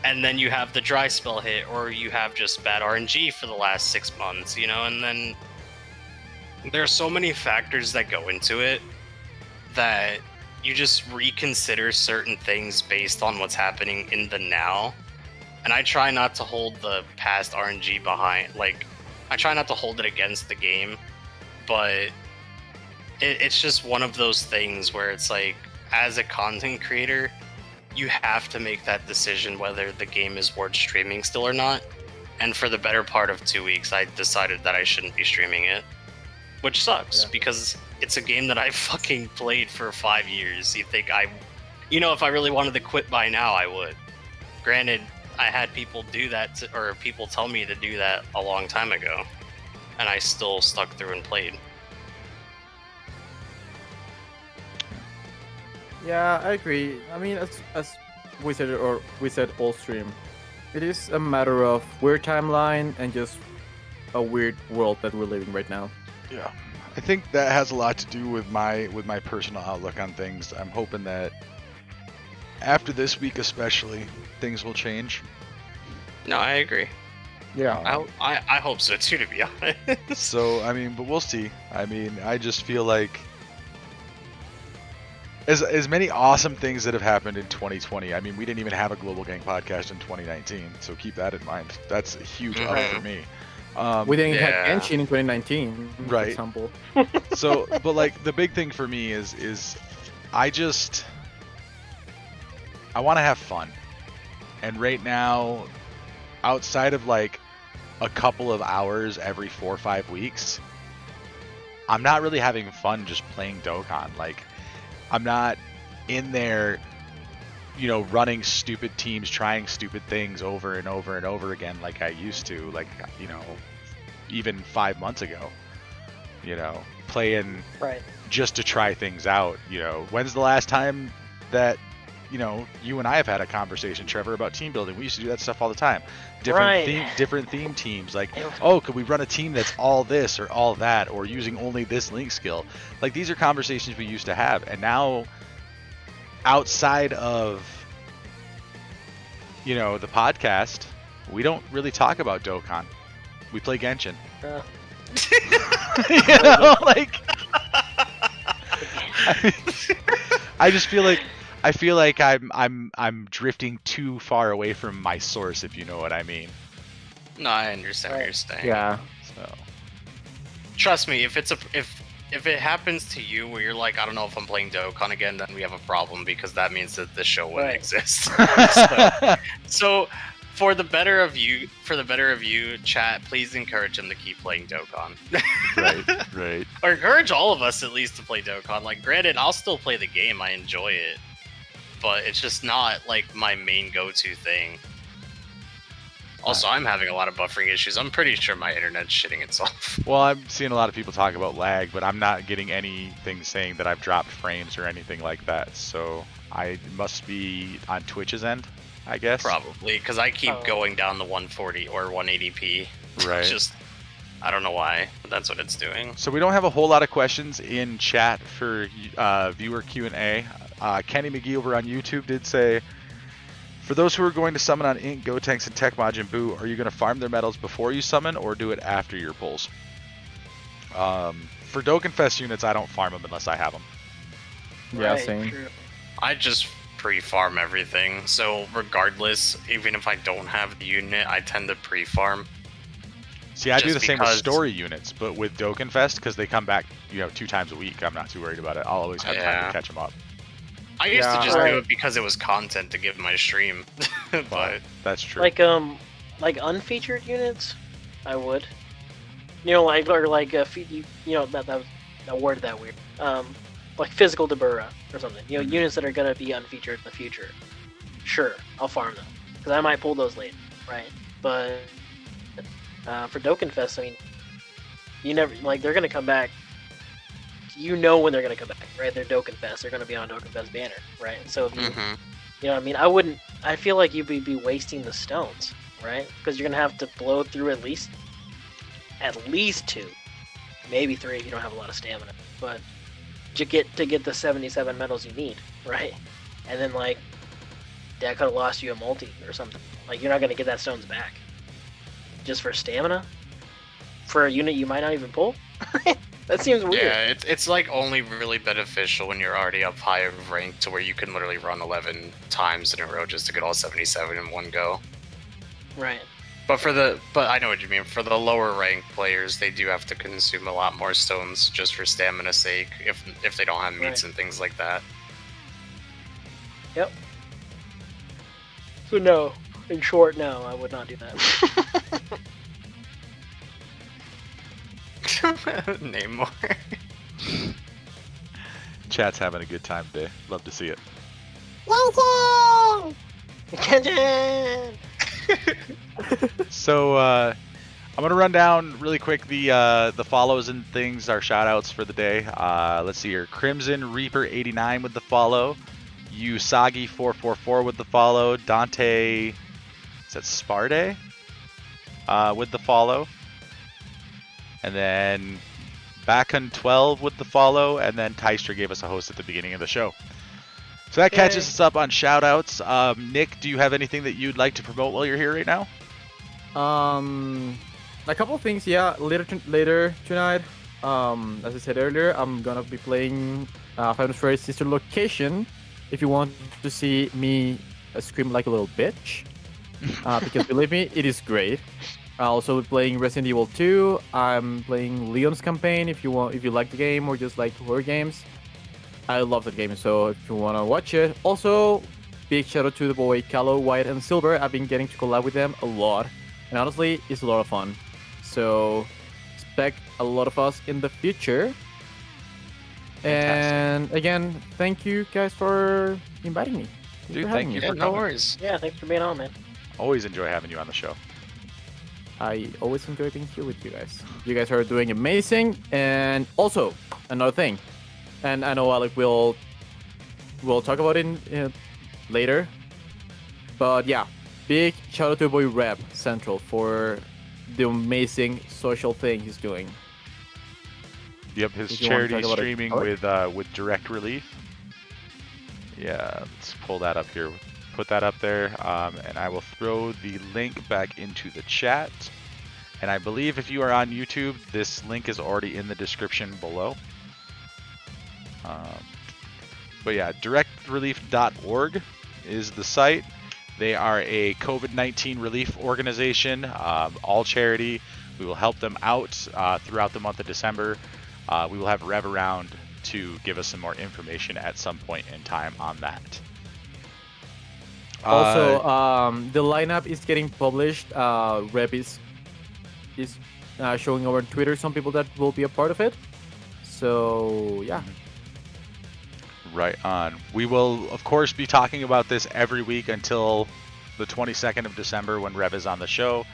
And then you have the dry spell hit, or you have just bad RNG for the last 6 months, you know, and then there are so many factors that go into it that you just reconsider certain things based on what's happening in the now. And I try not to hold the past RNG behind, like, I try not to hold it against the game, but it's just one of those things where it's like, as a content creator, you have to make that decision whether the game is worth streaming still or not. And for the better part of 2 weeks, I decided that I shouldn't be streaming it, which sucks because it's a game that I fucking played for 5 years. You think if I really wanted to quit by now, I would. Granted, I had people do that, or people tell me to do that a long time ago, and I still stuck through and played. Yeah, I agree. I mean, as we said all stream, it is a matter of weird timeline and just a weird world that we're living right now. Yeah, I think that has a lot to do with my personal outlook on things. I'm hoping that after this week, especially, things will change. No, I agree. Yeah. I hope so too, to be honest. So I mean, but we'll see. I mean, I just feel like as many awesome things that have happened in 2020. I mean, we didn't even have a Global Gang podcast in 2019, so keep that in mind. That's a huge up for me. We didn't yeah. have Genshin in 2019, for Right. example. So, but like the big thing for me is I want to have fun, and right now, outside of like a couple of hours every 4 or 5 weeks, I'm not really having fun just playing Dokkan. Like, I'm not in there, you know, running stupid teams, trying stupid things over and over and over again like I used to, like, you know, even 5 months ago, you know, playing Right. just to try things out. You know, when's the last time that, you know, you and I have had a conversation, Trevor, about team building? We used to do that stuff all the time. Different theme teams, like, oh, could we run a team that's all this or all that, or using only this link skill? Like, these are conversations we used to have, and now outside of, you know, the podcast, we don't really talk about Dokkan. We play Genshin. You know, like, I just feel like I'm drifting too far away from my source, if you know what I mean. No, I understand what you're saying. Yeah. So Trust me, if it happens to you where you're like, I don't know if I'm playing Dokkan again, then we have a problem, because that means that the show wouldn't Right. exist. So for the better of you, chat, please encourage him to keep playing Dokkan. right. Or encourage all of us at least to play Dokkan. Like, granted, I'll still play the game, I enjoy it, but it's just not like my main go-to thing. Also, I'm having a lot of buffering issues. I'm pretty sure my internet's shitting itself. Well, I'm seeing a lot of people talk about lag, but I'm not getting anything saying that I've dropped frames or anything like that. So I must be on Twitch's end, I guess. Probably, because I keep going down the 140 or 180p. Right. Just, I don't know why, but that's what it's doing. So we don't have a whole lot of questions in chat for viewer Q&A. Kenny McGee over on YouTube did say, for those who are going to summon on Ink, Gotenks, and Tech Majin Buu, are you going to farm their medals before you summon, or do it after your pulls? For Dokkan Fest units, I don't farm them unless I have them. Yeah, Right, same. true. I just pre-farm everything, so regardless, even if I don't have the unit, I tend to pre-farm. See, I do Just the same with because- story units, but with Dokkan Fest, because they come back, 2 times a week, I'm not too worried about it. I'll always have time Yeah. to catch them up. I used to Yeah, just right. do it because it was content to give my stream, but That's true. Like unfeatured units, I would. Like that word that weird. Like physical Dabura or something. Units that are gonna be unfeatured in the future. Sure, I'll farm them because I might pull those later, right? But for Dokkan Fest, I mean, you never they're gonna come back. When they're gonna come back, right? They're Dokkan Fest. They're gonna be on Dokkan Fest banner, right? So if you, you know what I mean? I feel like you'd be wasting the stones, right? Because you're gonna have to blow through at least 2, maybe 3 if you don't have a lot of stamina. But to get the 77 medals you need, right? And then that could have lost you a multi or something. Like, you're not gonna get that stones back just for stamina for a unit you might not even pull. That seems weird. yeah, it's like only really beneficial when you're already up high of rank to where you can literally run 11 times in a row just to get all 77 in one go. Right. But I know what you mean. For the lower rank players, they do have to consume a lot more stones just for stamina's sake if they don't have meats Right. and things like that. Yep. So no, in short, no, I would not do that. Name more. Chat's having a good time today. Love to see it. Genshin! Genshin! So I'm gonna run down really quick the follows and things, our shout outs for the day. Let's see here. Crimson Reaper 89 with the follow. Usagi 444 with the follow. Dante, is that Sparde? With the follow. And then Bakun 12 with the follow, and then Tystra gave us a host at the beginning of the show. So that catches us up on shout outs. Nick, do you have anything that you'd like to promote while you're here right now? A couple of things, yeah. Later tonight, as I said earlier, I'm gonna be playing Final Fantasy Sister Location. If you want to see me scream like a little bitch, because believe me, it is great. I'll also be playing Resident Evil 2. I'm playing Leon's campaign. If you like the game or just like horror games, I love that game. So if you wanna watch it, also big shout out to the boy Callow, White, and Silver. I've been getting to collab with them a lot, and honestly, it's a lot of fun. So expect a lot of us in the future. Fantastic. And again, thank you guys for inviting me. Dude, thank you Yeah, for no coming. worries. Yeah, thanks for being on, man. Always enjoy having you on the show. I always enjoy being here with you guys. You guys are doing amazing. And also, another thing, and I know Alec will talk about it later, but yeah, big shout out to boy Reb Central for the amazing social thing he's doing. Yep, his If you wanna charity talk about it. streaming with Direct Relief. Yeah, let's pull that up here. Put that up there, and I will throw the link back into the chat. And I believe if you are on YouTube, this link is already in the description below. But yeah, directrelief.org is the site. They are a COVID-19 relief organization, all charity. We will help them out throughout the month of December. We will have Rev around to give us some more information at some point in time on that. Also, the lineup is getting published. Reb is showing over on Twitter some people that will be a part of it. So yeah. Right on. We will, of course, be talking about this every week until the 22nd of December when Rev is on the show.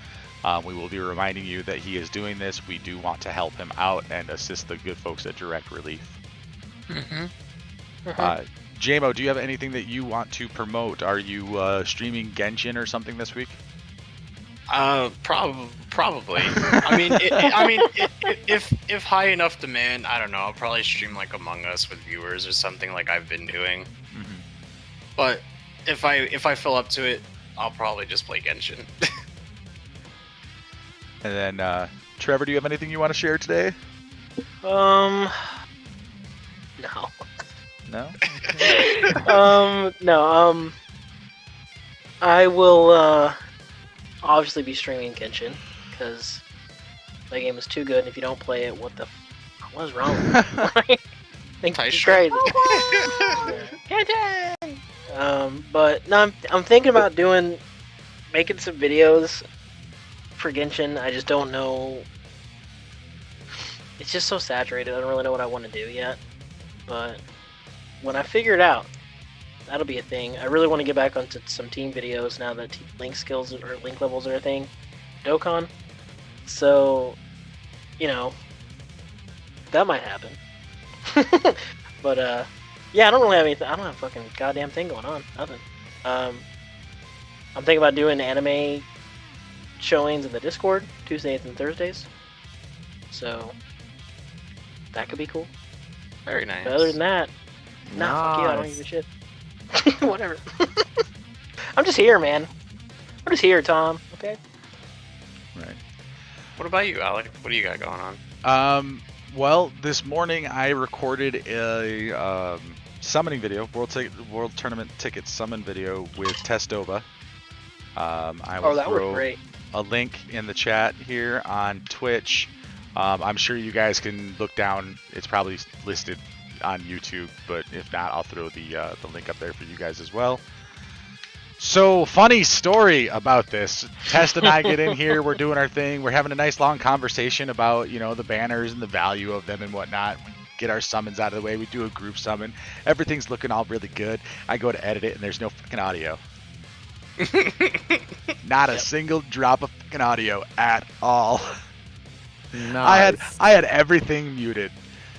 We will be reminding you that he is doing this. We do want to help him out and assist the good folks at Direct Relief. JMO, do you have anything that you want to promote? Are you streaming Genshin or something this week? Probably. If high enough demand, I don't know. I'll probably stream like Among Us with viewers or something like I've been doing. Mm-hmm. But if I fill up to it, I'll probably just play Genshin. And then, Trevor, do you have anything you want to share today? No. No? No. I will obviously be streaming Genshin because that game is too good. And if you don't play it, what is wrong with you? Think it's great. Genshin! But no, I'm thinking about making some videos for Genshin. I just don't know. It's just so saturated. I don't really know what I want to do yet. But when I figure it out, that'll be a thing. I really want to get back onto some team videos now that link skills or link levels are a thing. Dokkan. So, that might happen. But yeah, I don't really have anything. I don't have a fucking goddamn thing going on. Nothing. I'm thinking about doing anime showings in the Discord Tuesdays and Thursdays. So that could be cool. Very nice. But other than that, nah, fuck you. I don't give a shit. Whatever. I'm just here, man. I'm just here, Tom. Okay. Right. What about you, Alec? What do you got going on? Well, this morning I recorded a summoning video, World Tournament Ticket summon video with TestDOBA. I will that was throw great. a link in the chat here on Twitch. I'm sure you guys can look down. It's probably listed on YouTube, but if not, I'll throw the link up there for you guys as well. So, funny story about this. Test and I get in here, we're doing our thing, we're having a nice long conversation about, the banners and the value of them and whatnot. We get our summons out of the way, we do a group summon, everything's looking all really good. I go to edit it and there's no fucking audio. Not a single drop of fucking audio at all. Nice. I had everything muted.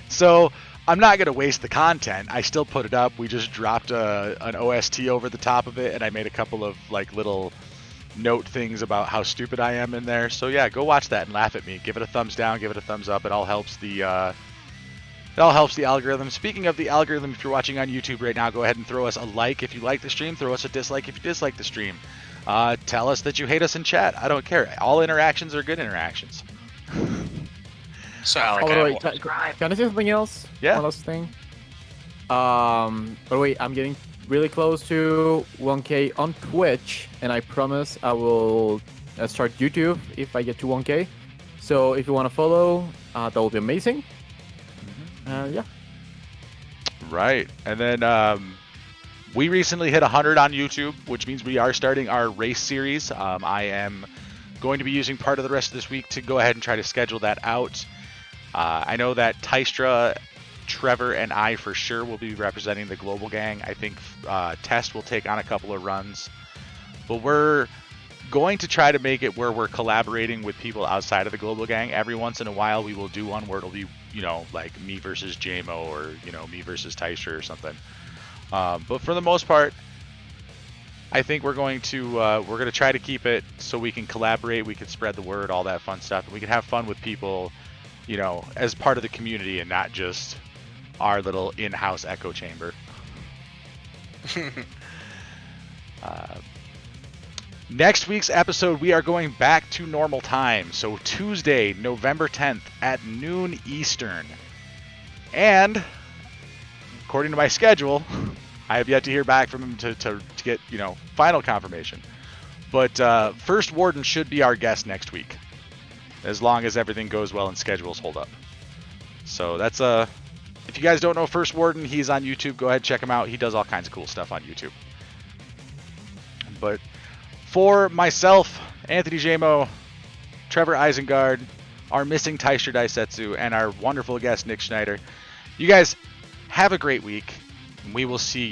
So I'm not gonna waste the content. I still put it up. We just dropped an OST over the top of it, and I made a couple of like little note things about how stupid I am in there. So yeah, go watch that and laugh at me. Give it a thumbs down, give it a thumbs up. It all helps the algorithm. Speaking of the algorithm, if you're watching on YouTube right now, go ahead and throw us a like if you like the stream. Throw us a dislike if you dislike the stream. Tell us that you hate us in chat. I don't care. All interactions are good interactions. So Oh, Alec, by the way, subscribe. can I say something else? Yeah. One last thing. By the way, I'm getting really close to 1K on Twitch, and I promise I will start YouTube if I get to 1K. So if you want to follow, that will be amazing. Yeah. Right. And then we recently hit 100 on YouTube, which means we are starting our race series. I am going to be using part of the rest of this week to go ahead and try to schedule that out. I know that Tystra, Trevor, and I for sure will be representing the Global Gang. I think Test will take on a couple of runs. But we're going to try to make it where we're collaborating with people outside of the Global Gang. Every once in a while, we will do one where it'll be, you know, like me versus JMO or, you know, me versus Tystra or something. But for the most part, I think we're going to try to keep it so we can collaborate, we can spread the word, all that fun stuff, and we can have fun with people, you know, as part of the community and not just our little in-house echo chamber. Next week's episode, we are going back to normal time. So Tuesday, November 10th at noon Eastern. And according to my schedule, I have yet to hear back from him to get, you know, final confirmation. But First Warden should be our guest next week, as long as everything goes well and schedules hold up. So that's if you guys don't know First Warden, he's on YouTube. Go ahead and check him out. He does all kinds of cool stuff on YouTube. But for myself, AnthonyJMo, TrevorIsanguard, our missing TystraDaisetsu, and our wonderful guest NicSchneider, you guys have a great week. We will see you